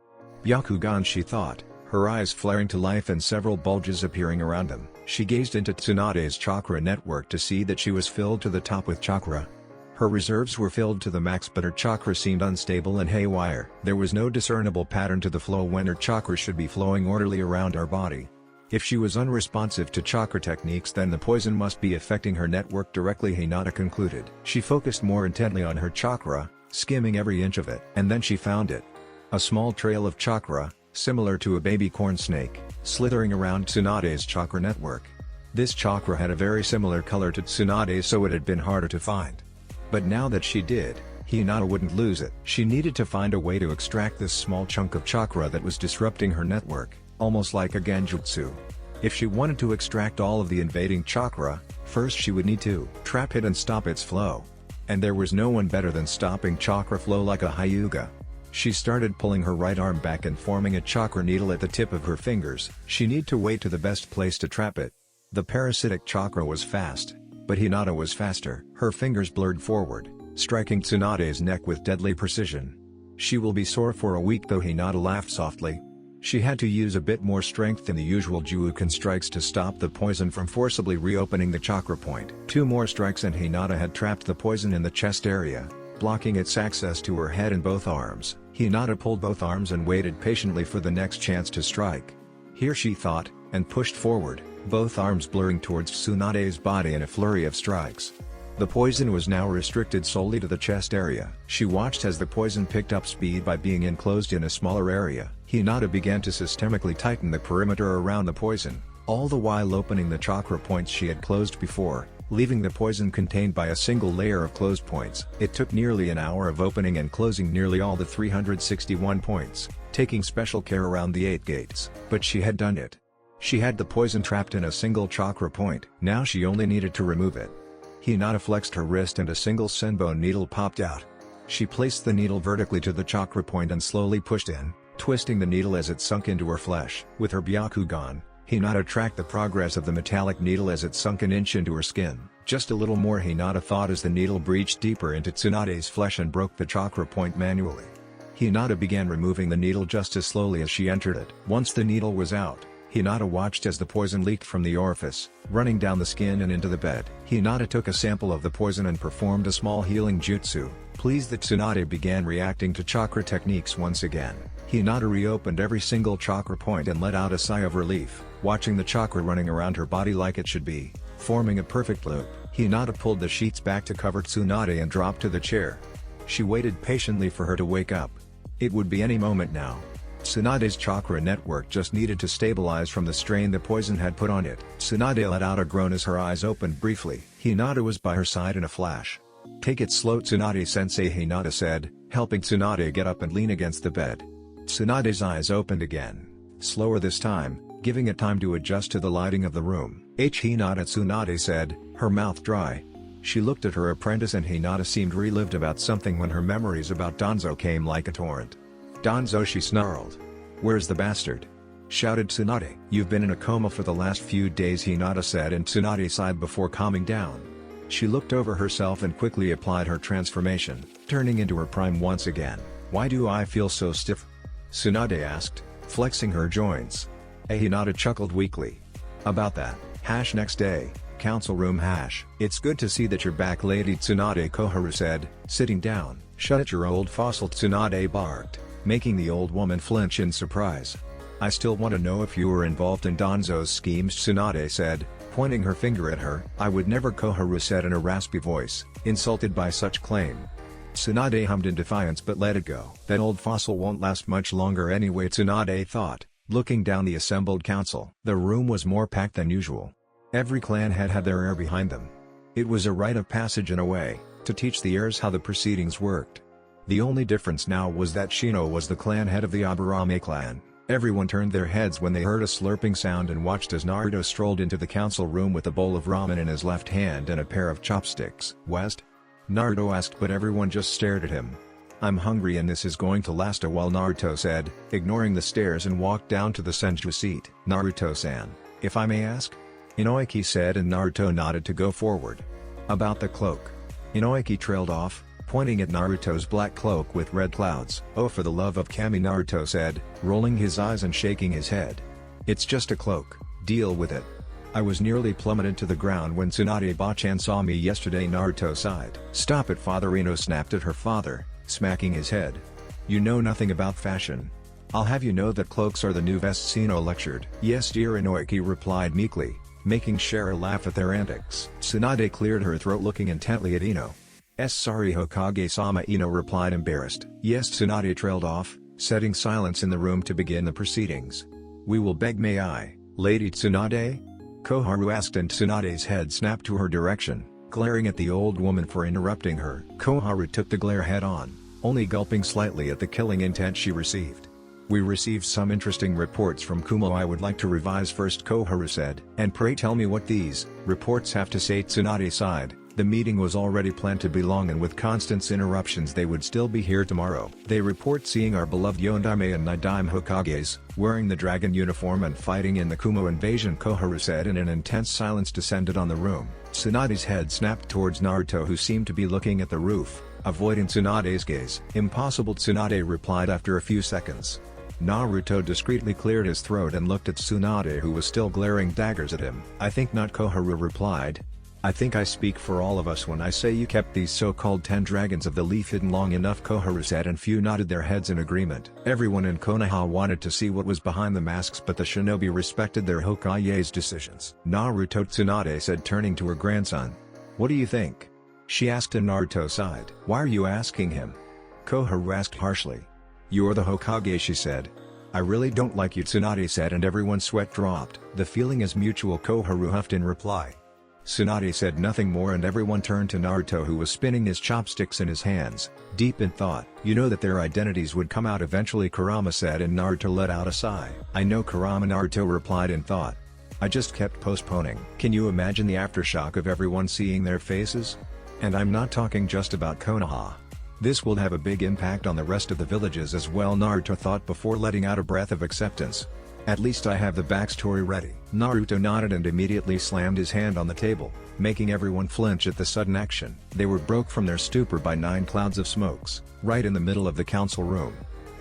Byakugan, she thought, her eyes flaring to life and several bulges appearing around them. She gazed into Tsunade's chakra network to see that she was filled to the top with chakra. Her reserves were filled to the max but her chakra seemed unstable and haywire. There was no discernible pattern to the flow when her chakra should be flowing orderly around her body. If she was unresponsive to chakra techniques then the poison must be affecting her network directly, Hinata concluded. She focused more intently on her chakra, skimming every inch of it. And then she found it. A small trail of chakra, similar to a baby corn snake, slithering around Tsunade's chakra network. This chakra had a very similar color to Tsunade's, so it had been harder to find. But now that she did, Hinata wouldn't lose it. She needed to find a way to extract this small chunk of chakra that was disrupting her network, almost like a genjutsu. If she wanted to extract all of the invading chakra, first she would need to trap it and stop its flow. And there was no one better than stopping chakra flow like a Hyuga. She started pulling her right arm back and forming a chakra needle at the tip of her fingers. She needed to wait to the best place to trap it. The parasitic chakra was fast, but Hinata was faster. Her fingers blurred forward, striking Tsunade's neck with deadly precision. She will be sore for a week though, Hinata laughed softly. She had to use a bit more strength than the usual Juuken strikes to stop the poison from forcibly reopening the chakra point. 2 more strikes and Hinata had trapped the poison in the chest area, blocking its access to her head and both arms. Hinata pulled both arms and waited patiently for the next chance to strike. Here she thought, and pushed forward, both arms blurring towards Tsunade's body in a flurry of strikes. The poison was now restricted solely to the chest area. She watched as the poison picked up speed by being enclosed in a smaller area. Hinata began to systemically tighten the perimeter around the poison, all the while opening the chakra points she had closed before, leaving the poison contained by a single layer of closed points. It took nearly an hour of opening and closing nearly all the 361 points, taking special care around the 8 gates, but she had done it. She had the poison trapped in a single chakra point. Now she only needed to remove it. Hinata flexed her wrist and a single senbon needle popped out. She placed the needle vertically to the chakra point and slowly pushed in, twisting the needle as it sunk into her flesh. With her Byakugan, Hinata tracked the progress of the metallic needle as it sunk an inch into her skin. Just a little more, Hinata thought, as the needle breached deeper into Tsunade's flesh and broke the chakra point manually. Hinata began removing the needle just as slowly as she entered it. Once the needle was out, Hinata watched as the poison leaked from the orifice, running down the skin and into the bed. Hinata took a sample of the poison and performed a small healing jutsu. Pleased that Tsunade began reacting to chakra techniques once again, Hinata reopened every single chakra point and let out a sigh of relief, watching the chakra running around her body like it should be, forming a perfect loop. Hinata pulled the sheets back to cover Tsunade and dropped to the chair. She waited patiently for her to wake up. It would be any moment now. Tsunade's chakra network just needed to stabilize from the strain the poison had put on it. Tsunade let out a groan as her eyes opened briefly. Hinata was by her side in a flash. "Take it slow, Tsunade-sensei," Hinata said, helping Tsunade get up and lean against the bed. Tsunade's eyes opened again, slower this time, giving it time to adjust to the lighting of the room. Hinata, Tsunade said, her mouth dry. She looked at her apprentice and Hinata seemed relived about something when her memories about Danzo came like a torrent. "Danzo," she snarled. "Where's the bastard?" shouted Tsunade. "You've been in a coma for the last few days," Hinata said, and Tsunade sighed before calming down. She looked over herself and quickly applied her transformation, turning into her prime once again. "Why do I feel so stiff?" Tsunade asked, flexing her joints. Hinata chuckled weakly. "About that, next day, council room " "It's good to see that you're back, Lady Tsunade," Koharu said, sitting down. "Shut it, your old fossil," Tsunade barked, making the old woman flinch in surprise. "I still want to know if you were involved in Danzo's schemes," Tsunade said, pointing her finger at her. "I would never," Koharu said in a raspy voice, insulted by such claim. Tsunade hummed in defiance but let it go. "That old fossil won't last much longer anyway," Tsunade thought, looking down the assembled council. The room was more packed than usual. Every clan had their heir behind them. It was a rite of passage in a way, to teach the heirs how the proceedings worked. The only difference now was that Shino was the clan head of the Aburame clan. Everyone turned their heads when they heard a slurping sound and watched as Naruto strolled into the council room with a bowl of ramen in his left hand and a pair of chopsticks. "West?" Naruto asked, but everyone just stared at him. "I'm hungry and this is going to last a while," Naruto said, ignoring the stares and walked down to the senju seat. "Naruto-san, if I may ask?" Inoiki said, and Naruto nodded to go forward. "About the cloak." Inoiki trailed off, pointing at Naruto's black cloak with red clouds. "Oh, for the love of Kami," Naruto said, rolling his eyes and shaking his head. "It's just a cloak, deal with it. I was nearly plummeted to the ground when Tsunade-bachan saw me yesterday," Naruto sighed. "Stop it, Father," Ino snapped at her father, smacking his head. "You know nothing about fashion. I'll have you know that cloaks are the new vests," Ino lectured. "Yes dear," Inoiki replied meekly, making Shara laugh at their antics. Tsunade cleared her throat looking intently at Ino. "Sorry Hokage-sama," Ino replied, embarrassed. "Yes," Tsunade trailed off, setting silence in the room to begin the proceedings. "We will beg, may I, Lady Tsunade?" Koharu asked, and Tsunade's head snapped to her direction, glaring at the old woman for interrupting her. Koharu took the glare head on, only gulping slightly at the killing intent she received. We received some interesting reports from Kumo I would like to revise first, Koharu said. And pray tell me what these reports have to say, Tsunade sighed. The meeting was already planned to be long, and with Constant's interruptions they would still be here tomorrow. They report seeing our beloved Yondaime and Nidaime Hokages, wearing the dragon uniform and fighting in the Kumo invasion, Koharu said, and an intense silence descended on the room. Tsunade's head snapped towards Naruto, who seemed to be looking at the roof, avoiding Tsunade's gaze. Impossible, Tsunade replied after a few seconds. Naruto discreetly cleared his throat and looked at Tsunade, who was still glaring daggers at him. I think not, Koharu replied. I think I speak for all of us when I say you kept these so-called 10 dragons of the leaf hidden long enough, Koharu said, and few nodded their heads in agreement. Everyone in Konoha wanted to see what was behind the masks, but the shinobi respected their Hokage's decisions. Naruto, Tsunade said, turning to her grandson. What do you think? She asked, and Naruto sighed. Why are you asking him? Koharu asked harshly. You're the Hokage, she said. I really don't like you, Tsunade said, and everyone's sweat dropped. The feeling is mutual, Koharu huffed in reply. Tsunade said nothing more, and everyone turned to Naruto, who was spinning his chopsticks in his hands, deep in thought. You know that their identities would come out eventually, Kurama said, and Naruto let out a sigh. I know, Kurama, Naruto replied in thought. I just kept postponing. Can you imagine the aftershock of everyone seeing their faces? And I'm not talking just about Konoha. This will have a big impact on the rest of the villages as well, Naruto thought before letting out a breath of acceptance. At least I have the backstory ready. Naruto nodded and immediately slammed his hand on the table, making everyone flinch at the sudden action. They were broke from their stupor by 9 clouds of smokes, right in the middle of the council room.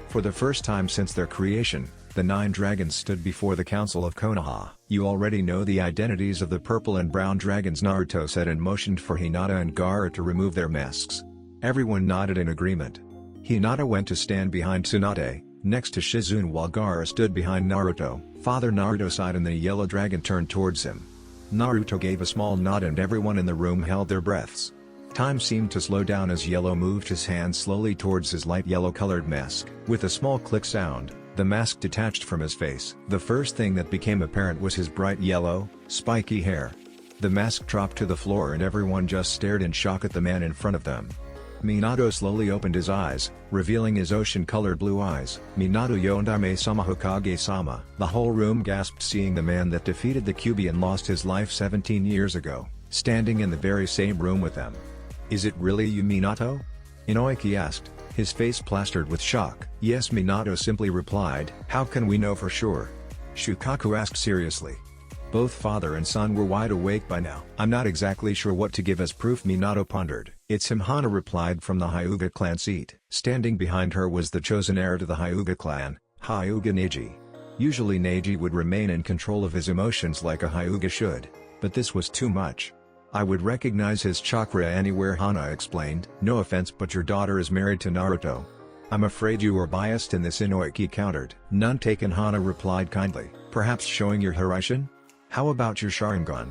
For the first time since their creation, the 9 dragons stood before the council of Konoha. You already know the identities of the purple and brown dragons, Naruto said, and motioned for Hinata and Gaara to remove their masks. Everyone nodded in agreement. Hinata went to stand behind Tsunade, next to Shizune, while Gaara stood behind Naruto. Father Naruto sighed and the yellow dragon turned towards him. Naruto gave a small nod and everyone in the room held their breaths. Time seemed to slow down as Yellow moved his hand slowly towards his light yellow-colored mask. With a small click sound, the mask detached from his face. The first thing that became apparent was his bright yellow, spiky hair. The mask dropped to the floor and everyone just stared in shock at the man in front of them. Minato slowly opened his eyes, revealing his ocean-colored blue eyes. Minato Yondaime-sama, Hokage-sama. The whole room gasped, seeing the man that defeated the Kyuubi and lost his life 17 years ago, standing in the very same room with them. Is it really you, Minato? Inoiki asked, his face plastered with shock. Yes, Minato simply replied. How can we know for sure? Shukaku asked seriously. Both father and son were wide awake by now. I'm not exactly sure what to give as proof, Minato pondered. It's him, Hana replied from the Hyuga clan seat. Standing behind her was the chosen heir to the Hyuga clan, Hyuga Neji. Usually Neji would remain in control of his emotions like a Hyuga should, but this was too much. I would recognize his chakra anywhere, Hana explained. No offense, but your daughter is married to Naruto. I'm afraid you are biased in this, Inoiki countered. None taken, Hana replied kindly. Perhaps showing your Hiraishin? How about your Sharingan?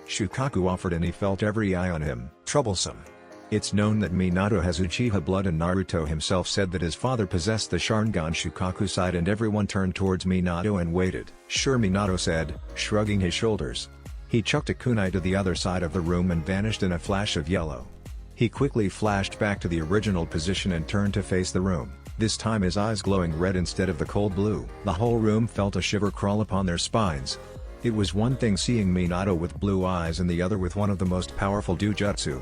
Shukaku offered, and he felt every eye on him. Troublesome. It's known that Minato has Uchiha blood, and Naruto himself said that his father possessed the Sharingan. Shukaku sighed and everyone turned towards Minato and waited. Sure, Minato said, shrugging his shoulders. He chucked a kunai to the other side of the room and vanished in a flash of yellow. He quickly flashed back to the original position and turned to face the room, this time his eyes glowing red instead of the cold blue. The whole room felt a shiver crawl upon their spines. It was one thing seeing Minato with blue eyes and the other with one of the most powerful Dujutsu.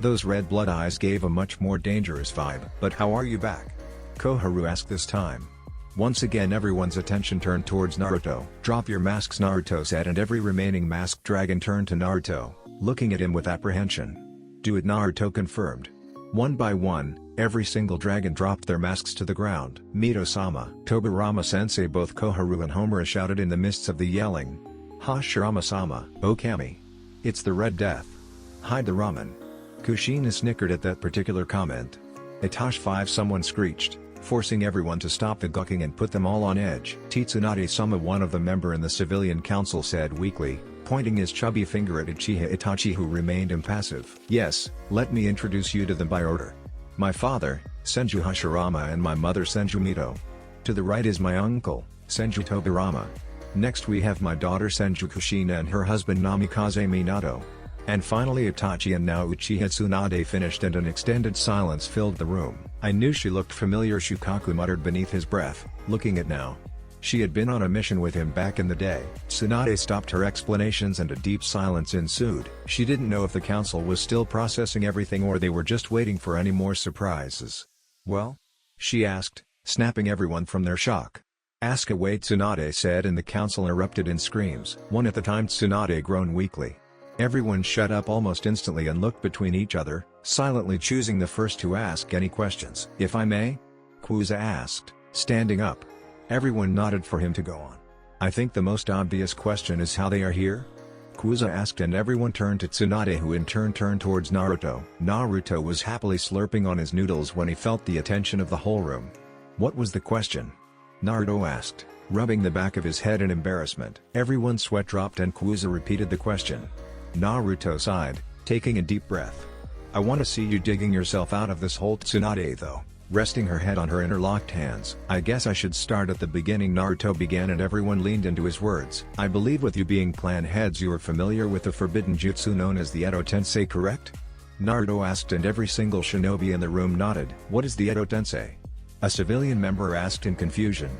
Those red blood eyes gave a much more dangerous vibe. But how are you back? Koharu asked this time. Once again everyone's attention turned towards Naruto. Drop your masks, Naruto said, and every remaining masked dragon turned to Naruto, looking at him with apprehension. Do it, Naruto confirmed. One by one, every single dragon dropped their masks to the ground. Mito-sama, Tobirama-sensei, both Koharu and Homura shouted in the midst of the yelling. Hashirama-sama, Okami. It's the Red Death. Hide the ramen. Kushina snickered at that particular comment. Itachi 5, someone screeched, forcing everyone to stop the gawking and put them all on edge. Tsunade-sama, one of the member in the civilian council, said weakly, pointing his chubby finger at Uchiha Itachi, who remained impassive. Yes, let me introduce you to them by order. My father, Senju Hashirama, and my mother, Senju Mito. To the right is my uncle, Senju Tobirama. Next we have my daughter Senju Kushina and her husband Namikaze Minato. And finally Itachi and now Uchiha Tsunade finished and an extended silence filled the room. I knew she looked familiar, Shukaku muttered beneath his breath, looking at now. She had been on a mission with him back in the day. Tsunade stopped her explanations and a deep silence ensued. She didn't know if the council was still processing everything or they were just waiting for any more surprises. Well? She asked, snapping everyone from their shock. Ask away, Tsunade said, and the council erupted in screams. One at a time, Tsunade groaned weakly. Everyone shut up almost instantly and looked between each other, silently choosing the first to ask any questions. If I may? Kuza asked, standing up. Everyone nodded for him to go on. I think the most obvious question is how they are here? Kuza asked and everyone turned to Tsunade, who in turn turned towards Naruto. Naruto was happily slurping on his noodles when he felt the attention of the whole room. What was the question? Naruto asked, rubbing the back of his head in embarrassment. Everyone's sweat dropped and Kuza repeated the question. Naruto sighed, taking a deep breath. I want to see you digging yourself out of this hole, Tsunade though. Resting her head on her interlocked hands. I guess I should start at the beginning, Naruto began, and everyone leaned into his words. I believe with you being clan heads you are familiar with the forbidden jutsu known as the Edo Tensei, correct? Naruto asked and every single shinobi in the room nodded. What is the Edo Tensei? A civilian member asked in confusion.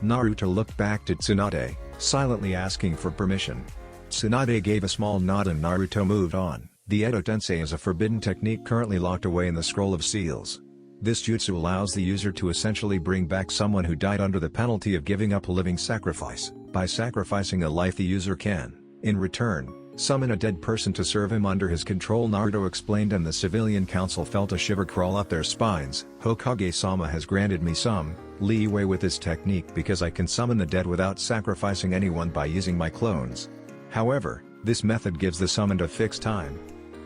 Naruto looked back to Tsunade, silently asking for permission. Tsunade gave a small nod and Naruto moved on. The Edo Tensei is a forbidden technique currently locked away in the Scroll of Seals. This jutsu allows the user to essentially bring back someone who died under the penalty of giving up a living sacrifice. By sacrificing a life, the user can, in return, summon a dead person to serve him under his control, Naruto explained, and the civilian council felt a shiver crawl up their spines. Hokage-sama has granted me some leeway with this technique because I can summon the dead without sacrificing anyone by using my clones. However, this method gives the summoned a fixed time.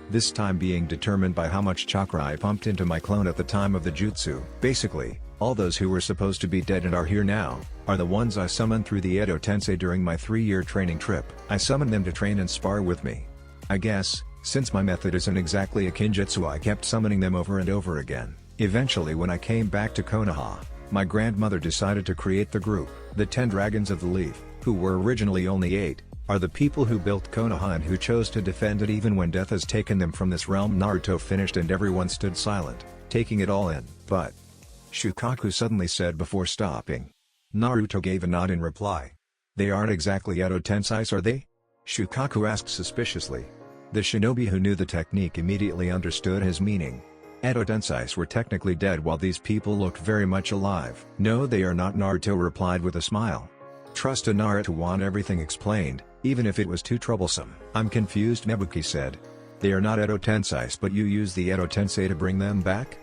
This time being determined by how much chakra I pumped into my clone at the time of the jutsu. Basically, all those who were supposed to be dead and are here now, are the ones I summoned through the Edo Tensei during my 3-year training trip. I summoned them to train and spar with me. I guess, since my method isn't exactly a kinjutsu, I kept summoning them over and over again. Eventually when I came back to Konoha, my grandmother decided to create the group. The 10 Dragons of the Leaf, who were originally only 8, are the people who built Konoha and who chose to defend it even when death has taken them from this realm. Naruto finished and everyone stood silent, taking it all in. But Shukaku suddenly said before stopping. Naruto gave a nod in reply. They aren't exactly Edo Tensei, are they? Shukaku asked suspiciously. The shinobi who knew the technique immediately understood his meaning. Edo Tensei were technically dead while these people looked very much alive. No, they are not, Naruto replied with a smile. Trust a Naruto want everything explained, even if it was too troublesome. I'm confused, Mebuki said. They are not Edo Tensei, but you use the Edo Tensei to bring them back?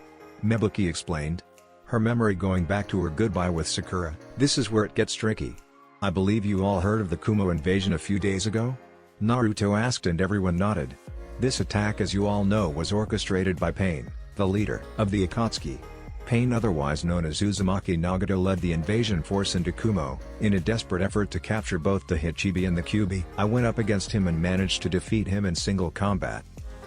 Mebuki explained. Her memory going back to her goodbye with Sakura. This is where it gets tricky. I believe you all heard of the Kumo invasion a few days ago? Naruto asked and everyone nodded. This attack, as you all know, was orchestrated by Pain, the leader of the Akatsuki. Pain, otherwise known as Uzumaki Nagato, led the invasion force into Kumo, in a desperate effort to capture both the Hichibi and the Kyubi. I went up against him and managed to defeat him in single combat.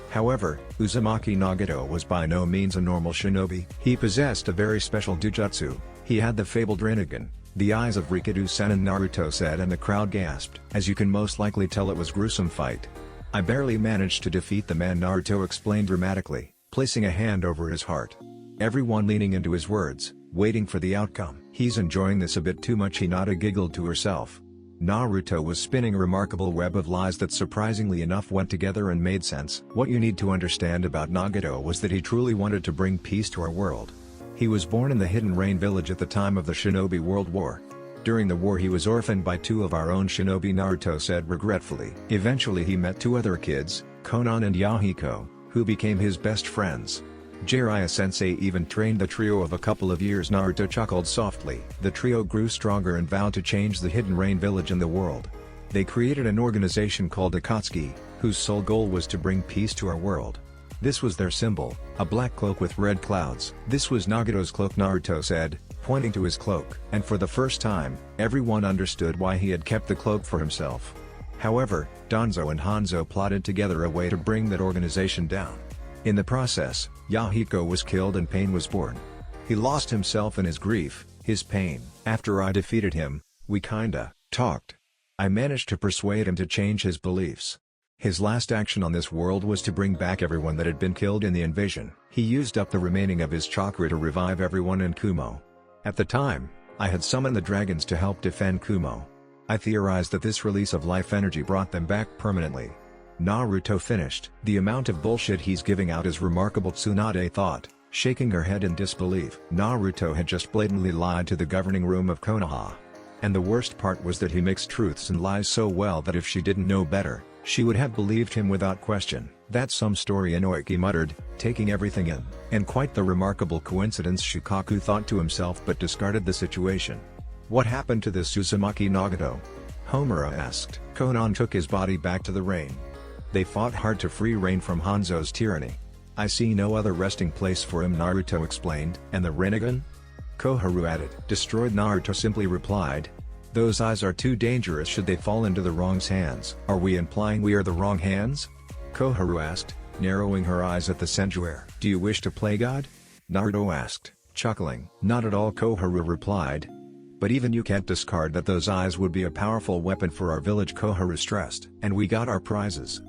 However, Uzumaki Nagato was by no means a normal shinobi. He possessed a very special dujutsu. He had the fabled Rinnegan, the eyes of Rikudu-Senin, Naruto said, and the crowd gasped. As you can most likely tell, it was a gruesome fight. I barely managed to defeat the man, Naruto explained dramatically, placing a hand over his heart. Everyone leaning into his words, waiting for the outcome. He's enjoying this a bit too much, Hinata giggled to herself. Naruto was spinning a remarkable web of lies that surprisingly enough went together and made sense. What you need to understand about Nagato was that he truly wanted to bring peace to our world. He was born in the Hidden Rain village at the time of the Shinobi World War. During the war he was orphaned by 2 of our own shinobi, Naruto said regretfully. Eventually he met 2 other kids, Konan and Yahiko, who became his best friends. Jiraiya-sensei even trained the trio of a couple of years, Naruto chuckled softly. The trio grew stronger and vowed to change the Hidden Rain village and the world. They created an organization called Akatsuki, whose sole goal was to bring peace to our world. This was their symbol, a black cloak with red clouds. This was Nagato's cloak, Naruto said, pointing to his cloak. And for the first time, everyone understood why he had kept the cloak for himself. However, Danzo and Hanzo plotted together a way to bring that organization down. In the process, Yahiko was killed and Pain was born. He lost himself in his grief, his pain. After I defeated him, we kinda talked. I managed to persuade him to change his beliefs. His last action on this world was to bring back everyone that had been killed in the invasion. He used up the remaining of his chakra to revive everyone in Kumo. At the time, I had summoned the dragons to help defend Kumo. I theorized that this release of life energy brought them back permanently. Naruto finished. The amount of bullshit he's giving out is remarkable, Tsunade thought, shaking her head in disbelief. Naruto had just blatantly lied to the governing room of Konoha. And the worst part was that he mixed truths and lies so well that if she didn't know better, she would have believed him without question. That's some story, Inoiki muttered, taking everything in. And quite the remarkable coincidence, Shukaku thought to himself, but discarded the situation. What happened to this Uzumaki Nagato? Homura asked. Konan took his body back to the rain. They fought hard to free Rain from Hanzo's tyranny. I see no other resting place for him, Naruto explained. And the Rinnegan? Koharu added. Destroyed, Naruto simply replied. Those eyes are too dangerous should they fall into the wrong's hands. Are we implying we are the wrong hands? Koharu asked, narrowing her eyes at the Senjuer. Do you wish to play God? Naruto asked, chuckling. Not at all, Koharu replied. But even you can't discard that those eyes would be a powerful weapon for our village, Koharu stressed. And we got our prizes.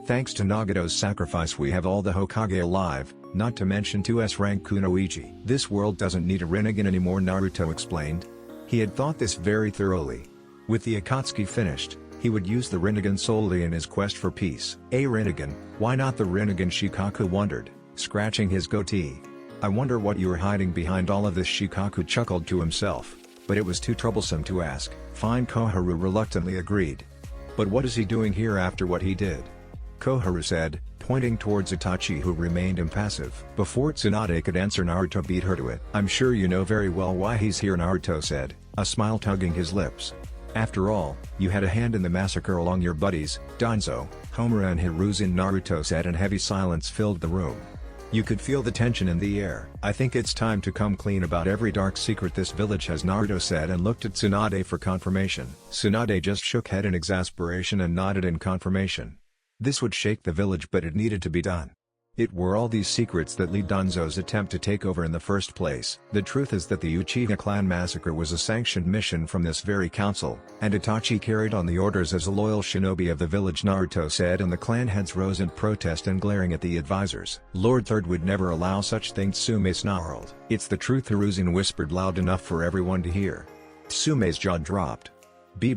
Thanks to Nagato's sacrifice we have all the Hokage alive, not to mention 2S rank Kunoichi. This world doesn't need a Rinnegan anymore, Naruto explained. He had thought this very thoroughly. With the Akatsuki finished, he would use the Rinnegan solely in his quest for peace. A Rinnegan, why not the Rinnegan? Shikaku wondered, scratching his goatee. I wonder what you are hiding behind all of this, Shikaku chuckled to himself, but it was too troublesome to ask. Fine, Koharu reluctantly agreed. But what is he doing here after what he did? Koharu said, pointing towards Itachi, who remained impassive. Before Tsunade could answer, Naruto beat her to it. I'm sure you know very well why he's here, Naruto said, a smile tugging his lips. After all, you had a hand in the massacre along your buddies, Danzo, Homura and Hiruzen, Naruto said, and heavy silence filled the room. You could feel the tension in the air. I think it's time to come clean about every dark secret this village has, Naruto said, and looked at Tsunade for confirmation. Tsunade just shook head in exasperation and nodded in confirmation. This would shake the village, but it needed to be done. It were all these secrets that lead Danzo's attempt to take over in the first place. The truth is that the Uchiha clan massacre was a sanctioned mission from this very council, and Itachi carried on the orders as a loyal shinobi of the village, Naruto said, and the clan heads rose in protest and glaring at the advisors. Lord Third would never allow such things, Tsume snarled. It's the truth, Hiruzen whispered loud enough for everyone to hear. Tsume's jaw dropped.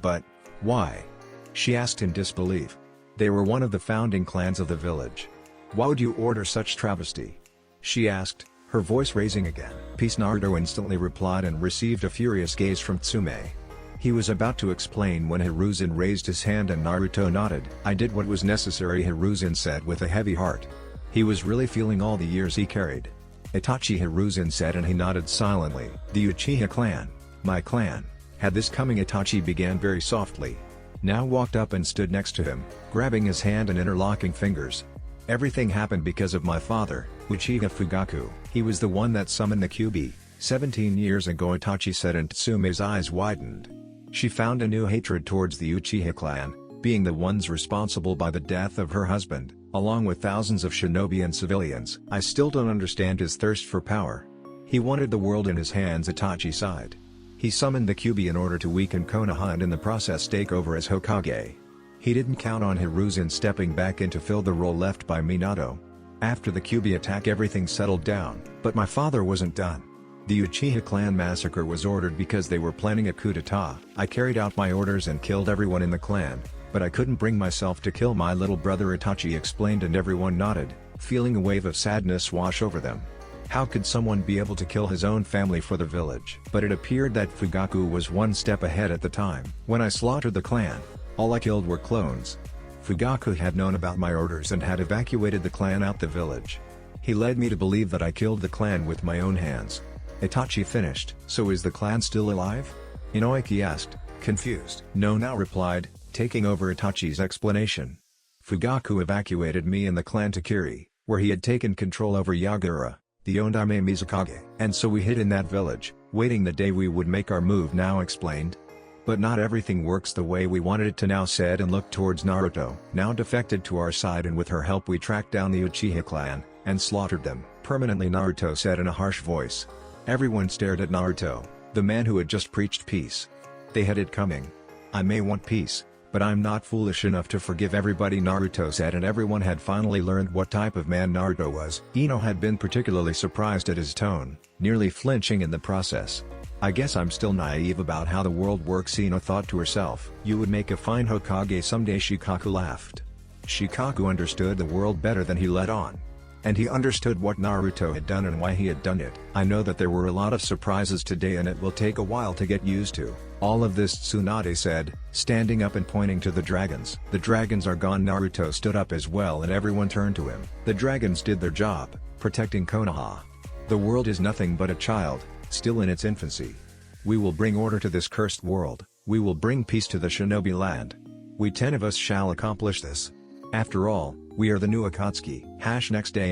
But why? She asked in disbelief. They were one of the founding clans of the village. Why would you order such travesty? She asked, her voice raising again. Peace, Naruto instantly replied and received a furious gaze from Tsume. He was about to explain when Hiruzen raised his hand and Naruto nodded. I did what was necessary, Hiruzen said with a heavy heart. He was really feeling all the years he carried. Itachi, Hiruzen said, and he nodded silently. The Uchiha clan, my clan, had this coming. Itachi began very softly. Now walked up and stood next to him, grabbing his hand and interlocking fingers. Everything happened because of my father, Uchiha Fugaku. He was the one that summoned the Kyuubi, 17 years ago, Itachi said, and Tsume's eyes widened. She found a new hatred towards the Uchiha clan, being the ones responsible by the death of her husband, along with thousands of shinobi and civilians. I still don't understand his thirst for power. He wanted the world in his hands, Itachi sighed. He summoned the Kyuubi in order to weaken Konoha and in the process take over as Hokage. He didn't count on Hiruzen stepping back in to fill the role left by Minato. After the Kyuubi attack, everything settled down, but my father wasn't done. The Uchiha clan massacre was ordered because they were planning a coup d'etat. I carried out my orders and killed everyone in the clan, but I couldn't bring myself to kill my little brother, Itachi explained, and everyone nodded, feeling a wave of sadness wash over them. How could someone be able to kill his own family for the village? But it appeared that Fugaku was one step ahead at the time. When I slaughtered the clan, all I killed were clones. Fugaku had known about my orders and had evacuated the clan out the village. He led me to believe that I killed the clan with my own hands. Itachi finished. So is the clan still alive? Inoiki asked, confused. No, now replied, taking over Itachi's explanation. Fugaku evacuated me and the clan to Kiri, where he had taken control over Yagura, the Ondaime Mizukage. And so we hid in that village, waiting the day we would make our move, now explained. But not everything works the way we wanted it to, now said, and looked towards Naruto. Now defected to our side, and with her help we tracked down the Uchiha clan, and slaughtered them permanently, Naruto said in a harsh voice. Everyone stared at Naruto, the man who had just preached peace. They had it coming. I may want peace, But I'm not foolish enough to forgive everybody, Naruto said, and everyone had finally learned what type of man Naruto was. Ino had been particularly surprised at his tone, nearly flinching in the process. I guess I'm still naive about how the world works, Ino thought to herself. You would make a fine Hokage someday, Shikaku laughed. Shikaku understood the world better than he let on. And he understood what Naruto had done and why he had done it. I know that there were a lot of surprises today and it will take a while to get used to. All of this, Tsunade said, standing up and pointing to the dragons. The dragons are gone. Naruto stood up as well and everyone turned to him. The dragons did their job, protecting Konoha. The world is nothing but a child, still in its infancy. We will bring order to this cursed world. We will bring peace to the shinobi land. We 10 of us shall accomplish this. After all, we are the new Akatsuki. Next day.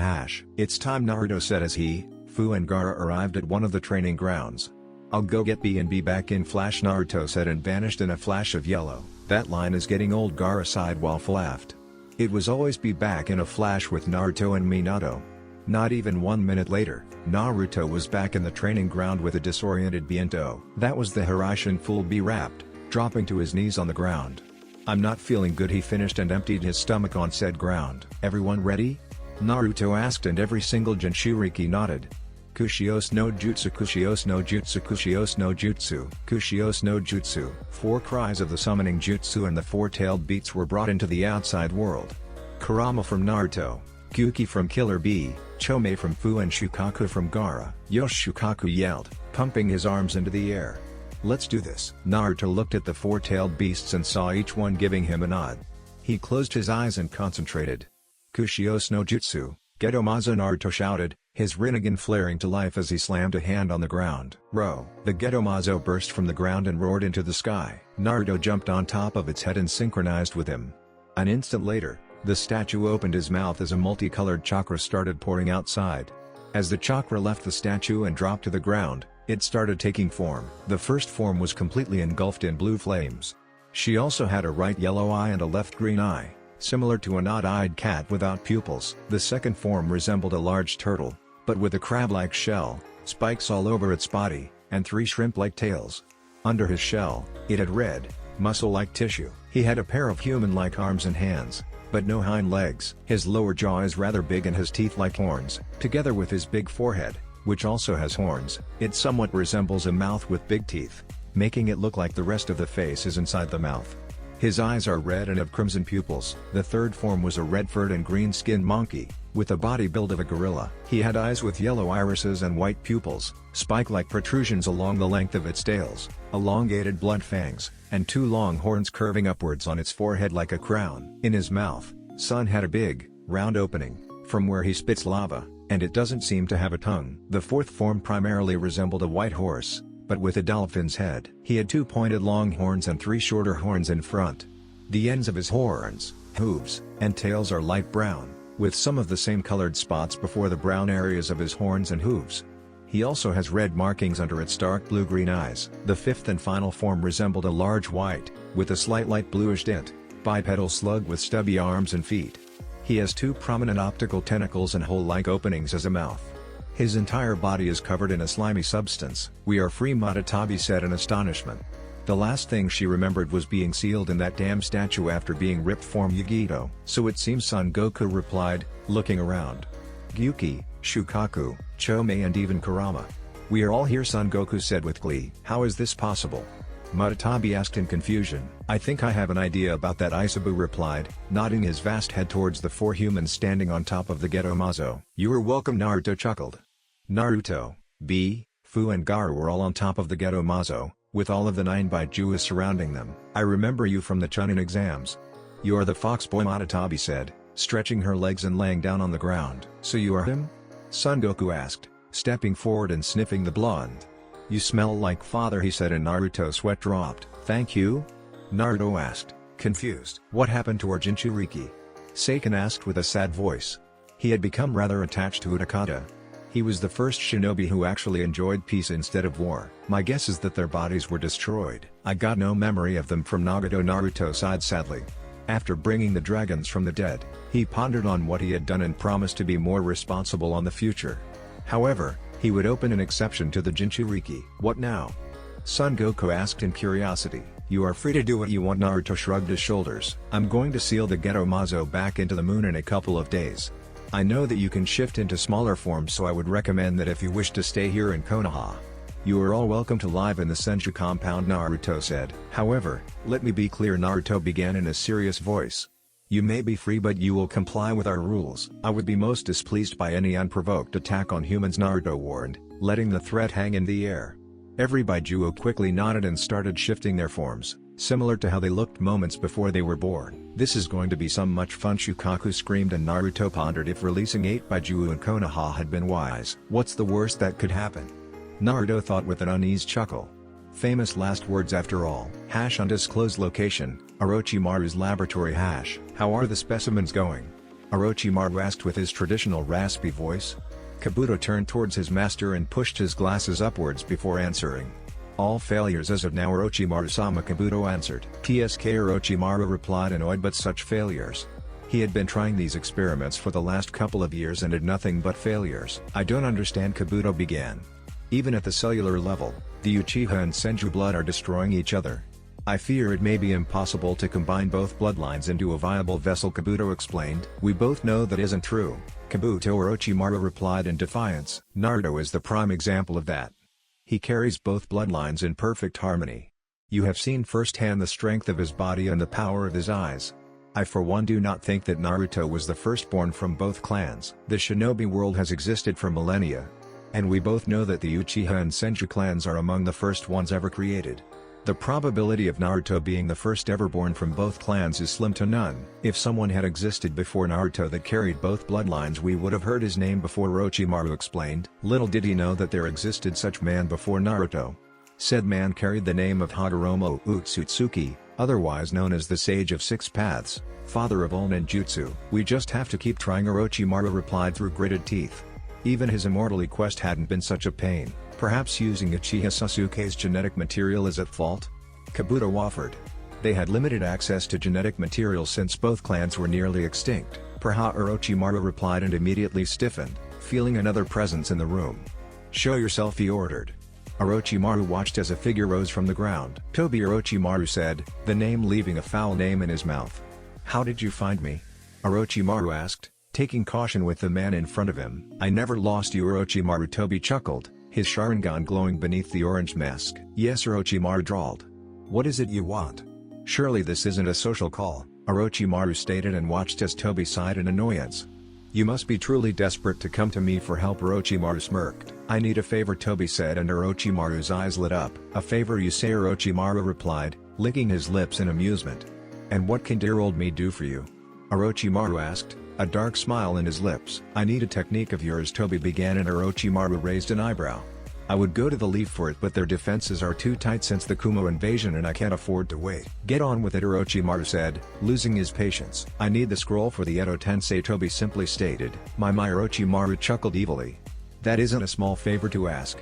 It's time, Naruto said as he, Fu and Gaara arrived at one of the training grounds. I'll go get B and be back in flash, Naruto said and vanished in a flash of yellow. That line is getting old, Gaara sighed while laughed. It was always be back in a flash with Naruto and Minato. Not even 1 minute later, Naruto was back in the training ground with a disoriented Biento. That was the Hiraishin full B wrapped, dropping to his knees on the ground. I'm not feeling good, he finished and emptied his stomach on said ground. Everyone ready? Naruto asked and every single Jinchuriki nodded. Kushios no jutsu, Kushios no jutsu, Kushios no jutsu, Kushios no jutsu. 4 cries of the summoning jutsu and the 4-tailed beasts were brought into the outside world. Kurama from Naruto, Gyuki from Killer Bee, Chome from Fu and Shukaku from Gaara. Yosh, Shukaku yelled, pumping his arms into the air. Let's do this. Naruto looked at the 4-tailed beasts and saw each one giving him a nod. He closed his eyes and concentrated. Kushios no jutsu, Gedomazo, Naruto shouted, his Rinnegan flaring to life as he slammed a hand on the ground. Row! The Gedomazo burst from the ground and roared into the sky. Naruto jumped on top of its head and synchronized with him. An instant later, the statue opened his mouth as a multicolored chakra started pouring outside. As the chakra left the statue and dropped to the ground, it started taking form. The first form was completely engulfed in blue flames. She also had a right yellow eye and a left green eye, similar to an odd-eyed cat without pupils. The second form resembled a large turtle, but with a crab-like shell, spikes all over its body, and 3 shrimp-like tails. Under his shell, it had red, muscle-like tissue. He had a pair of human-like arms and hands, but no hind legs. His lower jaw is rather big and has teeth like horns. Together with his big forehead, which also has horns, it somewhat resembles a mouth with big teeth, making it look like the rest of the face is inside the mouth. His eyes are red and have crimson pupils. The third form was a red-furred and green-skinned monkey, with a body build of a gorilla. He had eyes with yellow irises and white pupils, spike-like protrusions along the length of its tails, elongated blunt fangs, and 2 long horns curving upwards on its forehead like a crown. In his mouth, Sun had a big, round opening, from where he spits lava, and it doesn't seem to have a tongue. The fourth form primarily resembled a white horse, but with a dolphin's head. He had 2 pointed long horns and 3 shorter horns in front. The ends of his horns, hooves, and tails are light brown, with some of the same colored spots before the brown areas of his horns and hooves. He also has red markings under its dark blue-green eyes. The fifth and final form resembled a large white, with a slight light bluish tint, bipedal slug with stubby arms and feet. He has 2 prominent optical tentacles and hole-like openings as a mouth. His entire body is covered in a slimy substance. We are free, Matatabi said in astonishment. The last thing she remembered was being sealed in that damn statue after being ripped from Yugito. So it seems, Son Goku replied, looking around. Gyuki, Shukaku, Chome and even Kurama. We are all here, Son Goku said with glee. How is this possible? Matatabi asked in confusion. I think I have an idea about that, Isabu replied, nodding his vast head towards the 4 humans standing on top of the Gedomazo. You are welcome, Naruto chuckled. Naruto, B, Fu and Gaara were all on top of the Gedomazo, with all of the 9 Baijuas surrounding them. I remember you from the Chunin exams. You are the fox boy, Matatabi said, stretching her legs and laying down on the ground. So you are him? Son Goku asked, stepping forward and sniffing the blonde. You smell like father, he said, and Naruto's sweat dropped. Thank you? Naruto asked, confused. What happened to our Jinchuriki? Seiken asked with a sad voice. He had become rather attached to Utakata. He was the first shinobi who actually enjoyed peace instead of war. My guess is that their bodies were destroyed. I got no memory of them from Nagato, Naruto sighed sadly. After bringing the dragons from the dead, he pondered on what he had done and promised to be more responsible on the future. However, he would open an exception to the Jinchuriki. What now? Son Goku asked in curiosity. You are free to do what you want. Naruto shrugged his shoulders. I'm going to seal the Ghetto Mazo back into the moon in a couple of days. I know that you can shift into smaller forms, so I would recommend that if you wish to stay here in Konoha. You are all welcome to live in the Senju compound, Naruto said. However, let me be clear, Naruto began in a serious voice. You may be free, but you will comply with our rules. I would be most displeased by any unprovoked attack on humans, Naruto warned, letting the threat hang in the air. Every Baijuo quickly nodded and started shifting their forms, similar to how they looked moments before they were born. This is going to be some much fun, Shukaku screamed, and Naruto pondered if releasing 8 Baijuo in Konoha had been wise. What's the worst that could happen? Naruto thought with an uneasy chuckle. Famous last words after all. Undisclosed location, Orochimaru's laboratory. How are the specimens going? Orochimaru asked with his traditional raspy voice. Kabuto turned towards his master and pushed his glasses upwards before answering. All failures as of now, Orochimaru-sama, Kabuto answered. TSK, Orochimaru replied, annoyed, but such failures. He had been trying these experiments for the last couple of years and had nothing but failures. I don't understand, Kabuto began. Even at the cellular level, the Uchiha and Senju blood are destroying each other. I fear it may be impossible to combine both bloodlines into a viable vessel, Kabuto explained. We both know that isn't true, Kabuto, Orochimaru replied in defiance. Naruto is the prime example of that. He carries both bloodlines in perfect harmony. You have seen firsthand the strength of his body and the power of his eyes. I for one do not think that Naruto was the firstborn from both clans. The shinobi world has existed for millennia. And we both know that the Uchiha and Senju clans are among the first ones ever created. The probability of Naruto being the first ever born from both clans is slim to none. If someone had existed before Naruto that carried both bloodlines, we would have heard his name before, Orochimaru explained. Little did he know that there existed such man before Naruto. Said man carried the name of Hagoromo Utsutsuki, otherwise known as the Sage of Six Paths, father of all ninjutsu. We just have to keep trying, Orochimaru replied through gritted teeth. Even his immortality quest hadn't been such a pain. Perhaps using Uchiha Sasuke's genetic material is at fault? Kabuto offered. They had limited access to genetic material since both clans were nearly extinct. Perhaps, Orochimaru replied and immediately stiffened, feeling another presence in the room. Show yourself, he ordered. Orochimaru watched as a figure rose from the ground. Tobi, Orochimaru said, the name leaving a foul name in his mouth. How did you find me? Orochimaru asked, taking caution with the man in front of him. I never lost you, Orochimaru. Tobi chuckled, his Sharingan glowing beneath the orange mask. Yes, Orochimaru drawled. What is it you want? Surely this isn't a social call, Orochimaru stated and watched as Tobi sighed in annoyance. You must be truly desperate to come to me for help, Orochimaru smirked. I need a favor, Tobi said, and Orochimaru's eyes lit up. A favor, you say? Orochimaru replied, licking his lips in amusement. And what can dear old me do for you? Orochimaru asked, a dark smile in his lips. I need a technique of yours, Tobi began, and Orochimaru raised an eyebrow. I would go to the Leaf for it, but their defenses are too tight since the Kumo invasion and I can't afford to wait. Get on with it, Orochimaru said, losing his patience. I need the scroll for the Edo Tensei, Tobi simply stated. My, Orochimaru chuckled evilly. That isn't a small favor to ask.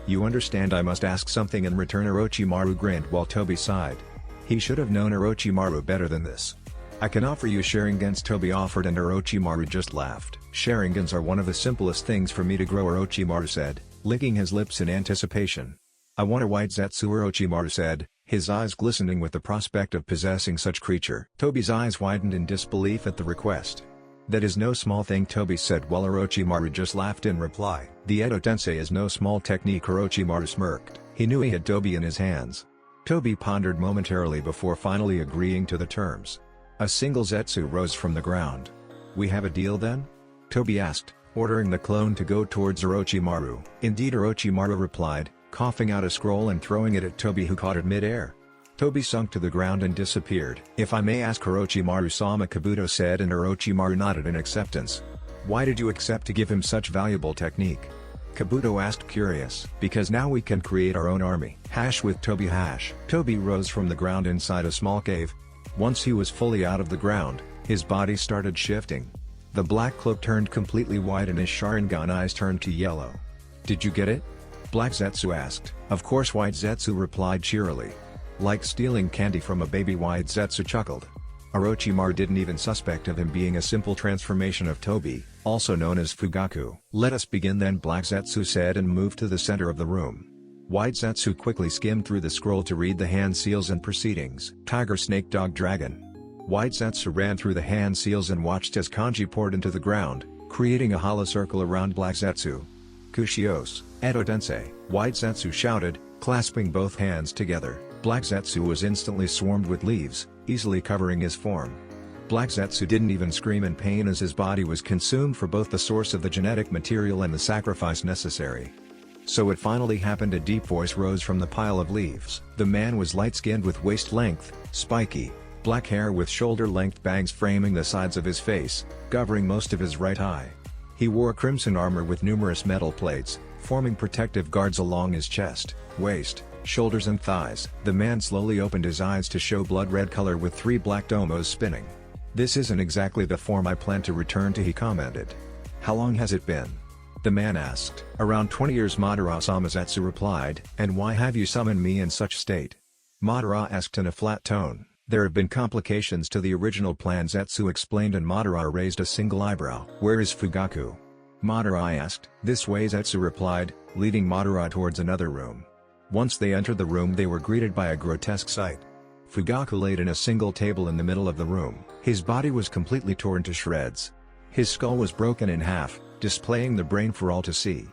You understand I must ask something in return, Orochimaru grinned while Tobi sighed. He should have known Orochimaru better than this. I can offer you Sharingans, Tobi offered, and Orochimaru just laughed. Sharingans are one of the simplest things for me to grow, Orochimaru said, licking his lips in anticipation. I want a white Zetsu, Orochimaru said, his eyes glistening with the prospect of possessing such creature. Tobi's eyes widened in disbelief at the request. That is no small thing, Tobi said while Orochimaru just laughed in reply. The Edo Tensei is no small technique, Orochimaru smirked. He knew he had Tobi in his hands. Tobi pondered momentarily before finally agreeing to the terms. A single Zetsu rose from the ground. We have a deal then? Tobi asked, ordering the clone to go towards Orochimaru. Indeed, Orochimaru replied, coughing out a scroll and throwing it at Tobi, who caught it mid-air. Tobi sunk to the ground and disappeared. If I may ask, Orochimaru-sama, Kabuto said, and Orochimaru nodded in acceptance. Why did you accept to give him such valuable technique? Kabuto asked, curious. Because now we can create our own army. With Tobi. Tobi rose from the ground inside a small cave. Once he was fully out of the ground, his body started shifting. The black cloak turned completely white and his Sharingan eyes turned to yellow. Did you get it? Black Zetsu asked. Of course, White Zetsu replied cheerily. Like stealing candy from a baby, White Zetsu chuckled. Orochimaru didn't even suspect of him being a simple transformation of Tobi, also known as Fugaku. Let us begin then, Black Zetsu said and moved to the center of the room. White Zetsu quickly skimmed through the scroll to read the hand seals and proceedings. Tiger, snake, dog, dragon. White Zetsu ran through the hand seals and watched as kanji poured into the ground, creating a hollow circle around Black Zetsu. Kushios, Edo Densei, White Zetsu shouted, clasping both hands together. Black Zetsu was instantly swarmed with leaves, easily covering his form. Black Zetsu didn't even scream in pain as his body was consumed for both the source of the genetic material and the sacrifice necessary. So it finally happened. A deep voice rose from the pile of leaves. The man was light-skinned with waist-length, spiky, black hair with shoulder-length bangs framing the sides of his face, covering most of his right eye. He wore crimson armor with numerous metal plates, forming protective guards along his chest, waist, shoulders and thighs. The man slowly opened his eyes to show blood-red color with 3 black domos spinning. "This isn't exactly the form I plan to return to," he commented. "How long has it been?" the man asked. "Around 20 years, Madara-sama," Zetsu replied. "And why have you summoned me in such state?" Madara asked in a flat tone. "There have been complications to the original plan," Zetsu explained, and Madara raised a single eyebrow. "Where is Fugaku?" Madara asked. "This way," Zetsu replied, leading Madara towards another room. Once they entered the room, they were greeted by a grotesque sight. Fugaku laid in a single table in the middle of the room. His body was completely torn to shreds. His skull was broken in half, displaying the brain for all to see.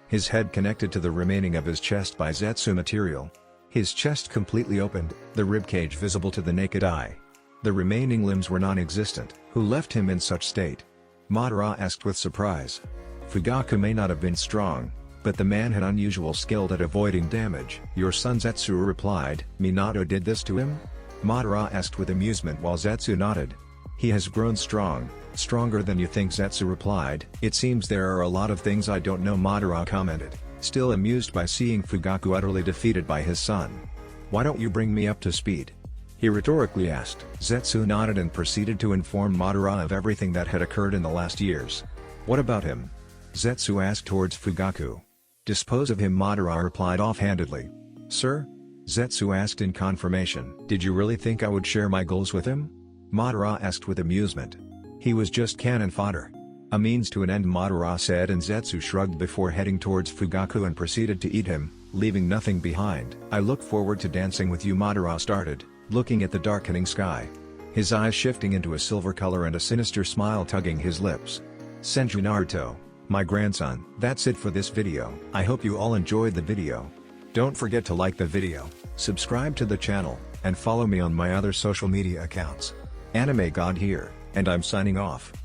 His head connected to the remaining of his chest by Zetsu material. His chest completely opened, the ribcage visible to the naked eye. The remaining limbs were non-existent. "Who left him in such state?" Madara asked with surprise. Fugaku may not have been strong, but the man had unusual skill at avoiding damage. "Your son," Zetsu replied. "Minato did this to him?" Madara asked with amusement while Zetsu nodded. "He has grown strong, stronger than you think," Zetsu replied. "It seems there are a lot of things I don't know," Madara commented, still amused by seeing Fugaku utterly defeated by his son. "Why don't you bring me up to speed?" he rhetorically asked. Zetsu nodded and proceeded to inform Madara of everything that had occurred in the last years. "What about him?" Zetsu asked towards Fugaku. "Dispose of him," Madara replied offhandedly. "Sir?" Zetsu asked in confirmation. "Did you really think I would share my goals with him?" Madara asked with amusement. "He was just cannon fodder. A means to an end," Madara said, and Zetsu shrugged before heading towards Fugaku and proceeded to eat him, leaving nothing behind. "I look forward to dancing with you," Madara started, looking at the darkening sky. His eyes shifting into a silver color and a sinister smile tugging his lips. "Senju Naruto, my grandson." That's it for this video. I hope you all enjoyed the video. Don't forget to like the video, subscribe to the channel, and follow me on my other social media accounts. Anime God here, and I'm signing off.